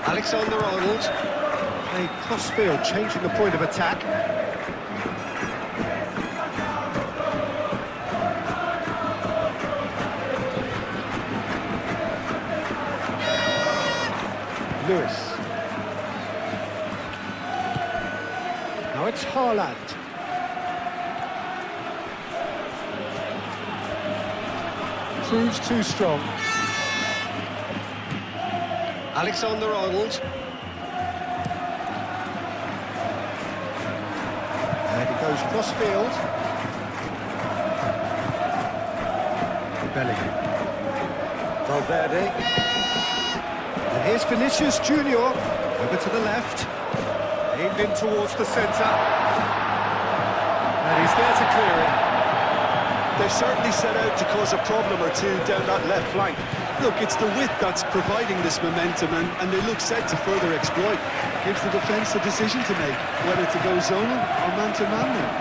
Alexander-Arnold. Played cross-field, changing the point of attack. Lewis. Now it's Haaland. Proves too strong. Alexander-Arnold. And he goes cross-field. Bellingham. Valverde. And here's Vinicius Junior, over to the left, Aimed in towards the centre. And he's there to clear it. They've certainly set out to cause a problem or two down that left flank. Look, it's the width that's providing this momentum, and they look set to further exploit. Gives the defence a decision to make, whether to go zonal or man-to-man now.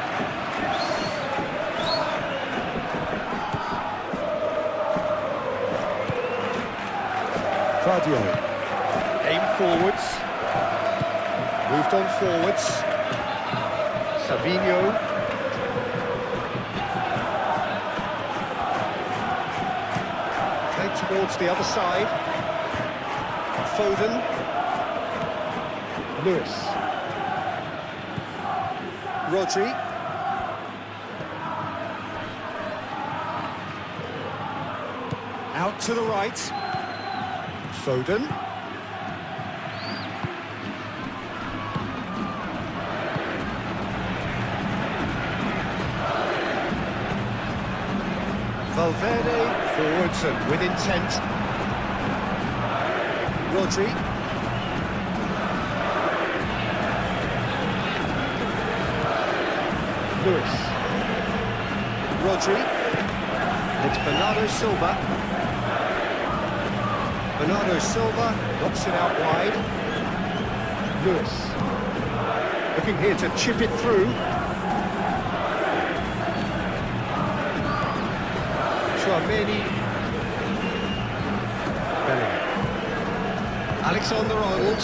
Fadio. Aim forwards. Moved on forwards. Savinho. Played towards the other side. Foden. Lewis. Rodri. Out to the right. Foden. Valverde forwards and with intent. Rodri. Lewis. Rodri. It's Bernardo Silva. Bernardo Silva knocks it out wide. Lewis. Looking here to chip it through. Chouameni. Bellingham. Alexander-Arnold.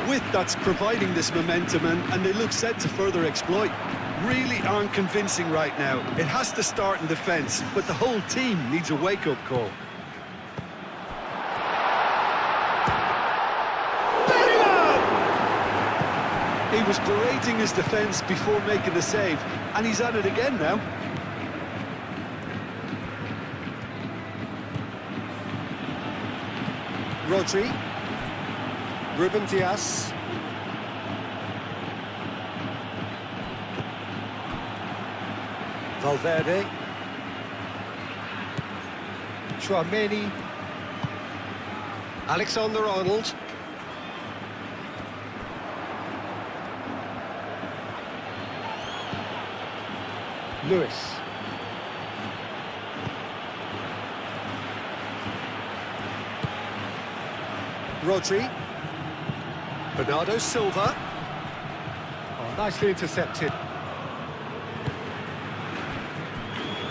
Width that's providing this momentum, and they look set to further exploit. Really aren't convincing right now. It has to start in defence, but the whole team needs a wake-up call. He was berating his defence before making the save, and he's at it again now. Rodri. Ruben Dias. Valverde. Chouameni. Alexander-Arnold. Lewis. Rodri. Bernardo Silva. Oh, nicely intercepted.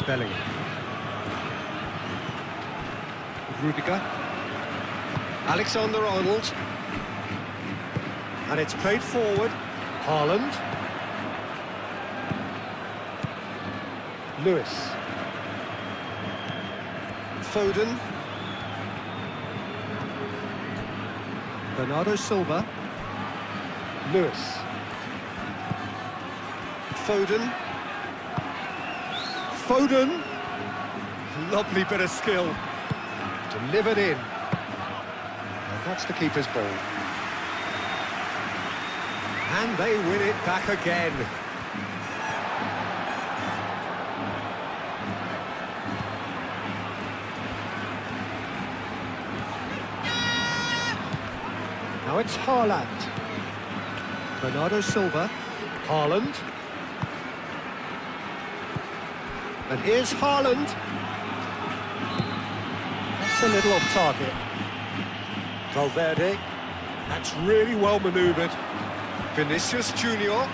Bellingham. Rudiger. Alexander-Arnold. And it's played forward. Haaland. Lewis. Foden. Bernardo Silva. Lewis. Foden. Foden. Lovely bit of skill. Delivered in. And that's the keeper's ball. And they win it back again. Now it's Haaland. Bernardo Silva. Haaland. And here's Haaland. That's a little off target. Valverde. That's really well manoeuvred. Vinicius Junior.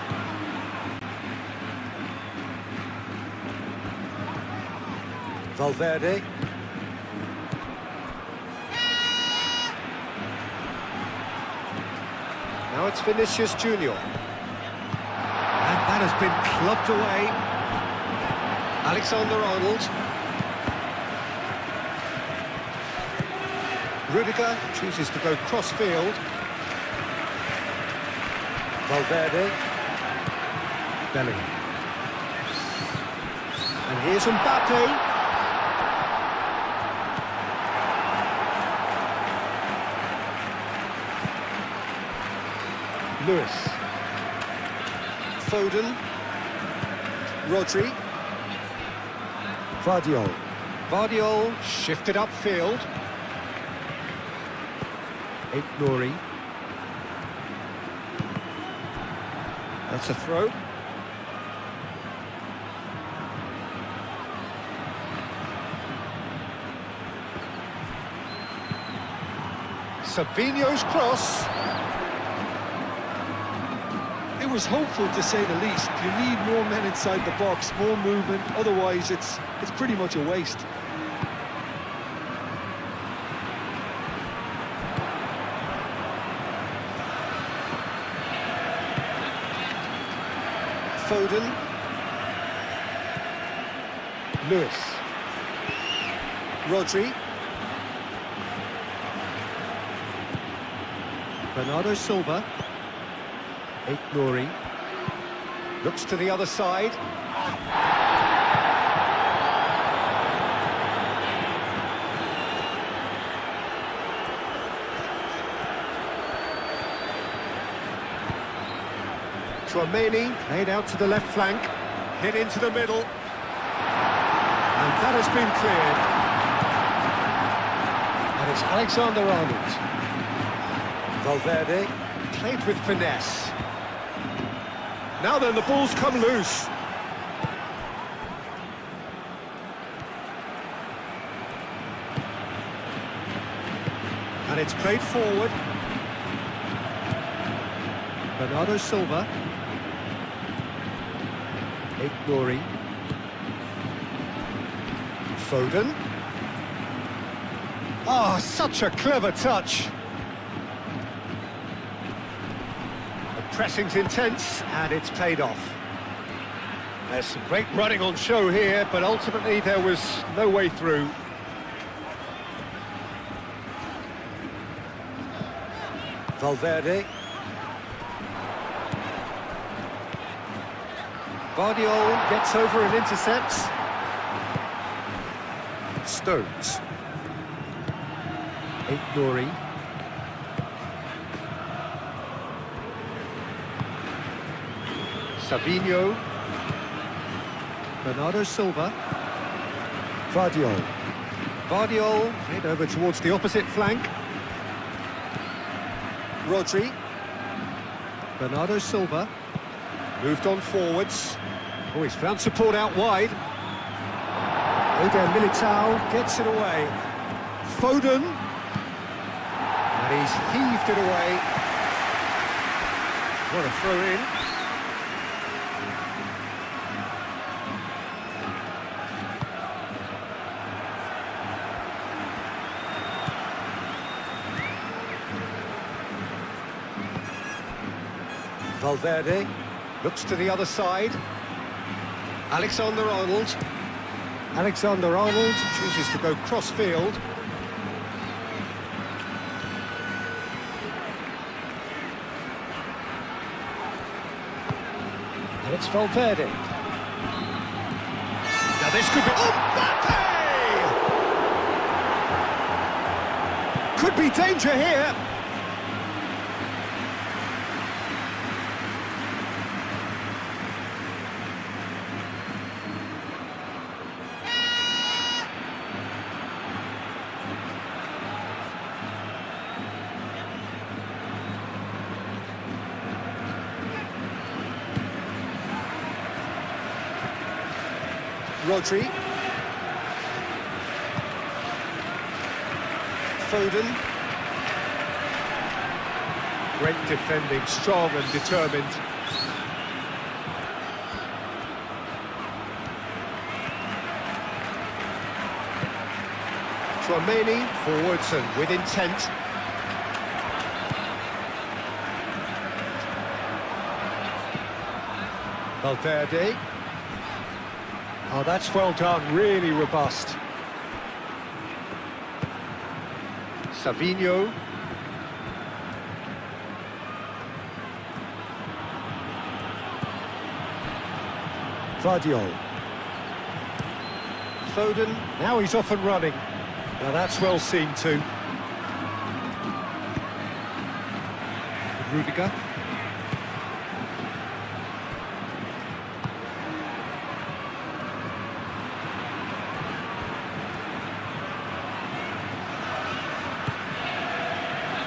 Valverde. Now it's Vinicius Junior. And that has been clubbed away. Alexander-Arnold. Rudiger chooses to go cross-field. Valverde. Bellingham. And here's Mbappe. Lewis. Foden. Rodri. Vardiol. Vardiol shifted upfield. Nouri. That's a throw. Savino's cross. It was hopeful, to say the least. You need more men inside the box, more movement, otherwise it's pretty much a waste. Foden. Lewis. Rodri. Bernardo Silva. Nori. Looks to the other side. Tchouaméni played out to the left flank. Hit into the middle. And that has been cleared. And it's Alexander-Arnold. Valverde played with finesse. Now then, the ball's come loose. And it's played forward. Bernardo Silva. Nori. Foden. Oh, such a clever touch. Pressing's intense, and it's paid off. There's some great running on show here, but ultimately there was no way through. Valverde. Guardiola gets over and intercepts. Stones. Nori. Savino. Bernardo Silva. Vardiol. Vardiol played over towards the opposite flank. Rodri. Bernardo Silva. Moved on forwards. Oh, he's found support out wide. Eder Militao gets it away. Foden. And he's heaved it away. What a throw in. Valverde looks to the other side. Alexander-Arnold. Alexander-Arnold chooses to go cross-field. And it's Valverde. Now this could be... Mbappe! Could be danger here. Rodri. Foden. Great defending, strong and determined. Tchouaméni forwards and with intent. Valverde. Oh, that's well done, really robust. Savino. Vardiol. Foden, now he's off and running. Now that's well seen too. Rudiger.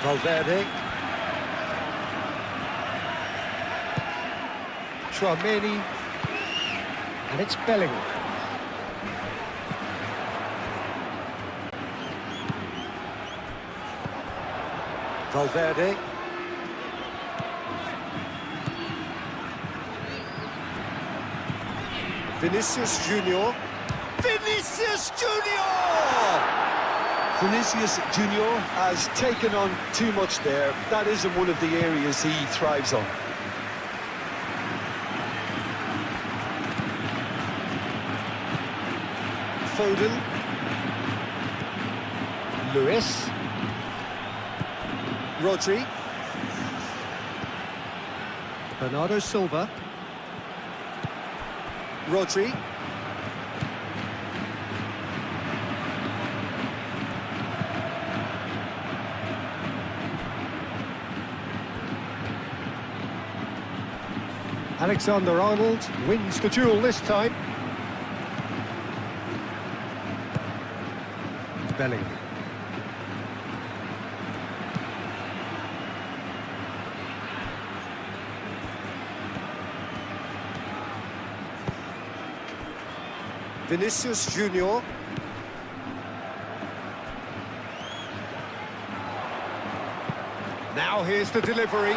Valverde. Tchouameni. And it's Bellingham. Valverde. Vinicius Junior. Vinicius Junior! Vinicius Junior has taken on too much there. That isn't one of the areas he thrives on. Foden. Lewis. Rodri. Bernardo Silva. Rodri. Alexander-Arnold wins the duel this time. Bellingham. Vinicius Junior. Now here's the delivery.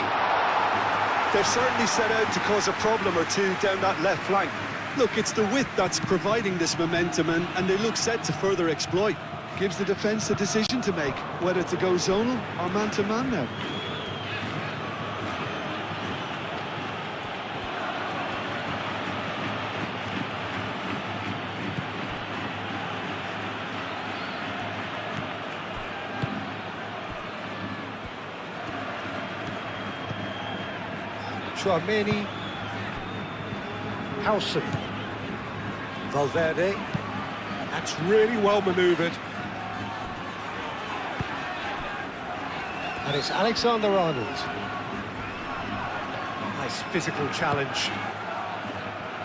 They've certainly set out to cause a problem or two down that left flank. Look, it's the width that's providing this momentum, and they look set to further exploit. Gives the defence a decision to make, whether to go zonal or man-to-man now. Tchouameni. Howson. Valverde. That's really well manoeuvred. And it's Alexander-Arnold. Nice physical challenge.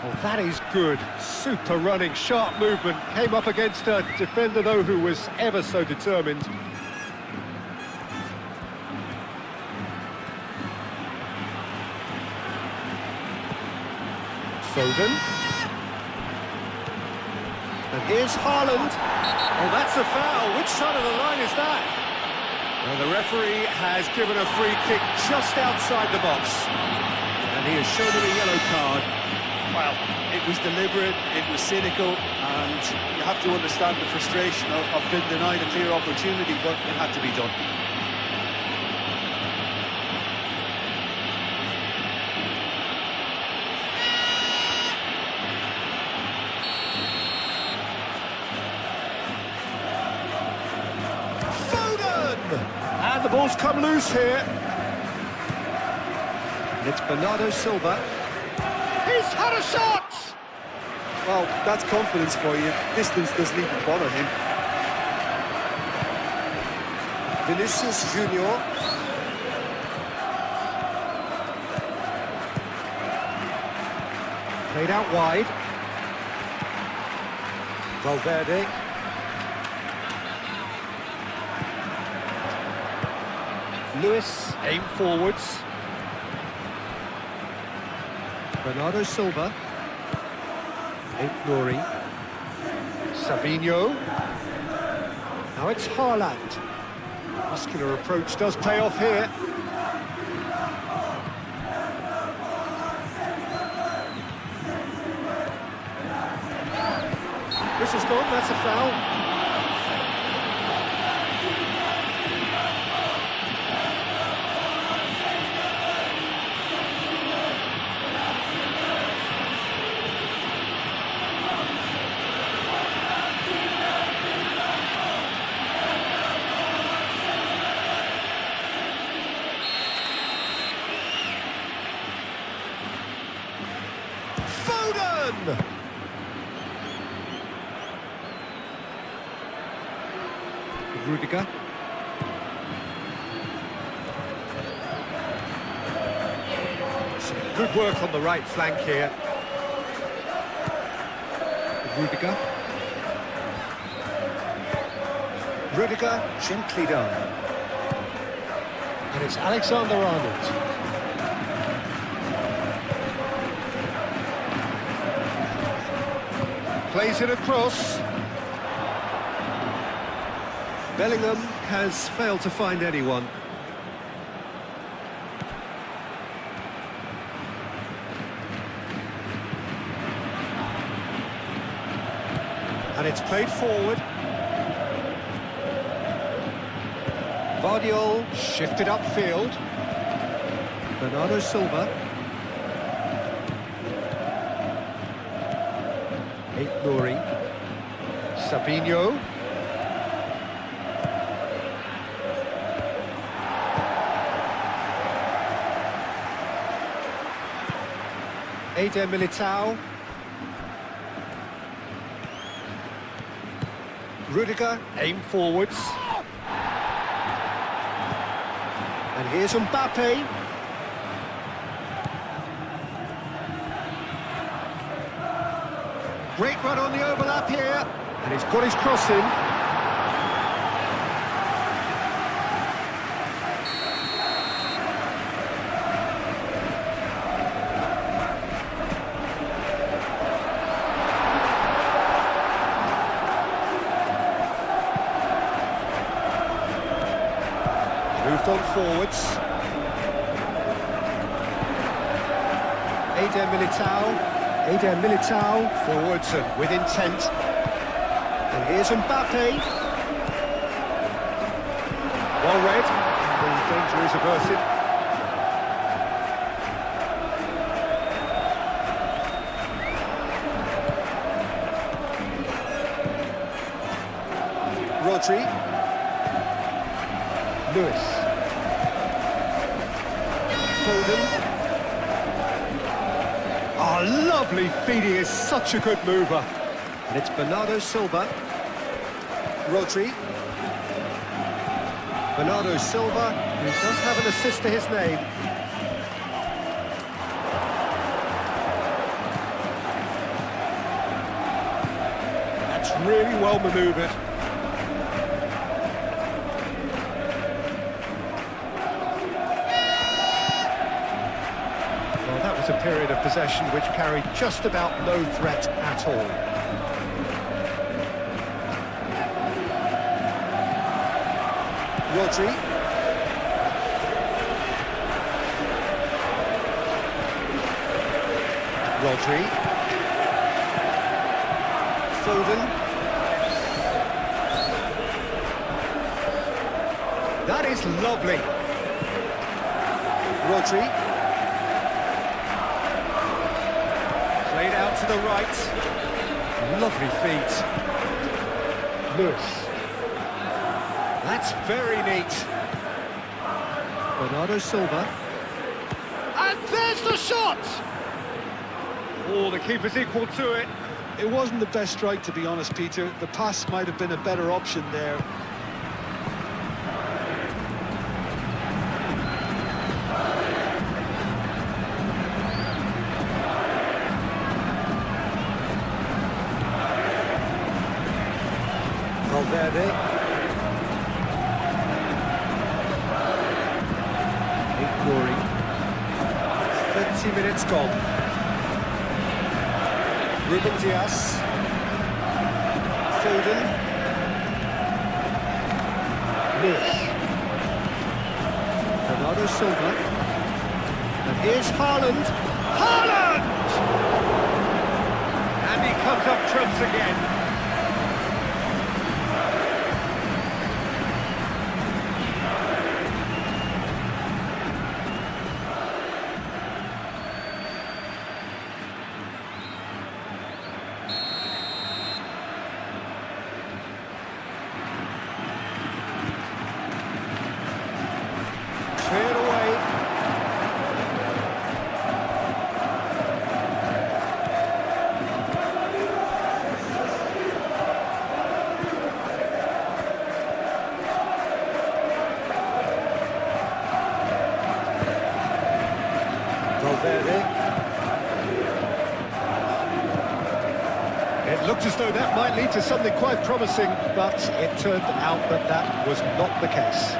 Oh, that is good. Super running, sharp movement. Came up against a defender, though, who was ever so determined. Foden. And here's Haaland. Oh, that's a foul. Which side of the line is that? Well, the referee has given a free kick just outside the box. And he has shown him a yellow card. Well, it was deliberate, it was cynical, and you have to understand the frustration of being denied a clear opportunity, but it had to be done. And the ball's come loose here. And it's Bernardo Silva. He's had a shot! Well, that's confidence for you. Distance doesn't even bother him. Vinicius Junior. Played out wide. Valverde. Lewis, aim forwards. Bernardo Silva. Nouri. Savinho. Now it's Haaland. Muscular approach does pay off here. This is gone, that's a foul. Rudiger. Some good work on the right flank here. Rudiger. Rudiger, gently done. And it's Alexander-Arnold. Plays it across. Bellingham has failed to find anyone. And it's played forward. Vardiol shifted upfield. Bernardo Silva. Nouri. Savinho. Eder Militao. Rudiger, aim forwards. And here's Mbappe. Great run on the overlap here. And he's got his cross in. Moved on forwards. Eder Militao forwards and with intent. And here's Mbappe. Well read. The danger is averted. Rodri. Lewis. Foden. Oh, lovely feed, he is such a good mover. And it's Bernardo Silva. Rodri. Bernardo Silva, who does have an assist to his name. That's really well manoeuvred. A period of possession which carried just about no threat at all. Rodri. Foden. That is lovely. Rodri. Played out to the right. Lovely feet. Lewis. That's very neat. Bernardo Silva. And there's the shot! Oh, the keeper's equal to it. It wasn't the best strike, to be honest, Peter. The pass might have been a better option there. Valverde. 30 minutes gone. Ruben Dias. Foden. Lewis. Bernardo Silva. And here's Haaland. Haaland! And he comes up trumps again. Cleared away. Valverde. It looked as though that might lead to something quite promising, but it turned out that that was not the case.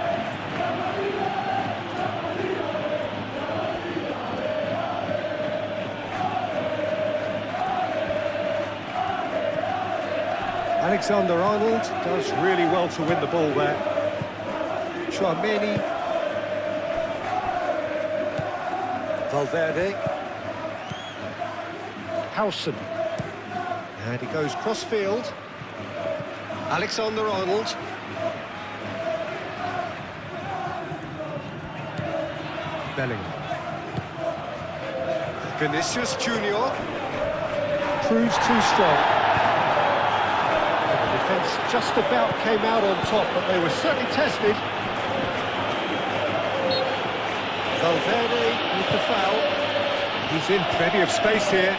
Alexander-Arnold does really well to win the ball there. Chouameni. Valverde. Howson. And he goes cross-field. Alexander-Arnold. Bellingham. Vinicius Junior. Proves too strong. The defence just about came out on top, but they were certainly tested. Valverde with the foul. He's in plenty of space here.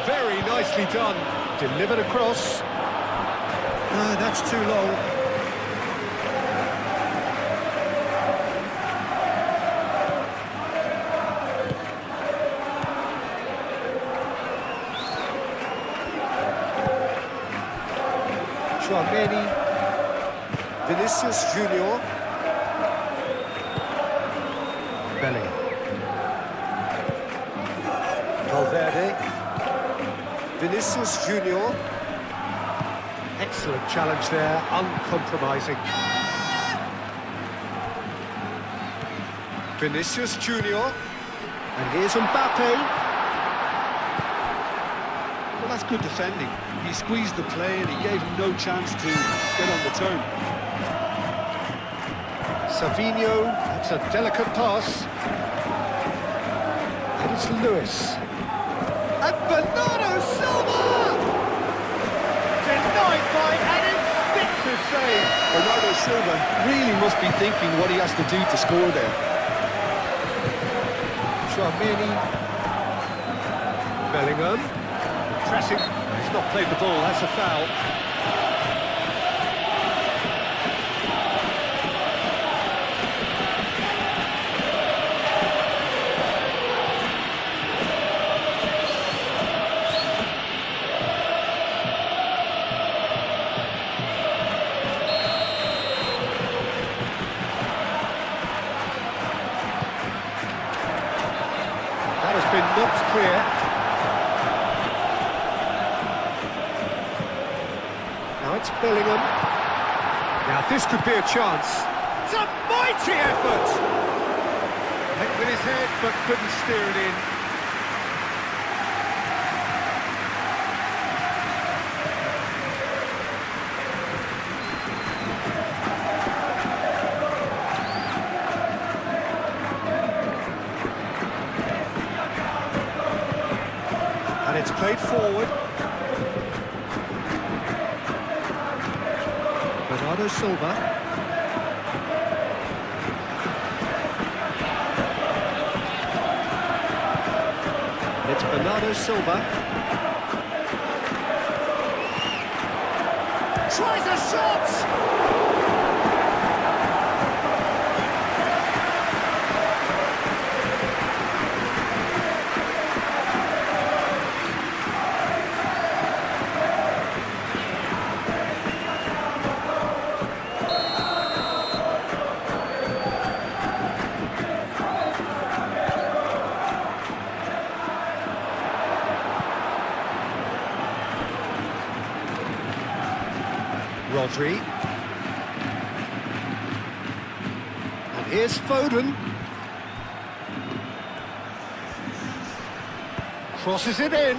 Very nicely done. Delivered across. No, that's too long. Chouameni. Vinicius Junior. Bellingham. Valverde. Vinicius Junior. Excellent challenge there, uncompromising. Vinicius Junior. And here's Mbappe. Well, that's good defending. He squeezed the play and he gave him no chance to get on the turn. Savinho, that's a delicate pass. And it's Lewis. And Bernardo Silva! Denied by an instinctive save. Bernardo Silva really must be thinking what he has to do to score there. Chouameni. Bellingham. Pressing. He's not played the ball, that's a foul. That has been knocked clear. Now it's Bellingham. Now this could be a chance. It's a mighty effort! Hit with his head, but couldn't steer it in. And it's played forward. Bernardo Silva. And it's Bernardo Silva. Tries a shot! Rodri. And here's Foden. Crosses it in.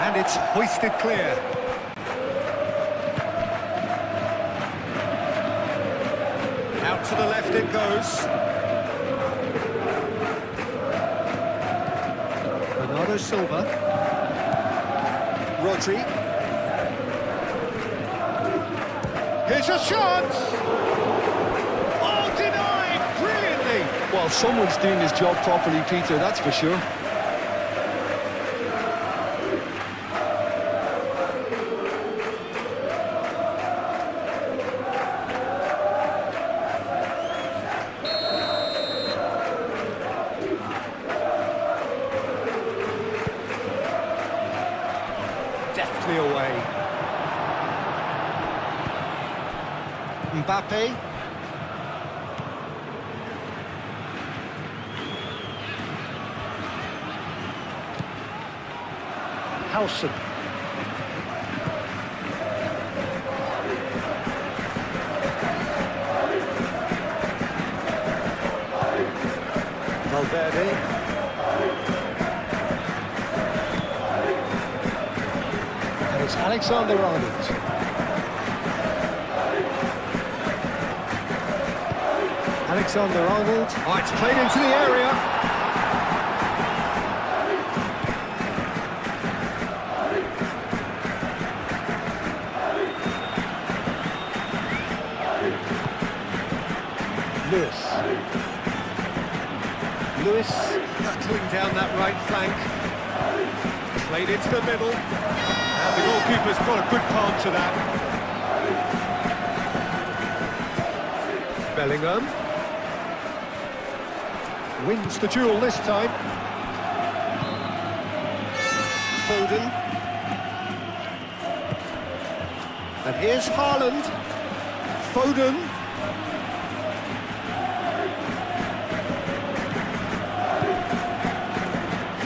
And it's hoisted clear. Out to the left it goes. Bernardo Silva. Rodri. Here's a chance! Oh, denied! Brilliantly! Well, someone's doing his job properly, Peter, that's for sure. Deftly away. Mbappe. Howson. Valverde. And it's Alexander-Arnold. Alexander-Arnold. Oh, it's played into the area. Lewis hustling down that right flank. Played into the middle. And the goalkeeper's got a good palm to that. Bellingham. Wins the duel this time. Foden. And here's Haaland. Foden.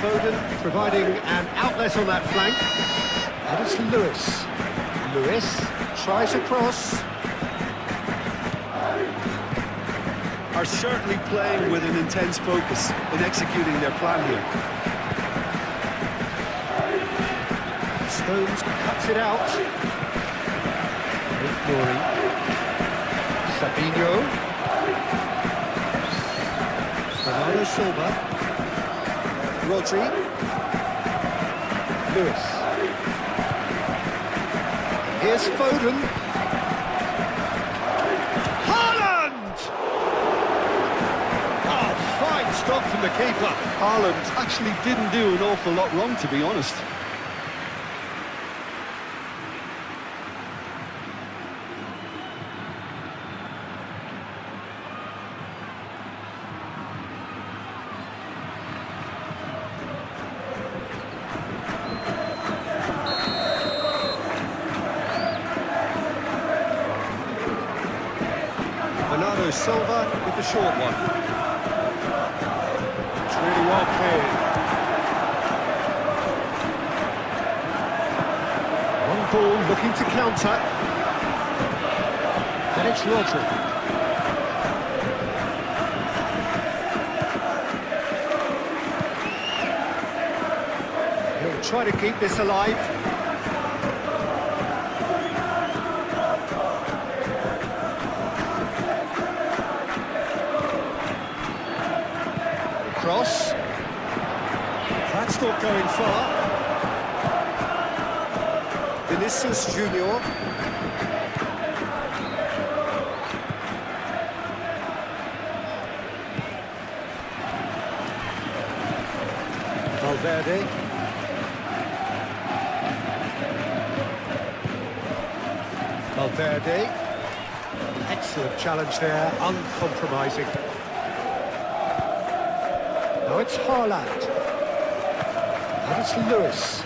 Foden providing an outlet on that flank. And it's Lewis. Lewis tries a cross. Are certainly playing with an intense focus in executing their plan here. Stones cuts it out. Nori. Sabinho. Bernardo Silva. Rodri. Lewis. Here's Foden. Haaland! Oh, fine stop from the keeper. Haaland actually didn't do an awful lot wrong, to be honest. Bernardo Silva with the short one. It's really well played. One ball looking to counter. And it's Rodri. He'll try to keep this alive. Cross. That's not going far. Vinicius Junior. Valverde. Valverde. Excellent challenge there, uncompromising. Now it's Haaland. And it's Lewis.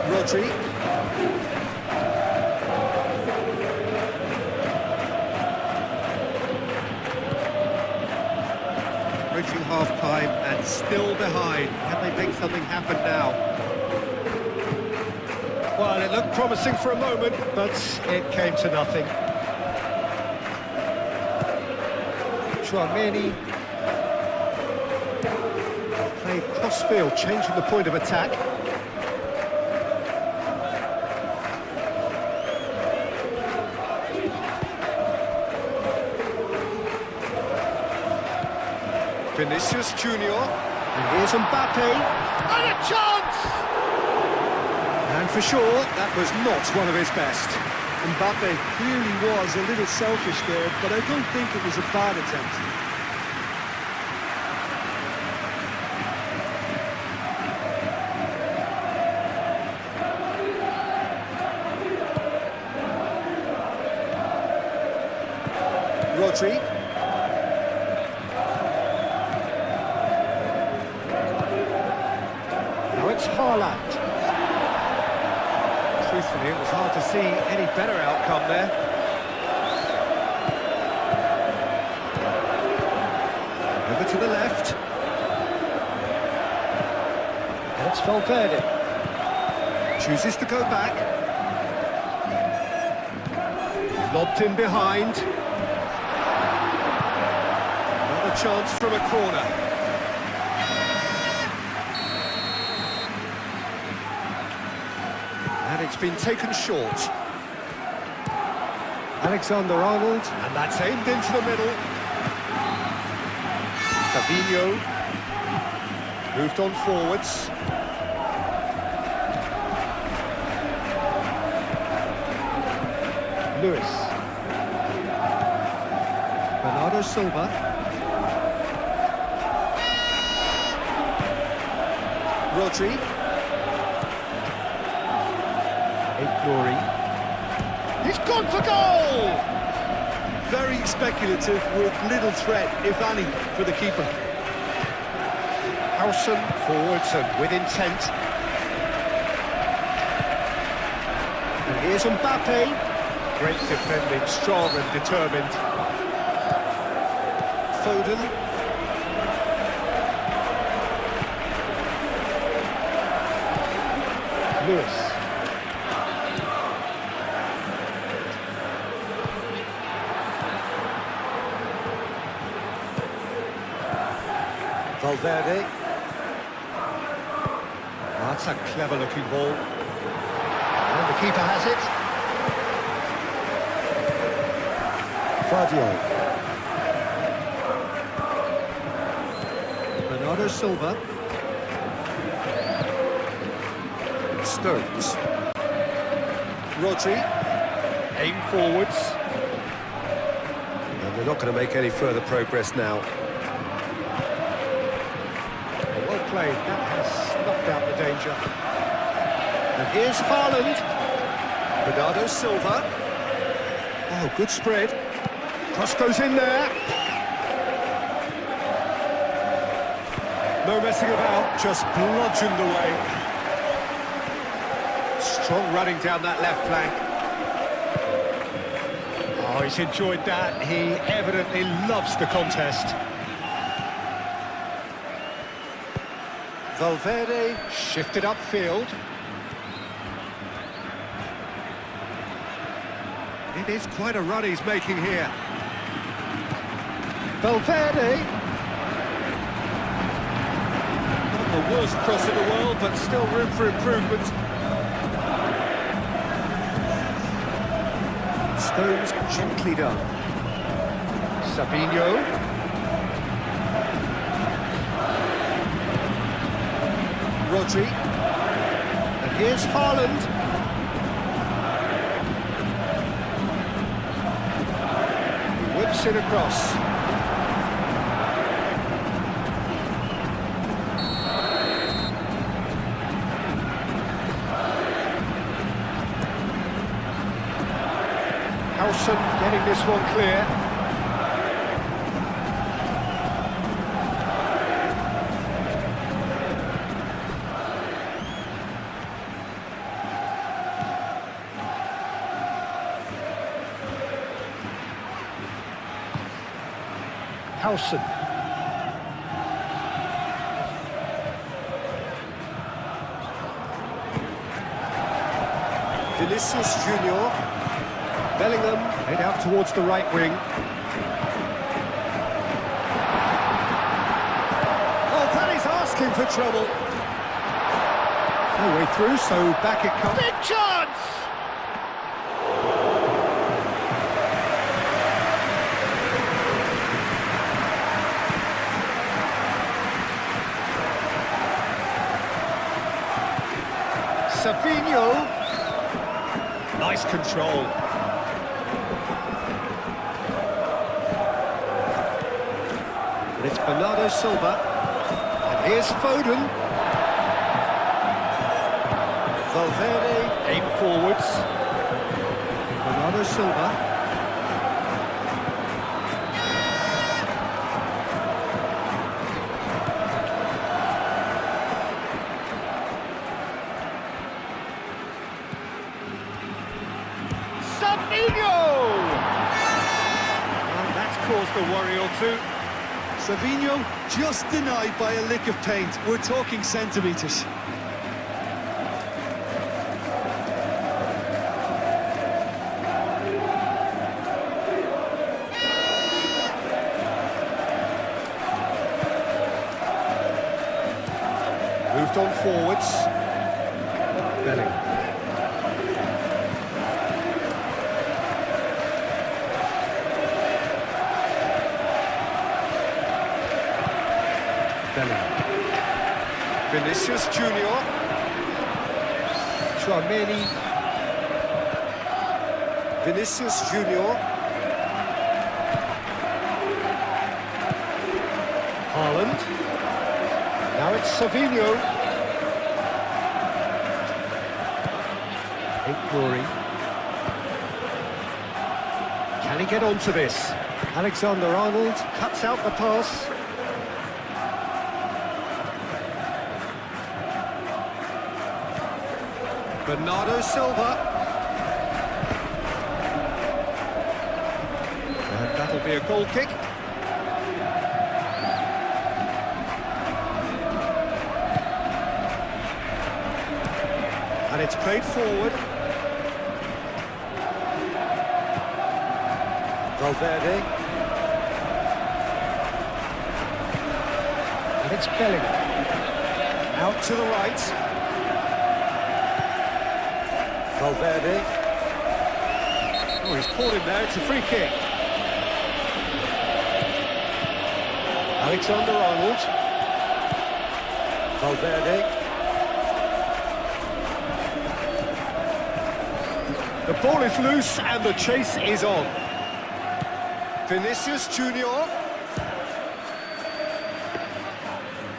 Rodri. Reaching half-time and still behind. Can they make something happen now? Well, it looked promising for a moment, but it came to nothing. Chouameni. Crossfield changing the point of attack. Vinicius Junior. And here's Mbappe. And a chance! And for sure, that was not one of his best. Mbappe clearly was a little selfish there, but I don't think it was a bad attempt. Rodri. Now it's Haaland. Truthfully, it was hard to see any better outcome there. Over to the left. And it's Valverde. Chooses to go back. Lobbed in behind. chance from a corner. And it's been taken short. Alexander-Arnold. And that's aimed into the middle. Fabinho. Moved on forwards. Lewis. Bernardo Silva. Rodri. Glory. He's gone for goal! Very speculative with little threat, if any, for the keeper. Howson forwards and with intent. And here's Mbappe. Great defending, strong and determined. Foden. Lewis. Valverde. That's a clever-looking ball. And the keeper has it. Guardiola. Bernardo Silva. Stones. Rodri. Aim forwards. And they're not going to make any further progress now. Well played. That has snuffed out the danger. And here's Haaland. Bernardo Silva. Oh, good spread. Cross goes in there. No messing about, just bludgeoned away. Strong running down that left flank. Oh, he's enjoyed that. He evidently loves the contest. Valverde shifted upfield. It is quite a run he's making here. Valverde. Not the worst cross in the world, but still room for improvement. Stones gently done. Fabinho. Rodri. And here's Haaland. He whips it across. Howson getting this one clear. Howson. Vinicius Junior. Bellingham head out towards the right wing. Oh, that is asking for trouble. No way through, so back it comes. Big chance! Fabinho. Nice control. And it's Bernardo Silva. And here's Foden. Valverde, aim forwards. Bernardo Silva. And that's caused a worry or two. Savino just denied by a lick of paint. We're talking centimetres. Bellingham. Bellingham. Vinicius Junior. Tchouaméni. Vinicius Junior. Haaland. Now it's Savinho. Glory. Can he get onto this? Alexander-Arnold cuts out the pass. Bernardo Silva. And that'll be a goal kick. And it's played forward. Valverde. And it's Bellingham. Out to the right. Valverde. Oh, he's caught him there. It's a free kick. Alexander-Arnold. Valverde. The ball is loose and the chase is on. Vinicius Junior.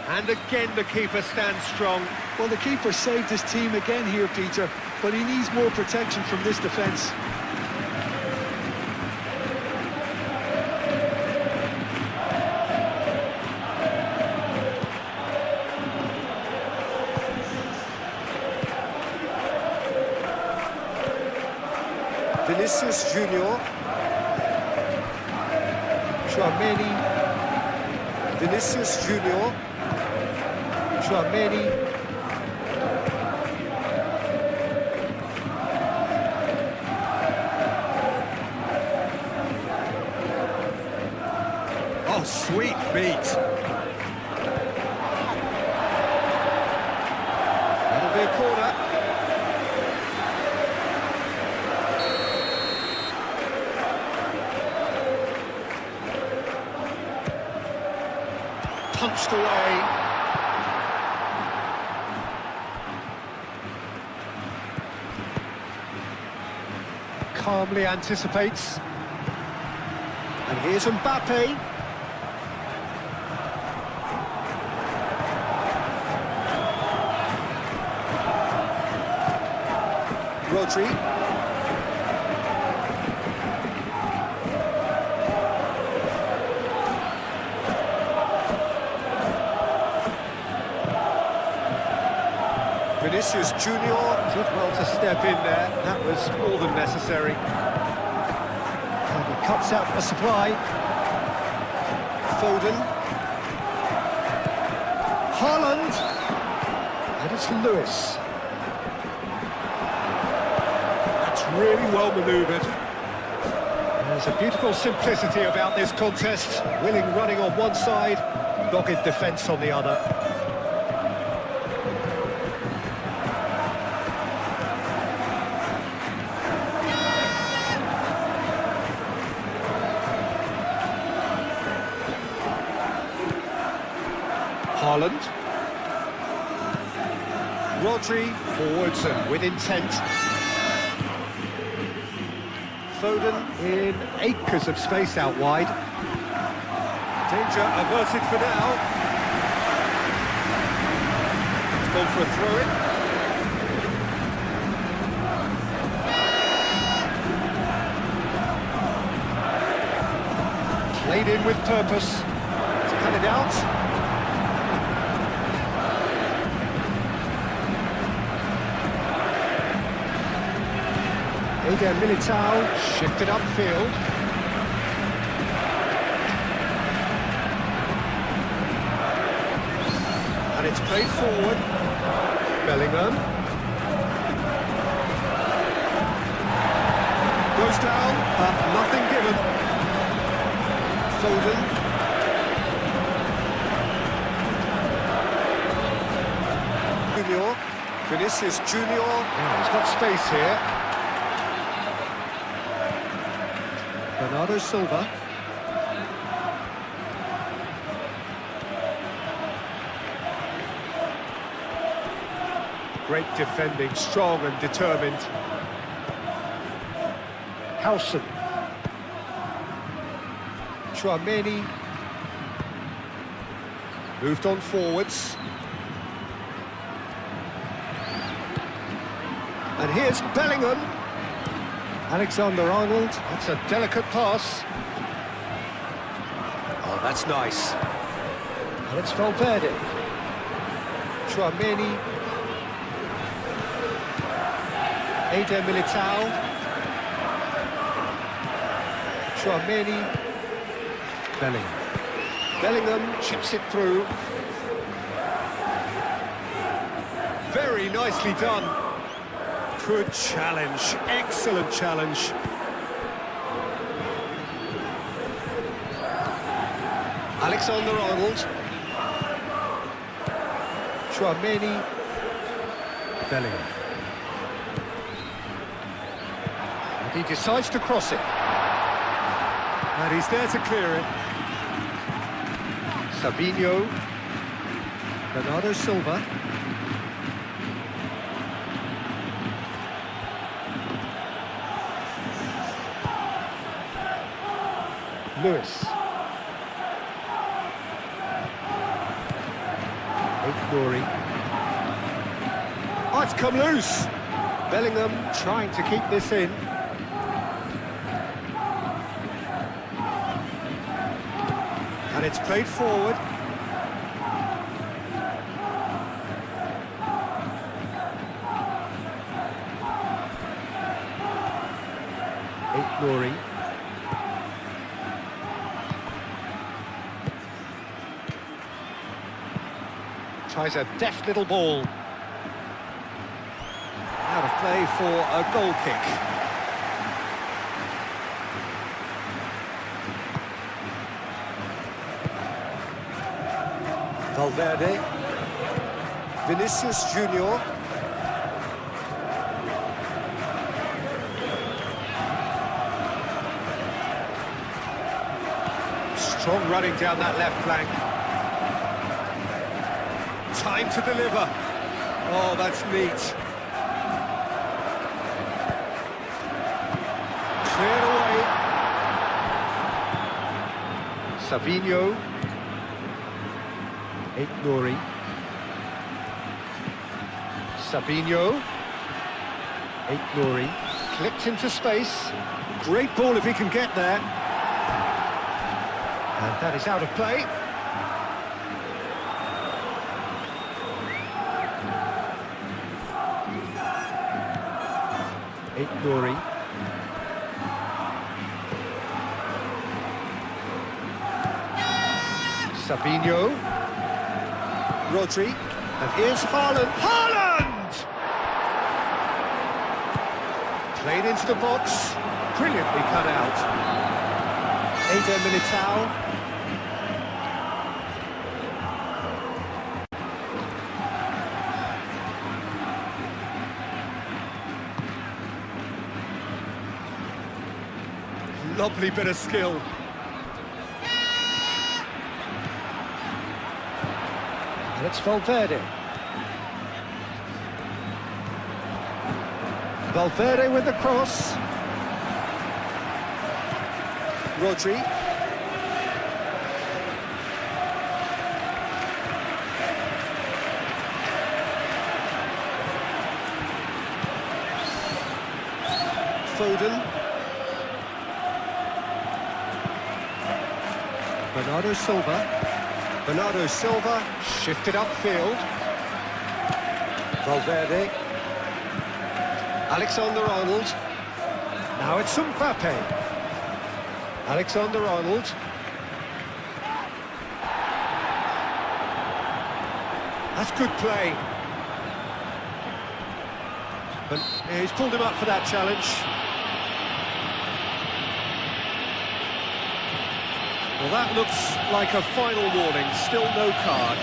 And again the keeper stands strong. Well, the keeper saved his team again here, Peter, but he needs more protection from this defence. Vinicius Junior. Tchouaméni. Vinicius Junior. Tchouaméni. Oh, sweet feet. That'll be a corner. Punched away. Calmly anticipates. And here's Mbappe. Rodri. Vinicius Junior. Did well to step in there. That was more than necessary. And he cuts out the supply. Foden. Haaland. And it's Lewis. That's really well manoeuvred. There's a beautiful simplicity about this contest. Willing running on one side, dogged defence on the other. Haaland. Rodri, forwards and with intent. Foden in acres of space out wide. Danger averted for now. It's gone for a throw-in. Played in with purpose. To cut it out. Eder Militao shifted upfield. And it's played forward. Bellingham. Goes down, but nothing given. Foden. Junior. Vinicius Junior. Yeah, he's got space here. Bernardo Silva. Great defending, strong and determined. Howson. Chouameni. Moved on forwards. And here's Bellingham. Alexander-Arnold. That's a delicate pass. Oh, that's nice. And it's Valverde. Chouameni. Eder Militao. Chouameni. Bellingham. Bellingham chips it through. Very nicely done. Good challenge, excellent challenge. Alexander-Arnold. Chouameni. Bellingham. And he decides to cross it. And he's there to clear it. Savinho. Bernardo Silva. Lewis. Nori. Oh, it's come loose. Bellingham trying to keep this in. And it's played forward. Nori. Tries a deft little ball. Out of play for a goal kick. Valverde. Vinicius Junior. Strong running down that left flank. Time to deliver. Oh, that's neat. Cleared away. Savinho. Nori. Savinho. Nori. Clipped into space. Great ball if he can get there. And that is out of play. Nori. Savinho. Rodri. And here's Haaland. Haaland! Played into the box. Brilliantly cut out. Eder Militao. Lovely bit of skill. And it's Valverde. Valverde with the cross. Rodri. Foden. Bernardo Silva. Bernardo Silva shifted upfield. Valverde. Alexander-Arnold. Now it's Mbappe. Alexander-Arnold. That's good play. But he's pulled him up for that challenge. Well, that looks like a final warning, still no card.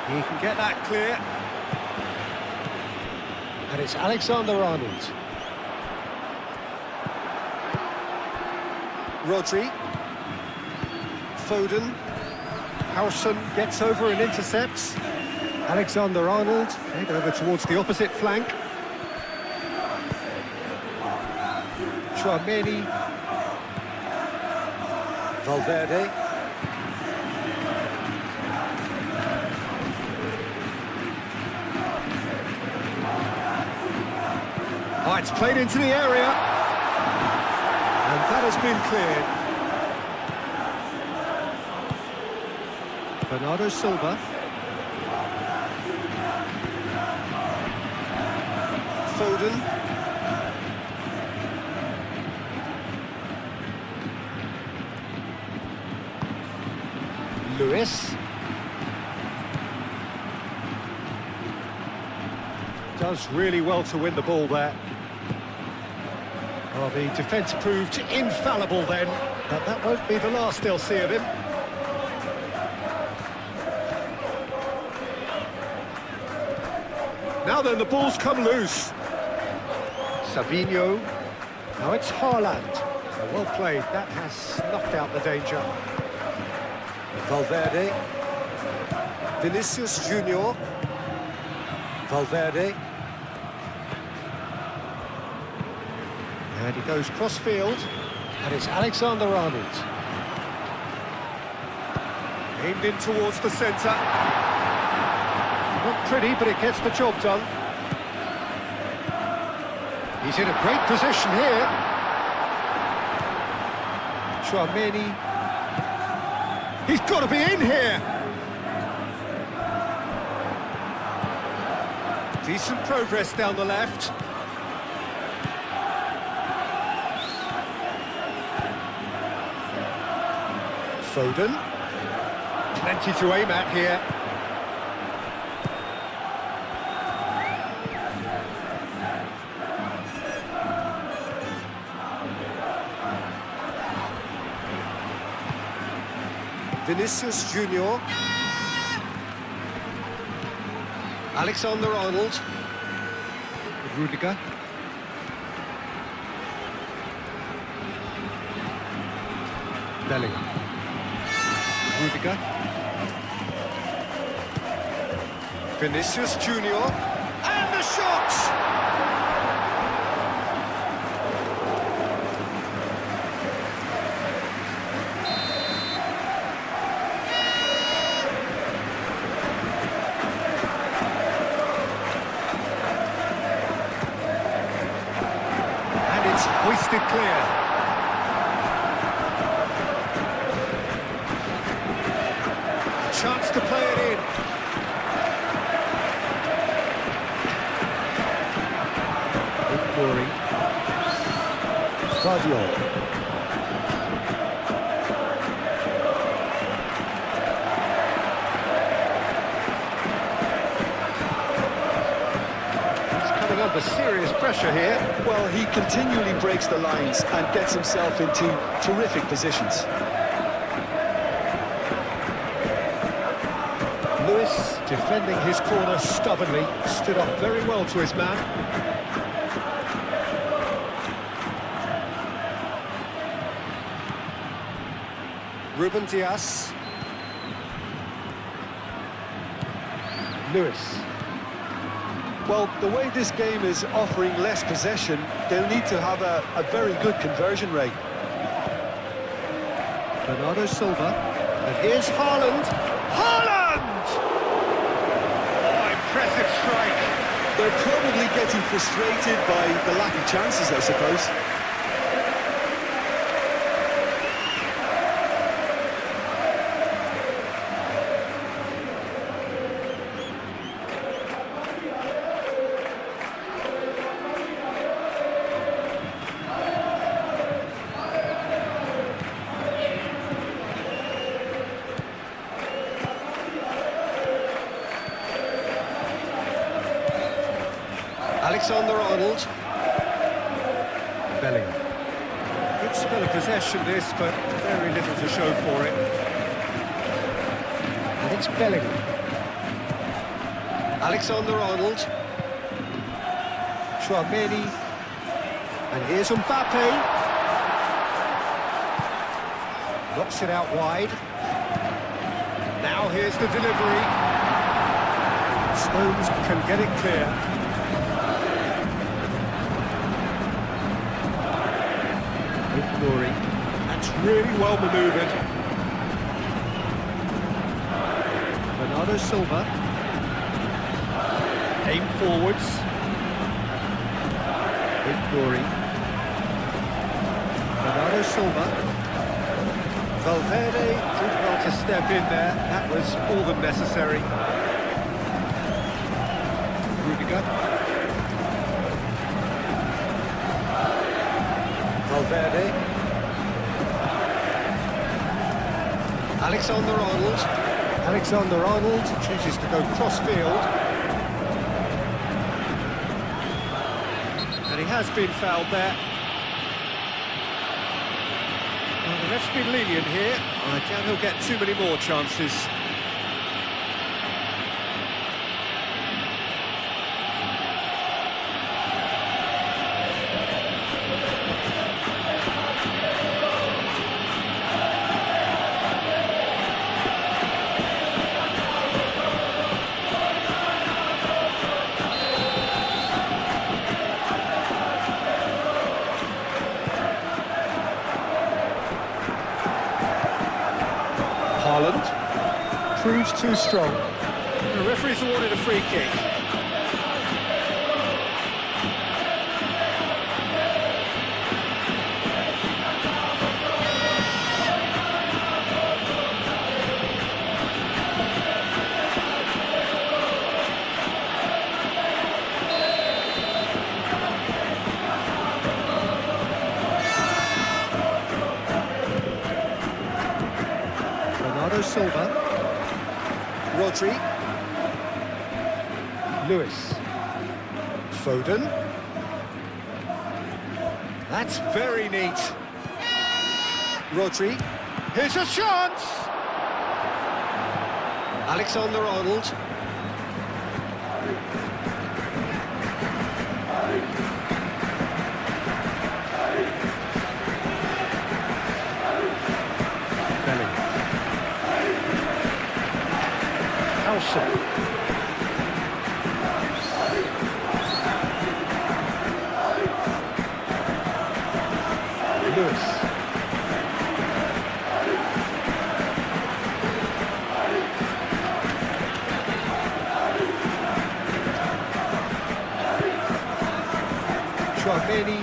He can get that clear. And it's Alexander-Arnold. Rodri. Foden. Howson gets over and intercepts. Alexander-Arnold played over towards the opposite flank. Chouameni. Valverde. Oh, it's played into the area. And that has been cleared. Bernardo Silva. Foden. Lewis. Does really well to win the ball there. Well, the defence proved infallible then, but that won't be the last they'll see of him. Now then, the ball's come loose. Savinho. Now it's Haaland. Well played, that has snuffed out the danger. Valverde. Vinicius Junior. Valverde. And he goes cross-field. And it's Alexander-Arnold. Aimed in towards the centre. Not pretty, but it gets the job done. He's in a great position here. Chouameni. He's got to be in here. Decent progress down the left. Foden. Plenty to aim at here. Vinicius Junior. Alexander-Arnold. Rudiger. Bellingham. Rudiger. Vinicius Junior. And the shot! Hoisted clear. A chance to play it in. Glory. Guardiola. Under serious pressure here. Well, he continually breaks the lines and gets himself into terrific positions. Lewis defending his corner stubbornly, stood up very well to his man. Ruben Dias. Lewis. Well, the way this game is offering less possession, they'll need to have a very good conversion rate. Bernardo Silva. And here's Haaland. Haaland! Oh, impressive strike. They're probably getting frustrated by the lack of chances, I suppose. Alexander-Arnold. Bellingham. Good spell of possession this, but very little to show for it. And it's Bellingham. Alexander-Arnold. Tchouaméni. And here's Mbappe. Knocks it out wide. Now here's the delivery. Stones can get it clear. Nuri. That's really well manoeuvred. Bernardo Silva. Aim forwards. Nuri. Bernardo Silva. Valverde did well to step in there. That was more than necessary. Rudiger. Valverde. Alexander-Arnold. Alexander-Arnold chooses to go cross-field. And he has been fouled there. Well, the ref's been lenient here. I doubt he'll get too many more chances. Proves too strong. The referee's awarded a free kick. Bernardo Silva. Rodri. Lewis. Foden. That's very neat. Rodri. Here's a chance! Alexander-Arnold. Lewis. Tchouaméni.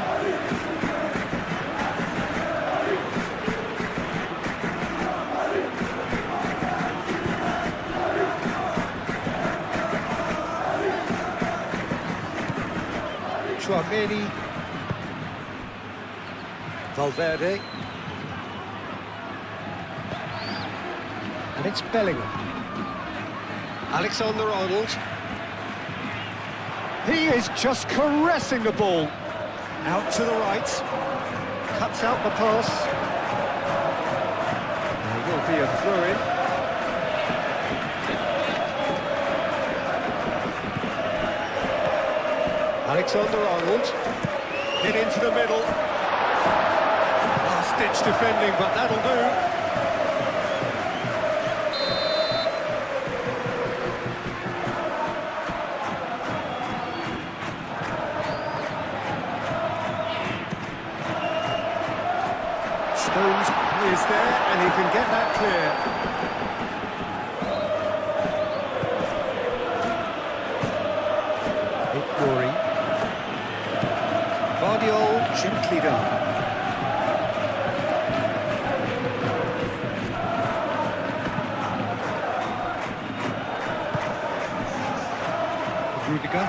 Tchouaméni. Valverde. And it's Bellingham. Alexander-Arnold. He is just caressing the ball. Out to the right. Cuts out the pass. There will be a throw-in. Alexander-Arnold. Hit into the middle. Last-ditch defending, but that'll do. Stones is there, and he can get that clear. Nuri. Guardiola gently done. Rudiger.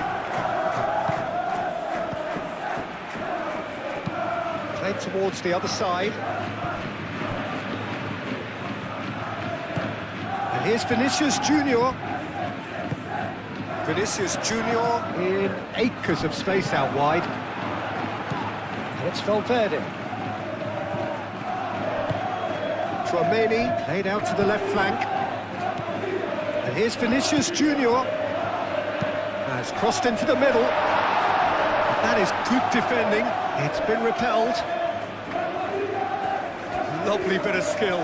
Played towards the other side. And here's Vinicius Junior. Vinicius Junior in acres of space out wide. And it's Valverde. Tchouaméni played out to the left flank. And here's Vinicius Junior. Has crossed into the middle. That is good defending. It's been repelled. Lovely bit of skill.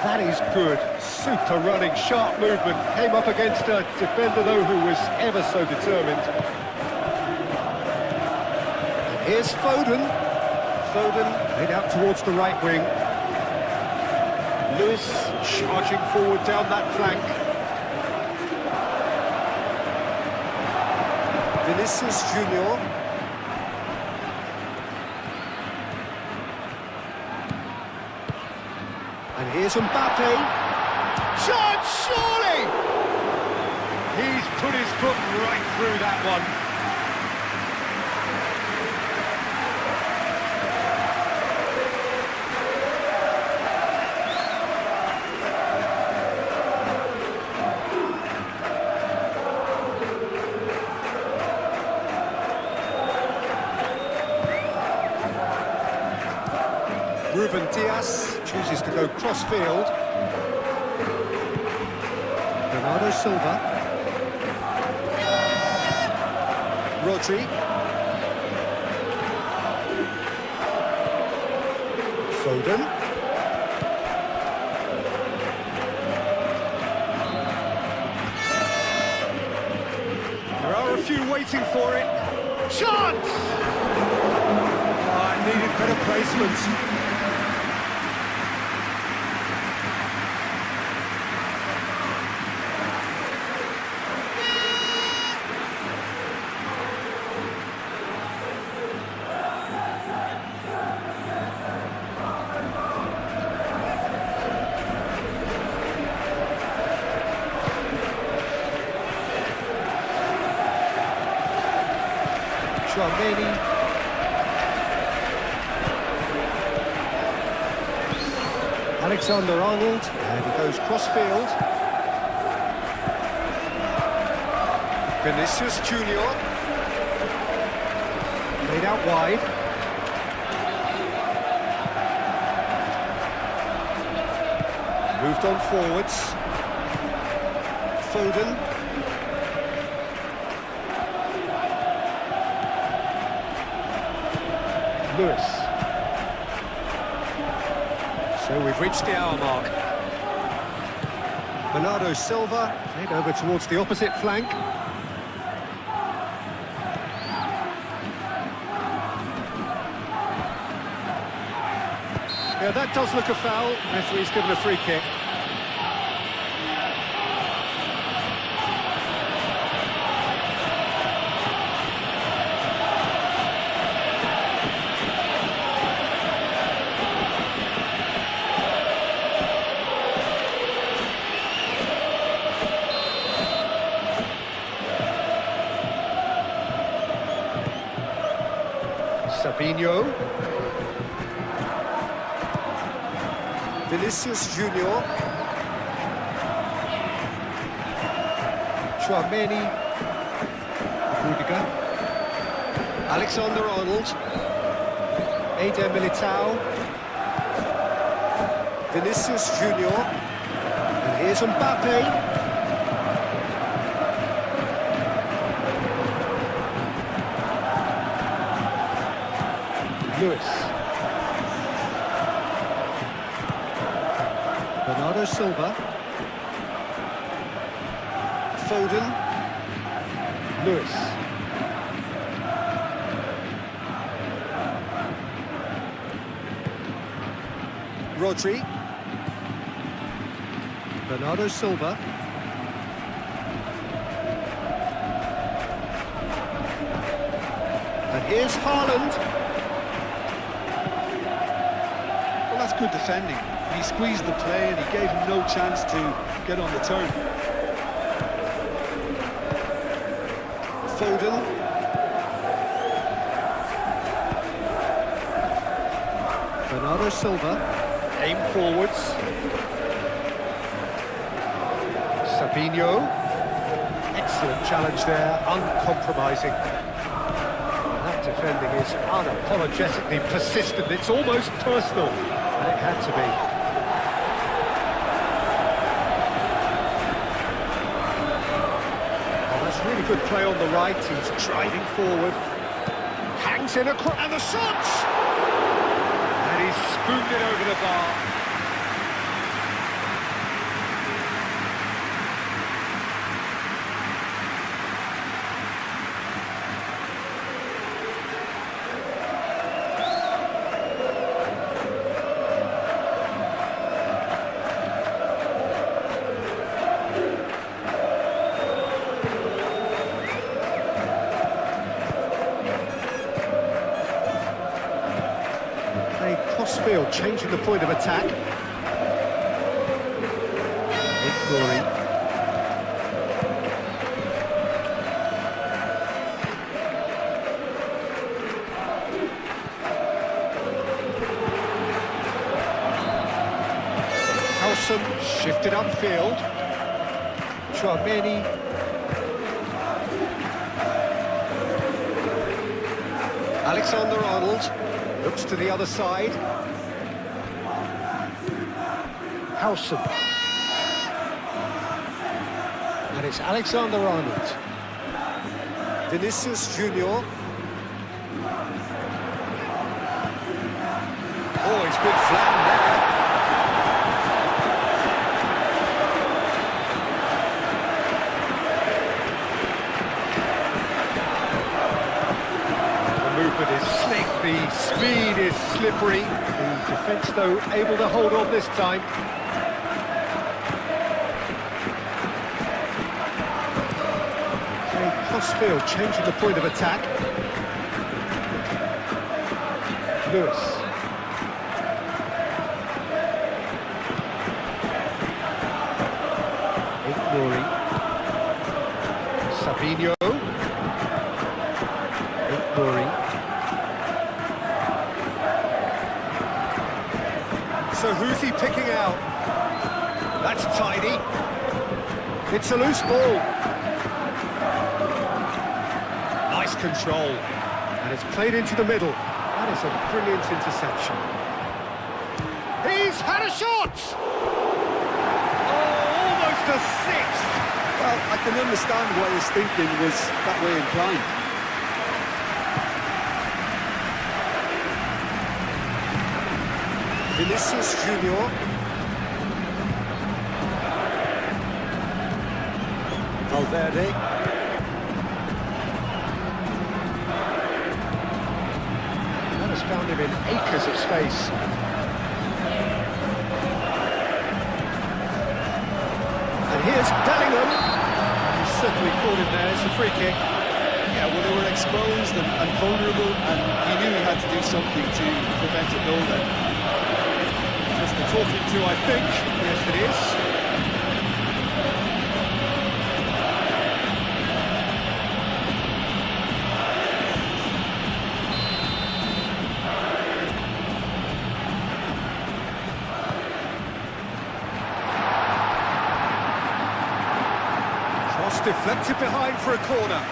That is good. Super running, sharp movement. Came up against a defender, though, who was ever so determined. Here's Foden. Foden made out towards the right wing. Lewis charging forward down that flank. Vinicius Junior. And here's Mbappe. Shot, surely! He's put his foot right through that one. Ruben Dias chooses to go cross-field. Bernardo Silva. Rodri. Foden. There are a few waiting for it. Shot! Oh, it needed better placement. Tchouaméni. Alexander-Arnold, and he goes cross-field. Vinicius Junior. Played out wide. Moved on forwards. Foden. Lewis. So we've reached the hour mark. Bernardo Silva played over towards the opposite flank. Yeah, that does look a foul. Referee's given a free kick. Sabinho. Vinicius Junior. Tchouaméni. Rudiger. Alexander-Arnold. Eder Militao. Vinicius Junior. And here's Mbappe. Lewis. Bernardo Silva. Foden. Lewis. Rodri. Bernardo Silva. And here's Haaland. That's good defending. He squeezed the play and he gave him no chance to get on the turn. Foden. Bernardo Silva. Aim forwards. Sabinho. Excellent challenge there, uncompromising. That defending is unapologetically persistent. It's almost personal. And it had to be. good play on the right, he's driving forward. Hangs in across, and the shot! And he's spooned it over the bar. Crossfield, changing the point of attack. Ignoring. Howson shifted upfield. Chouameni. Alexander-Arnold looks to the other side. Howson. And it's Alexander-Arnold. Vinicius Junior. Oh, he's been flattened there. The movement is slick, the speed is slippery. The defence, though, able to hold on this time. Crossfield changing the point of attack. Lewis. Ignoring. Sabinho. Ignoring. So who's he picking out? That's tidy. It's a loose ball. Nice control. And it's played into the middle. That is a brilliant interception. He's had a shot! Oh, almost a sixth! Well, I can understand why his thinking was that way inclined. Vinicius Junior. Valverde. Found him in acres of space. And here's Bellingham. He's certainly caught him there. It's a free kick. Yeah, well, they were exposed and vulnerable, and he knew he had to do something to prevent a goal then. Just the talking to, I think. Yes, it is. Deflected behind for a corner.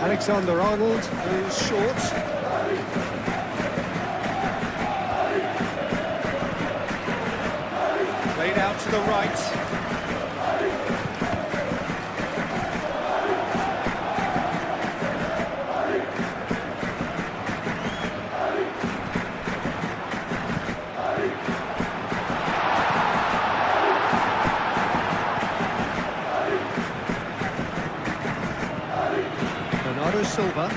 Alexander-Arnold is short. Played out to the right. Silva.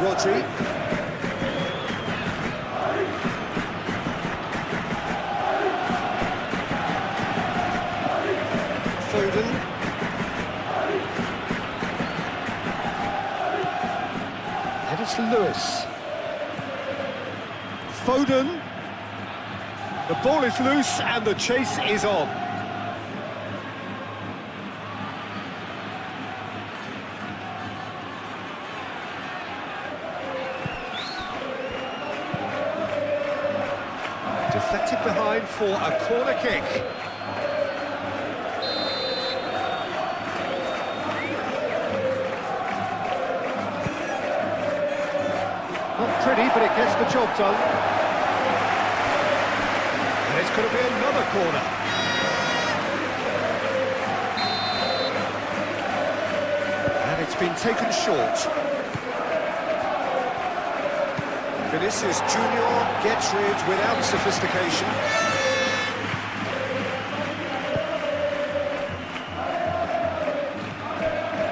Rodri. Foden. And it's Lewis. Foden. The ball is loose and the chase is on. Deflected behind for a corner kick. Not pretty, but it gets the job done. And it's going to be another corner. And it's been taken short. Vinicius Junior gets rid without sophistication.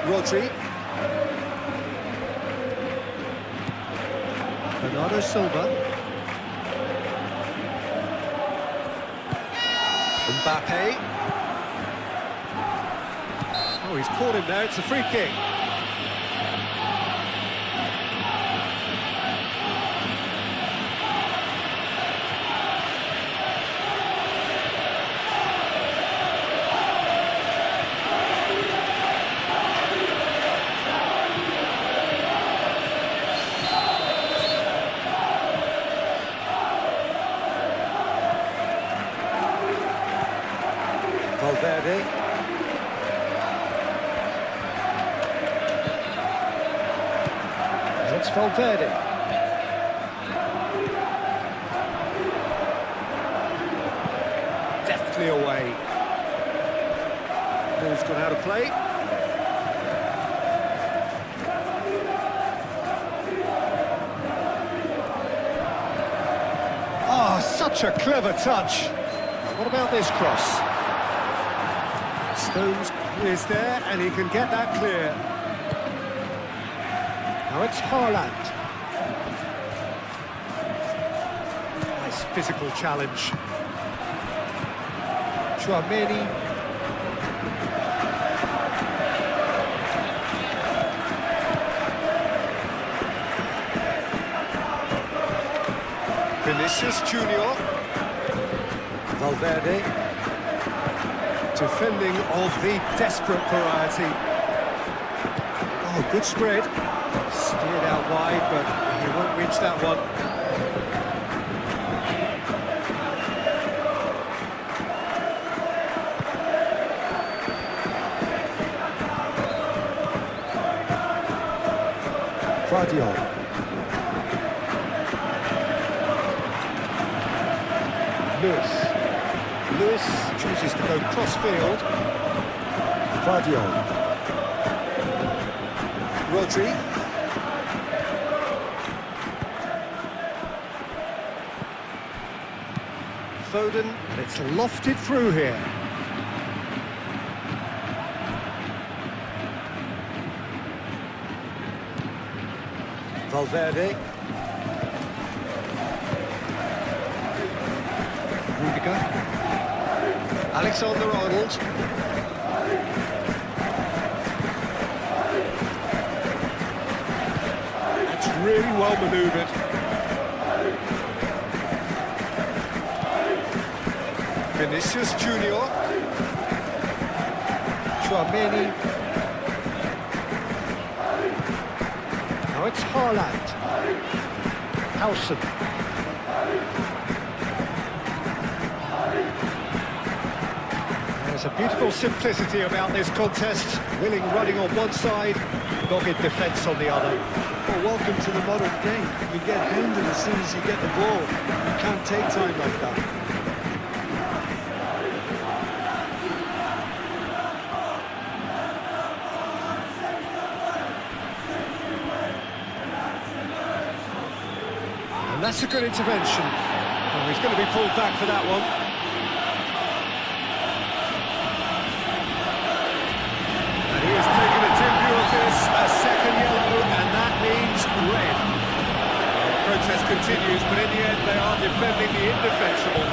Rodri. Bernardo Silva. Mbappe. Oh, he's caught him there. It's a free kick. Valverde. It's Valverde. Deftly away. Ball's gone out of play. Oh, such a clever touch. What about this cross? Stones is there, and he can get that clear. Now it's Haaland. Nice physical challenge. Chouameni. Vinicius Junior. Valverde. Defending of the desperate variety. Oh, good spread. Steered out wide, but he won't reach that one. Guardiola. Lewis chooses to go cross-field. Guardiola. Rodri. Foden, and it's lofted through here. Valverde. Rudiger. Alexander-Arnold. That's really well manoeuvred. Vinicius Junior. Chouameni. Now it's Haaland. Howson. There's a beautiful simplicity about this contest. Willing running on one side, dogged defence on the other. Well, welcome to the modern game. You get hounded as soon as you get the ball. You can't take time like that. And that's a good intervention. Oh, he's going to be pulled back for that one. And he has taken a dim view of this, a second yellow, and that means red. The protest continues, but in the end they are defending the indefensible.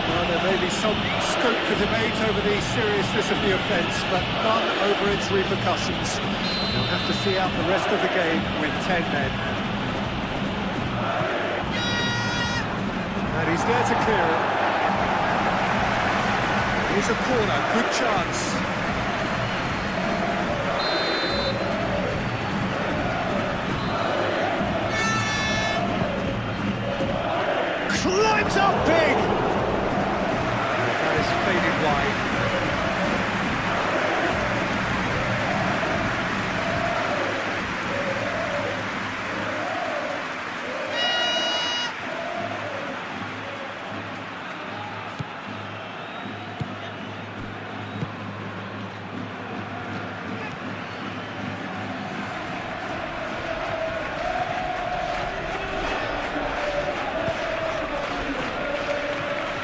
Well, there may be some scope for debate over the seriousness of the offence, but none over its repercussions. They'll have to see out the rest of the game with 10 men. And he's there to clear it. Here's a corner, good chance. Climbs up big! That is faded wide.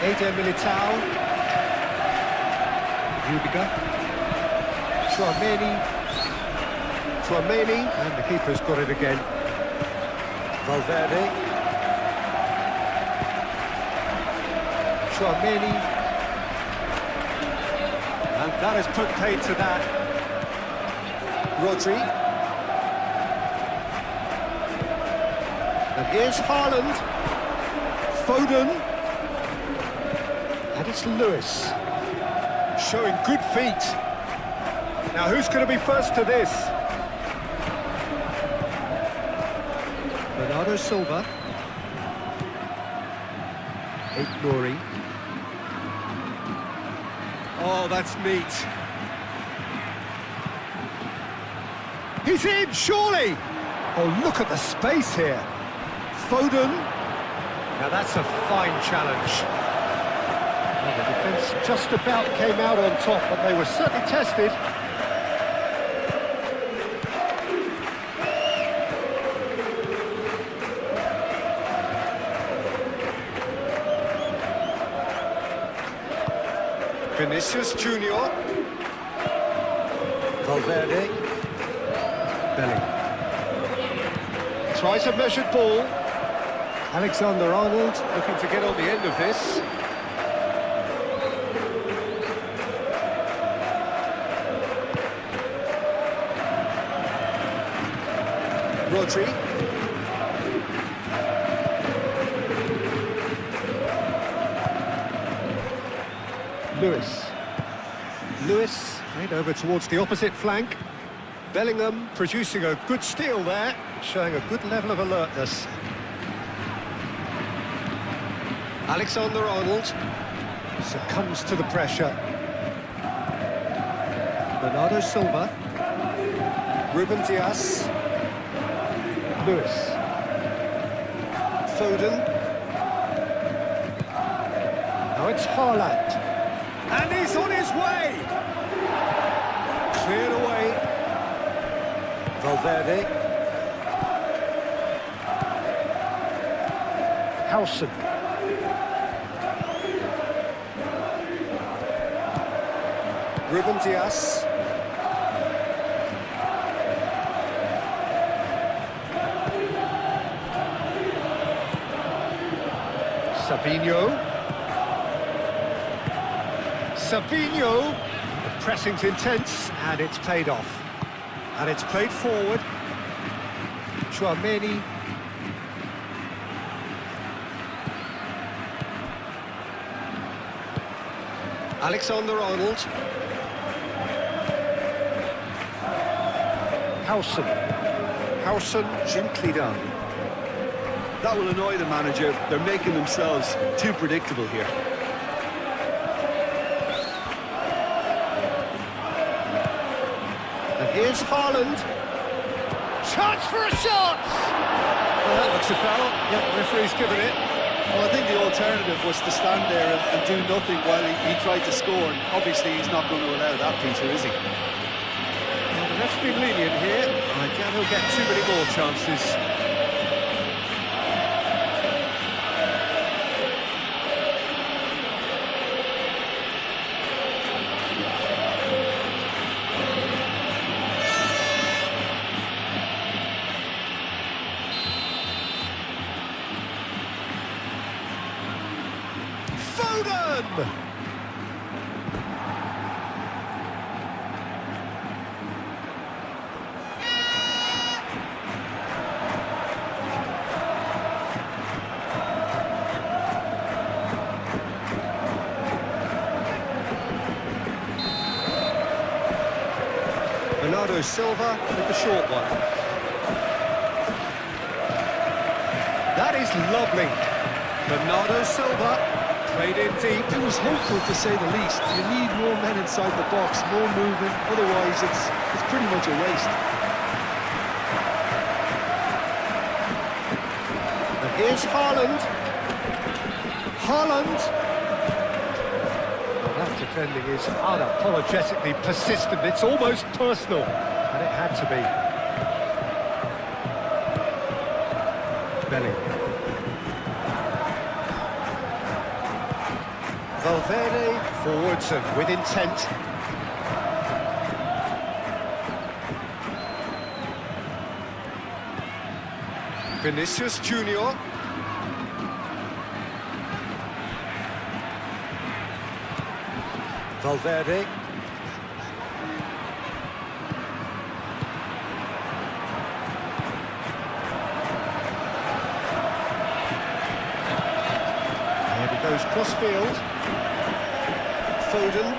Eder Militao. Rudiger. Tchouaméni, and the keeper's got it again. Valverde. Tchouaméni. And that has put paid to that. Rodri. And here's Haaland. Foden. And it's Lewis. Showing good feet. Now who's going to be first to this? Bernardo Silva. Nouri. Oh, that's neat. He's in, surely! Oh, look at the space here. Foden. Now that's a fine challenge. Well, the defence just about came out on top, but they were certainly tested. Vinicius Junior. Valverde. Belly. Tries a measured ball. Alexander-Arnold looking to get on the end of this. Rodri. Lewis, played over towards the opposite flank. Bellingham producing a good steal there, showing a good level of alertness. Alexander-Arnold succumbs to the pressure. Bernardo Silva. Ruben Dias. Lewis. Foden. Now it's Haaland. And he's on his way! Cleared away. Valverde. Howson. Ruben Dias. Savinho. The pressing's intense, and it's paid off. And it's played forward. Tchouaméni. Alexander-Arnold. Howson gently done. That will annoy the manager. They're making themselves too predictable here. And here's Haaland. Chance for a shot! Well, that looks a foul. Yep, referee's given it. Well, I think the alternative was to stand there and do nothing while he tried to score. And obviously, he's not going to allow that, Peter, is he? Well, the ref's been lenient here. I doubt he'll get too many more chances. Foden! Bernardo Silva with the short one. That is lovely. Bernardo Silva played in deep. It was hopeful, to say the least. You need more men inside the box, more movement. Otherwise, it's pretty much a waste. And here's Haaland. Well, that defending is unapologetically persistent. It's almost personal, and it had to be. Bellingham. Valverde forwards and with intent. Vinicius Junior. Valverde. And he goes cross-field. Foden.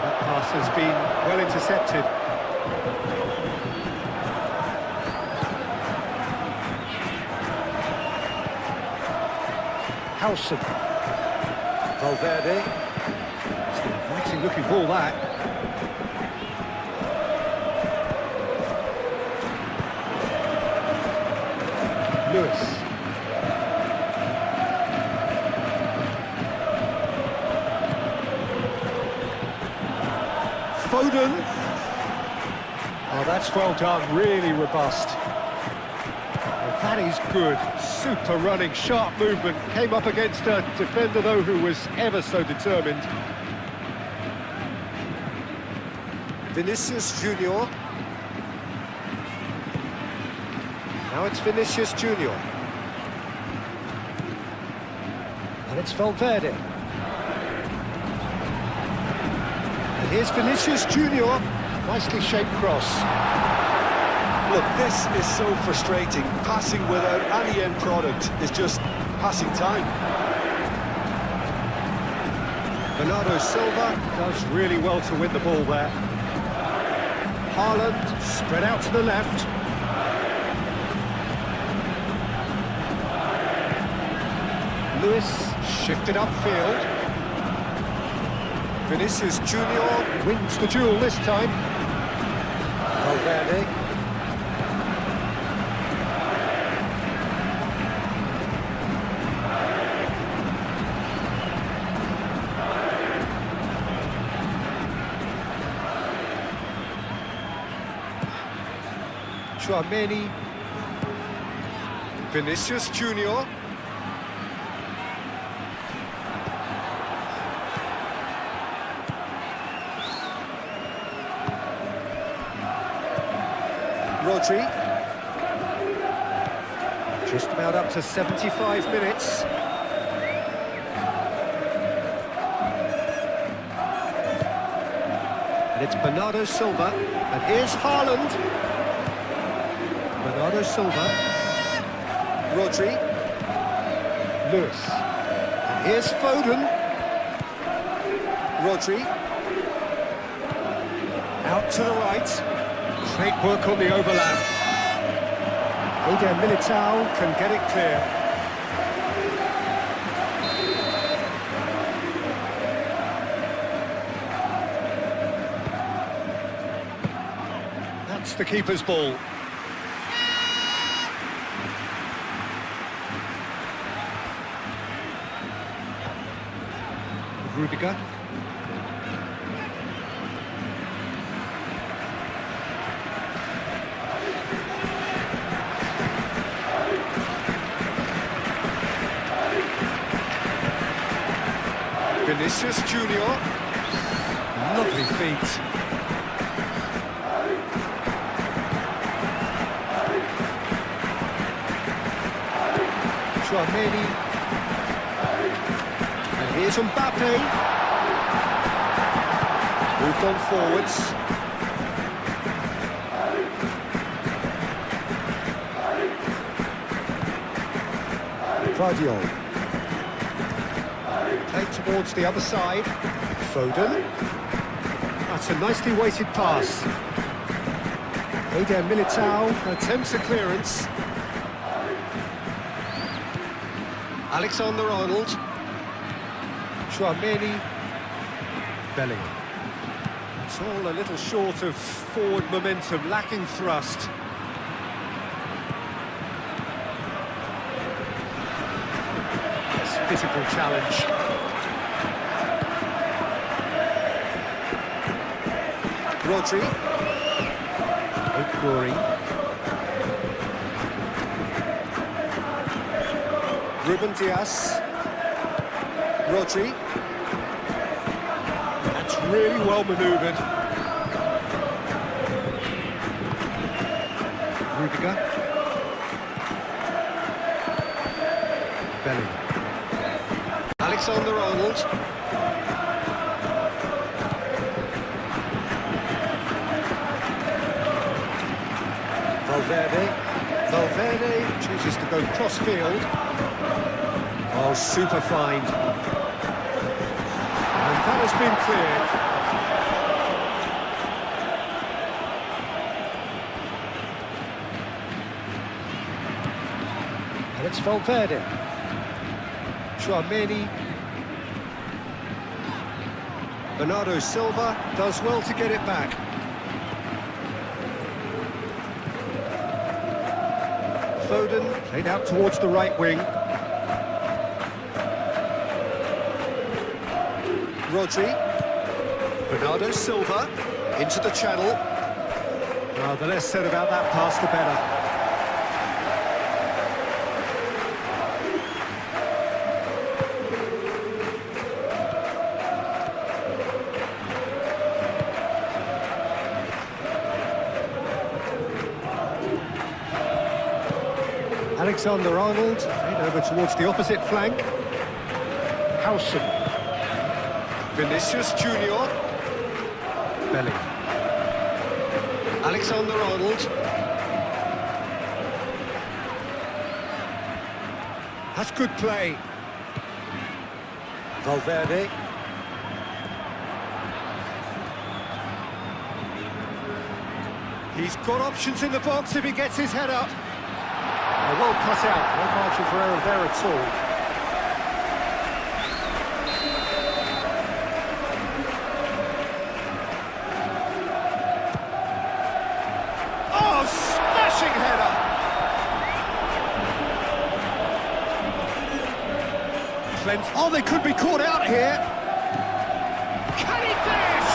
That pass has been well intercepted. Howson. Valverde. It's an inviting looking ball, that. Lewis. Foden. Oh, that's well done, really robust. Well, that is good. Super running, sharp movement. Came up against a defender, though, who was ever so determined. Vinicius Junior. Now it's Vinicius Junior. And it's Valverde. And here's Vinicius Junior. Nicely shaped cross. Look, this is so frustrating. Passing without any end product is just passing time. Bernardo Silva does really well to win the ball there. Haaland spread out to the left. Lewis shifted upfield. Vinicius Junior wins the duel this time. Valverde. Chouameni. Vinicius Junior. Rodri. Just about up to 75 minutes. And it's Bernardo Silva. And here's Haaland. Bernardo Silva. Rodri. Lewis. And here's Foden. Rodri. Out to the right. Great work on the overlap. Eder Militao can get it clear. That's the keeper's ball. Rudiger. Vinicius Junior. Lovely feet. Chouameni. And here's Mbappe. Moved on forwards. Guardiola. Played towards the other side. Foden. That's a nicely weighted pass. Eder Militao attempts a clearance. Alexander-Arnold. Chouameni. Bellingham. It's all a little short of forward momentum, lacking thrust. Physical challenge. Rodri. Rory. Ruben Diaz. Rodri. That's really well manoeuvred. Rudiger. Bellingham. Alexander-Arnold. Valverde chooses to go cross-field. Oh, super find. And that has been cleared. And it's Valverde. Tchouameni. Bernardo Silva does well to get it back. Foden played out towards the right wing. Rodri. Bernardo Silva into the channel. Oh, the less said about that pass, the better. Alexander-Arnold, played over towards the opposite flank. Howson. Vinicius Junior. Bellingham. Alexander-Arnold. That's good play. Valverde. He's got options in the box if he gets his head up. Well cut out, no margin for error there at all. Oh, smashing header! Oh, they could be caught out here. Can he finish?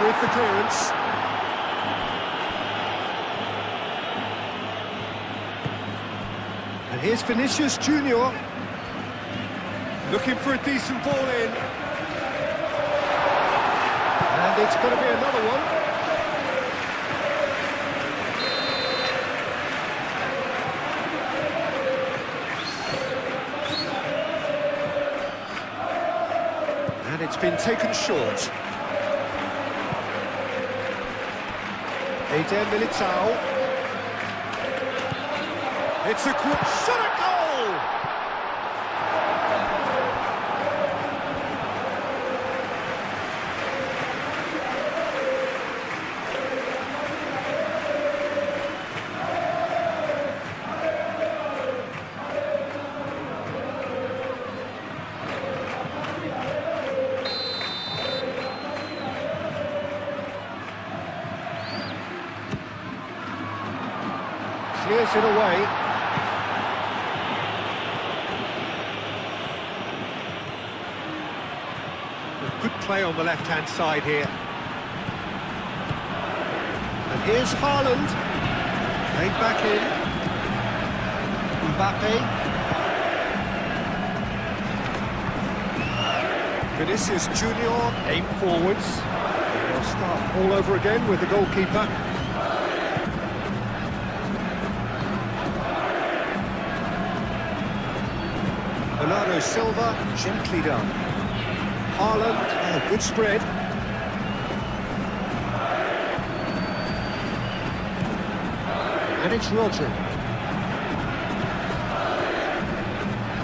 With the clearance. And here's Vinicius Junior. Looking for a decent ball in. And it's going to be another one. And it's been taken short. Eder Militao. It's a quick shot at goal! Clears it away. Good play on the left-hand side here. And here's Haaland. Played back in. Mbappe. Vinicius Junior, aim forwards. They'll start all over again with the goalkeeper. Bernardo Silva, gently done. Haaland, oh, good spread. And it's Rodri.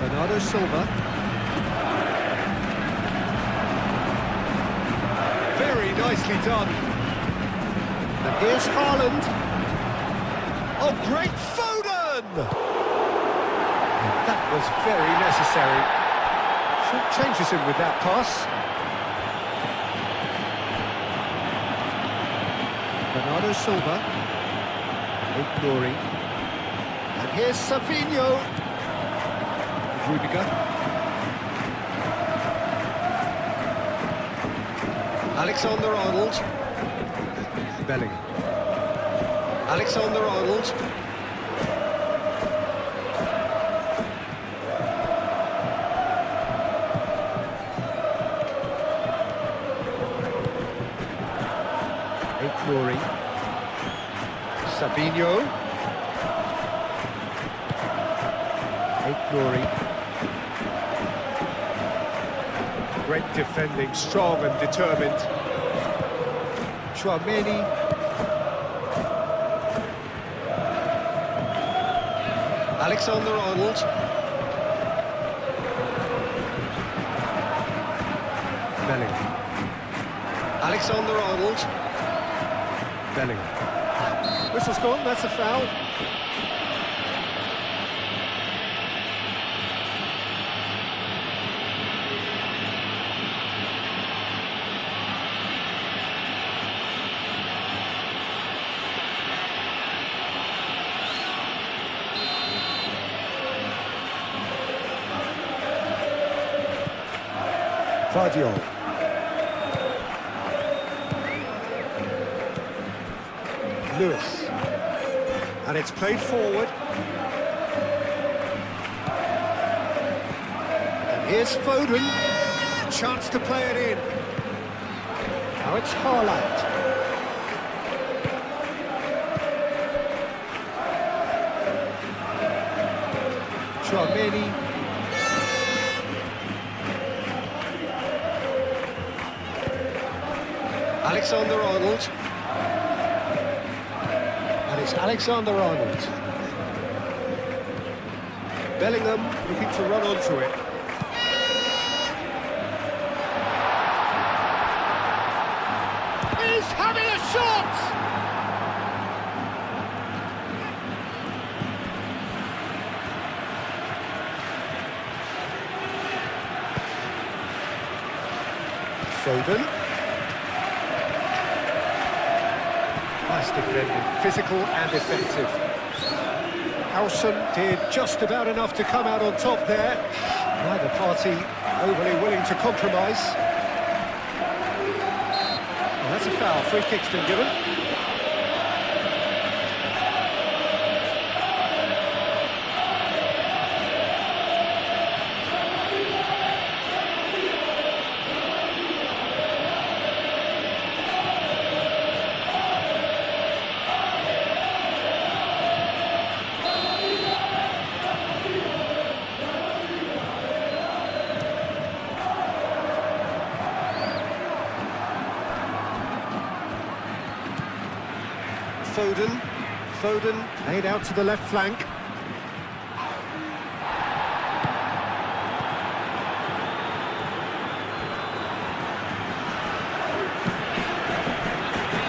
Bernardo Silva. Very nicely done. And here's Haaland. Oh, great Foden! And that was very necessary. Changes him with that pass. Bernardo Silva. Ignoring. And here's Savinho. Rudiger. Alexander-Arnold. Bellingham. Alexander-Arnold. Ignoring. Savinho. Ignoring. Great defending, strong and determined. Chouameni. Alexander-Arnold. Bellingham. Alexander-Arnold. Bellingham. Whistle's gone, that's a foul. Guardiola. Lewis. And it's played forward. And here's Foden. Chance to play it in. Now it's Haaland. Chouameni. Alexander-Arnold. And it's Alexander-Arnold. Bellingham looking to run onto it. He's having a shot! Foden. Nice defending, physical and effective. Howson did just about enough to come out on top there. Neither party overly willing to compromise. Well, that's a foul. Free kick's been given. Foden played out to the left flank.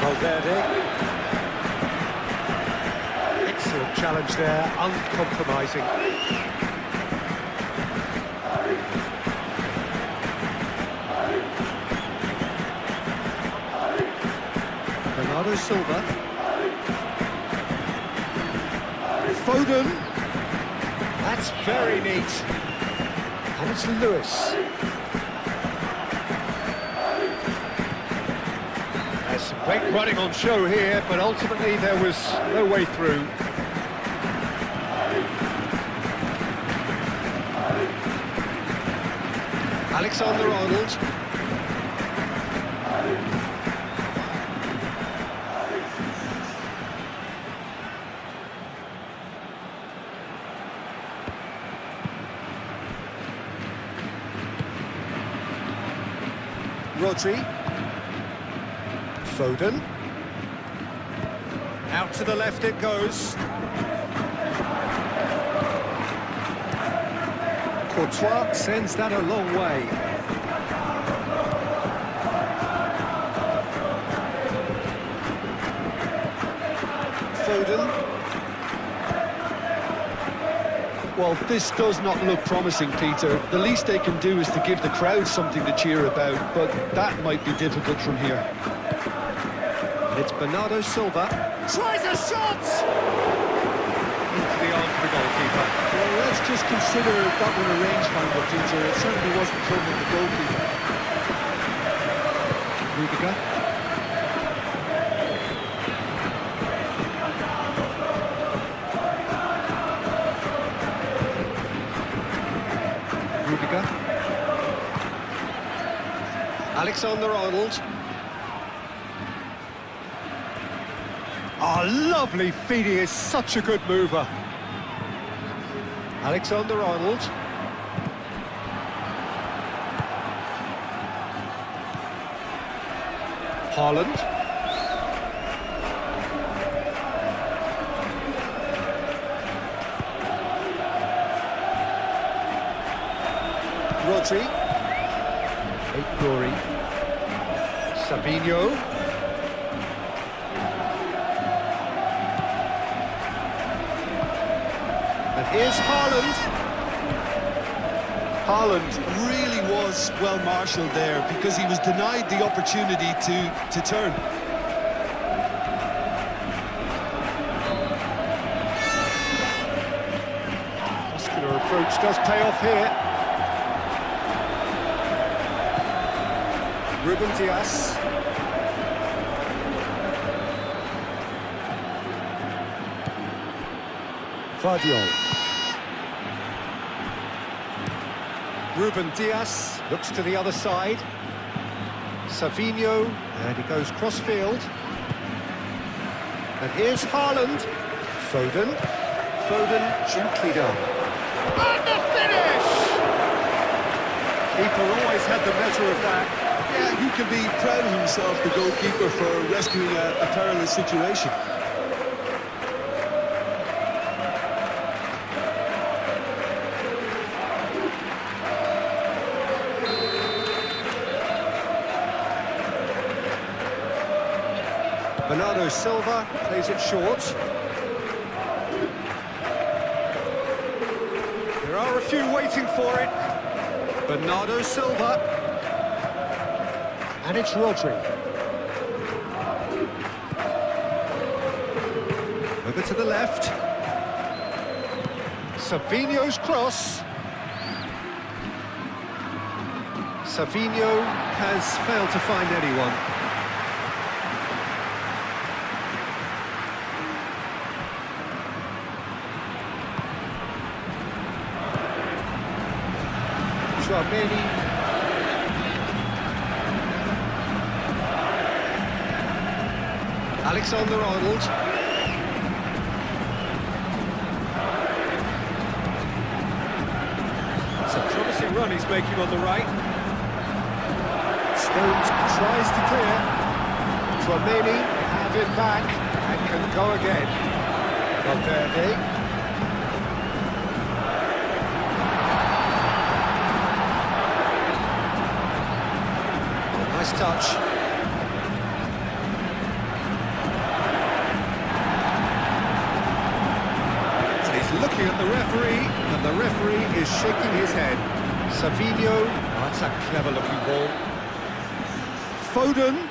Valverde. Excellent challenge there, uncompromising. Bernardo Silva. Foden. That's very neat. And it's Lewis. There's some great running on show here, but ultimately there was no way through. Alexander-Arnold. Rodri. Foden. Out to the left it goes. Courtois sends that a long way. Foden. Well, this does not look promising, Peter. The least they can do is to give the crowd something to cheer about, but that might be difficult from here. It's Bernardo Silva. Tries a shot! Into the arms of the goalkeeper. Well, let's just consider that one a rangefinder, Peter. It certainly wasn't troubling the goalkeeper. Rudiger. Rudiger. Alexander-Arnold. Oh, lovely feed. He is such a good mover. Alexander-Arnold. Haaland. Rodri. Glory. Savinho. And here's Haaland. Haaland really was well marshalled there because he was denied the opportunity to turn. Muscular approach does pay off here. Ruben Dias. Vardiol. Ruben Dias looks to the other side. Savinho, and he goes cross-field. And here's Haaland. Foden. Foden gently done. And the finish! Keeper always had the measure of that. Yeah, he can be proud of himself, the goalkeeper, for rescuing a perilous situation. Bernardo Silva plays it short. There are a few waiting for it. Bernardo Silva. And it's Rodri. Over to the left. Savinho's cross. Savinho has failed to find anyone. Tchouaméni. Alexander-Arnold. It's a promising run he's making on the right. Stones tries to clear. Tchouaméni have it back and can go again. Valverde. Nice touch. Looking at the referee, and the referee is shaking his head. Savinho, that's a clever-looking ball. Foden.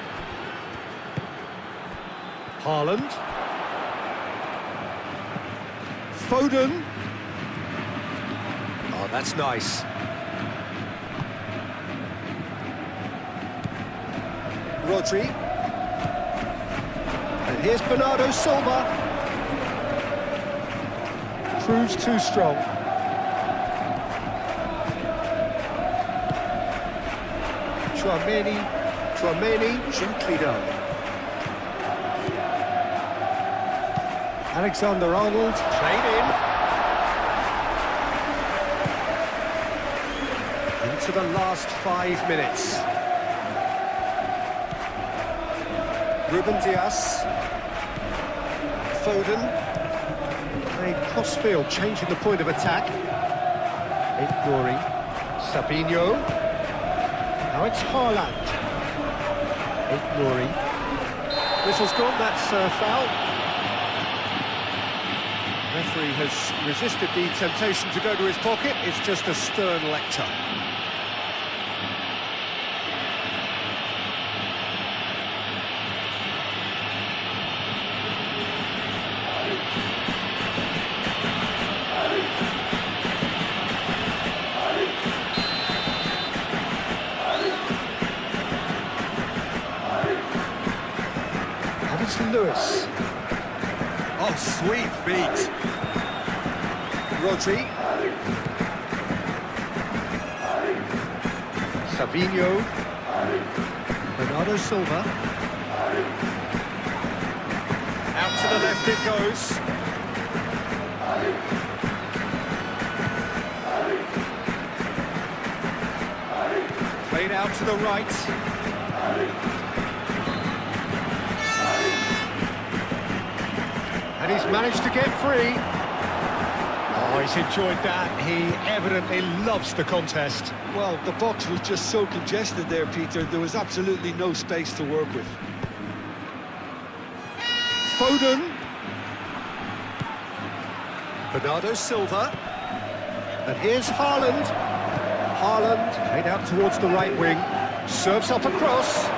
Haaland. Foden. Oh, that's nice. Rodri. And here's Bernardo Silva. Proves too strong. Tchouaméni, gently done. Alexander-Arnold, played in. Into the last 5 minutes. Ruben Dias. Foden. Crossfield, changing the point of attack. Glory. Savinho. Now it's Haaland. Glory. Whistle's gone, that's foul. Referee has resisted the temptation to go to his pocket. It's just a stern lecture. And it's Lewis. Oh, sweet feet. Rodri. Savinho. Bernardo Silva. Out to the left it goes. Played out to the right. And he's managed to get free. Oh, he's enjoyed that. He evidently loves the contest. Well, the box was just so congested there, Peter. There was absolutely no space to work with. Foden. Bernardo Silva. And here's Haaland. Haaland played out towards the right wing. Serves up across.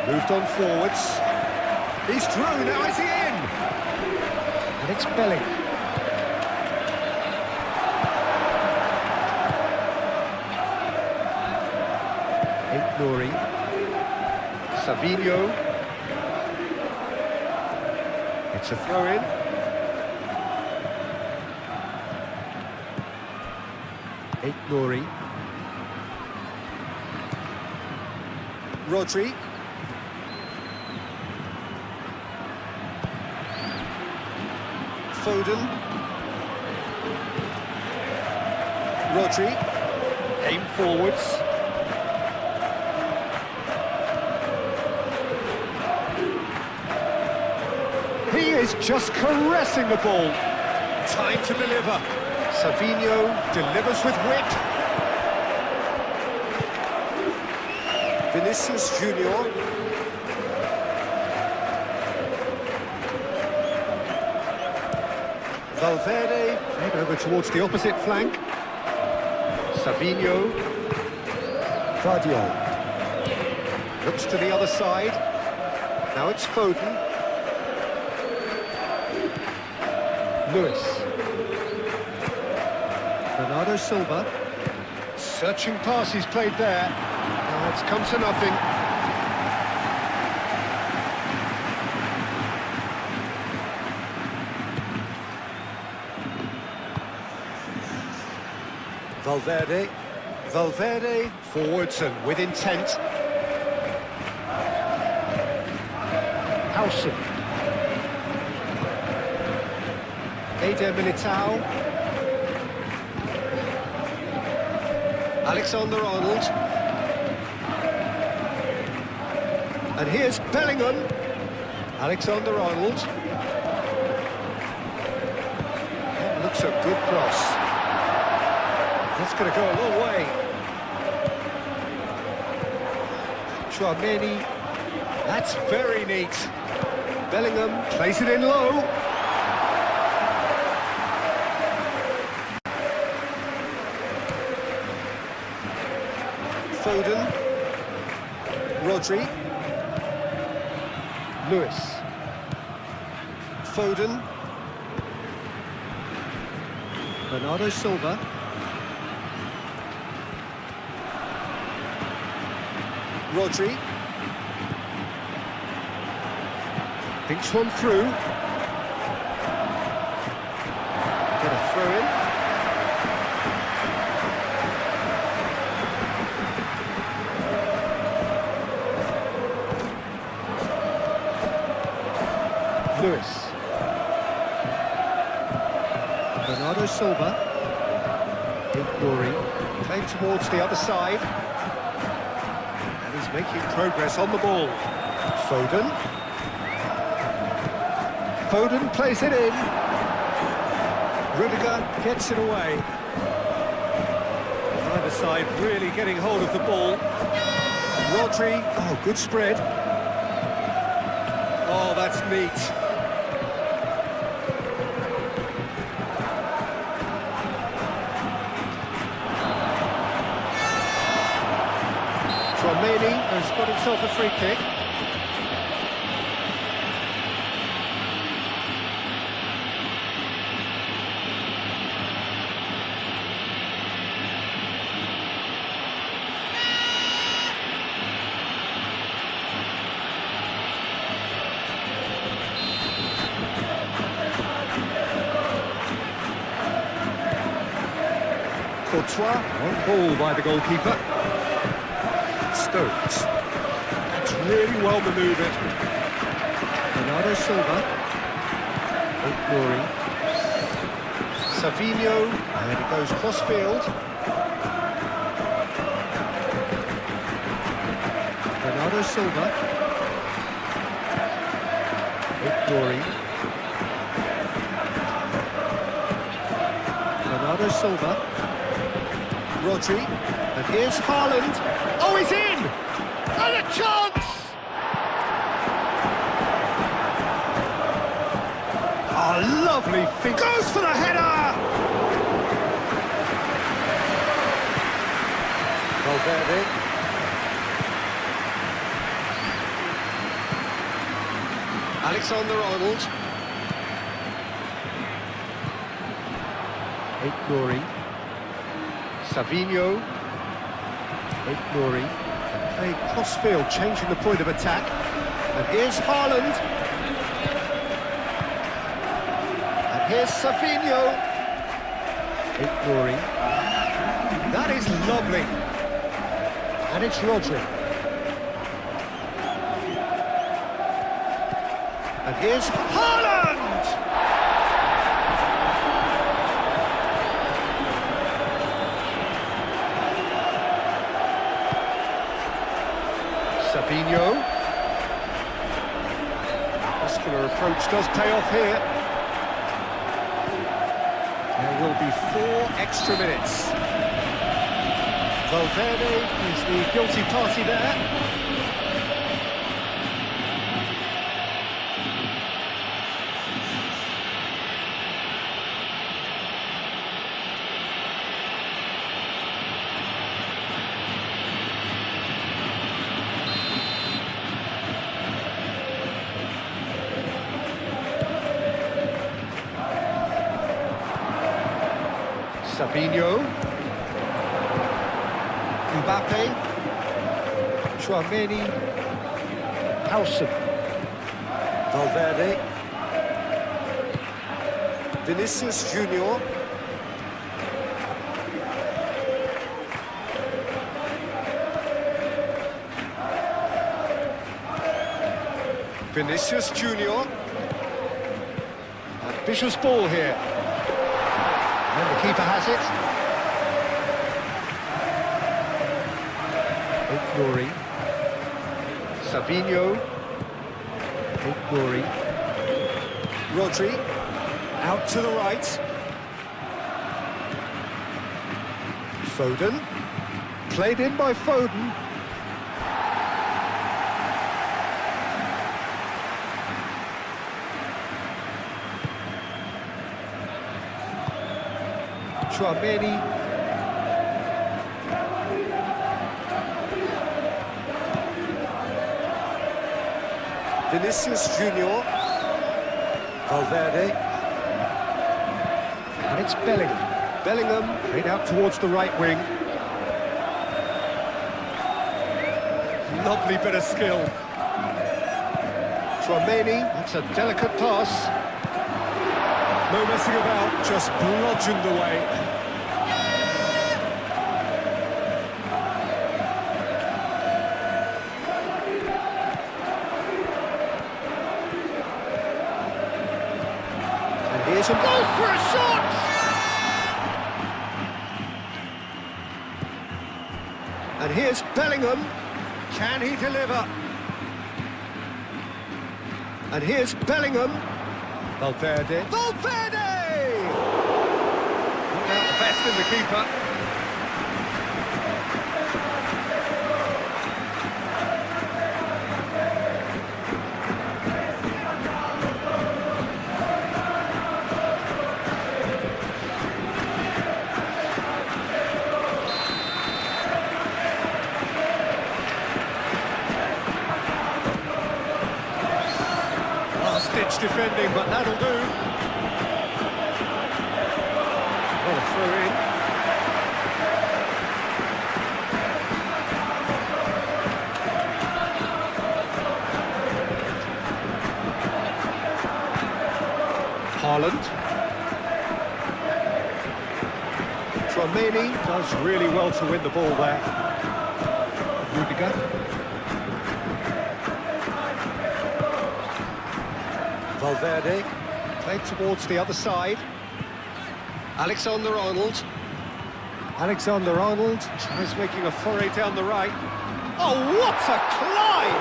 Moved on forwards. He's through, now is he in? And it's Belling. Nouri. Savinho. It's a throw-in. Nouri. Rodri. Foden. Rodri. Aim forwards. He is just caressing the ball. Time to deliver. Savinho delivers with wit. Vinicius Junior. Valverde played over towards the opposite flank. Savinho. Guardiola. Looks to the other side. Now it's Foden. Lewis. Bernardo Silva. Searching pass he's played there. Now it's come to nothing. Valverde. Valverde forwards and with intent. Howson. Eder Militao. Alexander-Arnold. And here's Bellingham. Alexander-Arnold. That looks a good cross. That's going to go a long way. Chouameni. That's very neat. Bellingham plays it in low. Foden. Rodri. Lewis. Foden. Bernardo Silva. Rodri. Thinks one through. Get a throw in. Lewis. Bernardo Silva. Nouri. Playing towards the other side. And he's making progress on the ball. Foden. Foden plays it in. Rudiger gets it away. Either side really getting hold of the ball. Rodri, oh, good spread. Oh, that's neat. Tchouaméni has got himself a free kick. Courtois, on ball by the goalkeeper. Stones. That's really well manoeuvred. Bernardo Silva. Ignoring. Savinho, and it goes cross-field. Bernardo Silva. Ignoring. Bernardo Silva. Rodri, and here's Haaland. Oh, he's in! And a chance! Oh, lovely feet. Goes for the header! Valverde. Alexander-Arnold. Ignoring. Savinho, ignoring, playing cross-field, changing the point of attack. And here's Haaland. And here's Savinho. Ignoring. That is lovely. And it's Rodri. And here's Haaland! Savinho. Muscular approach does pay off here. There will be 4 extra minutes. Valverde is the guilty party there. Savinho, Mbappe, Tchouaméni, Howson, Valverde, Vinicius Junior, Vinicius Junior, ambitious ball here. And the keeper has it. Ignoring. Savinho. Ignoring. Rodri. Out to the right. Foden. Played in by Foden. Tchouaméni. Vinicius Junior. Valverde. And it's Bellingham. Bellingham played out towards the right wing. Lovely bit of skill. Tchouaméni, that's a delicate pass. No messing about, just bludgeoned away. And here's a goal for a shot! And here's Bellingham. Can he deliver? And here's Bellingham. Valverde. Valverde! Not out the best in the keeper. Last-ditch defending, but that'll do. What a throw-in. Haaland. Tchouaméni does really well to win the ball there. Rudiger. Valverde, played towards the other side. Alexander-Arnold. Alexander-Arnold tries making a foray down the right. Oh, what a climb!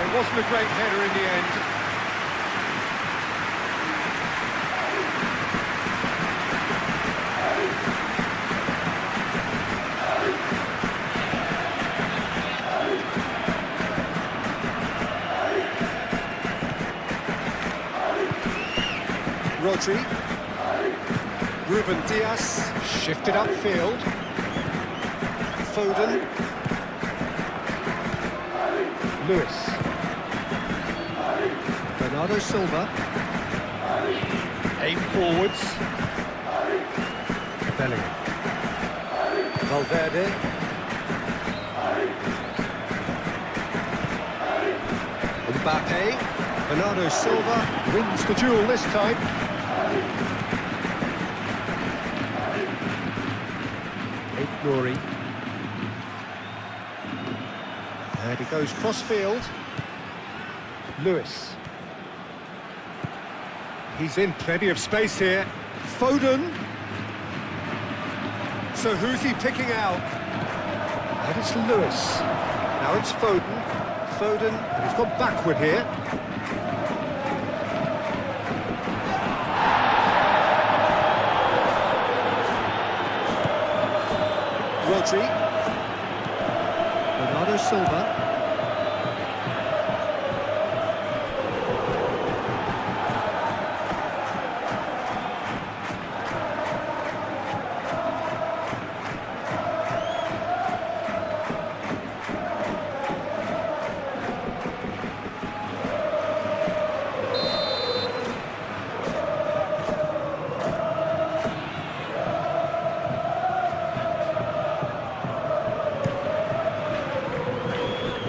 It wasn't a great header in the end. Rodri. Ruben Dias shifted upfield. Foden. Lewis. Bernardo Silva. Aim forwards. Bellingham. Valverde. Mbappe. Bernardo Silva wins the duel this time. Nori. And he goes cross-field. Lewis. He's in plenty of space here. Foden. So who's he picking out? And it's Lewis. Now it's Foden. Foden, and he's gone backward here. Rodri. Bernardo Silva.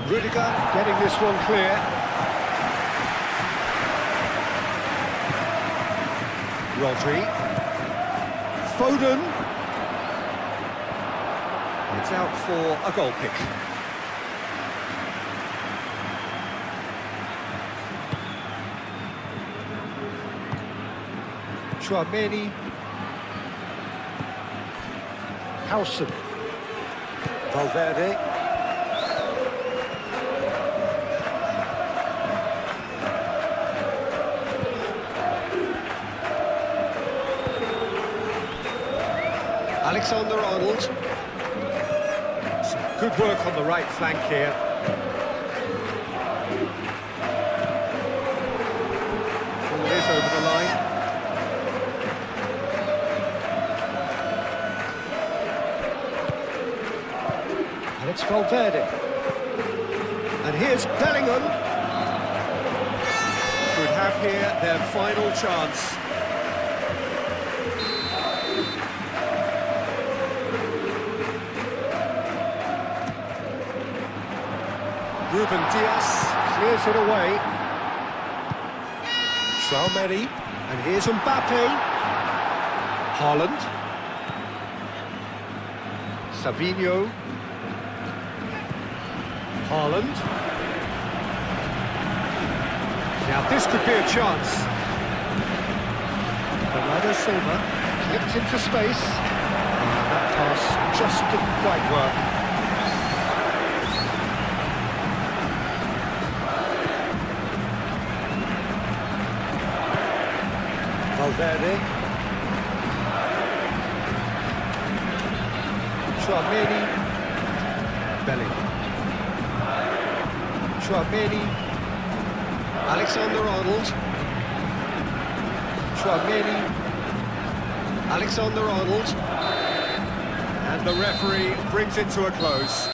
Rudiger getting this one clear. Rodri. Foden. It's out for a goal kick. Tchouaméni. Howson. Valverde. Alexander-Arnold. Some good work on the right flank here. Ball is over the line. And it's Valverde. And here's Bellingham. Could have here their final chance. Ruben Dias clears it away. Tchouaméni, and here's Mbappe. Haaland. Savinho. Haaland. Now this could be a chance. Bernardo Silva clipped into space. And that pass just didn't quite work. Valverde. Tchouameni. Bellingham. Tchouameni. Alexander-Arnold. Tchouameni. Alexander-Arnold. And the referee brings it to a close.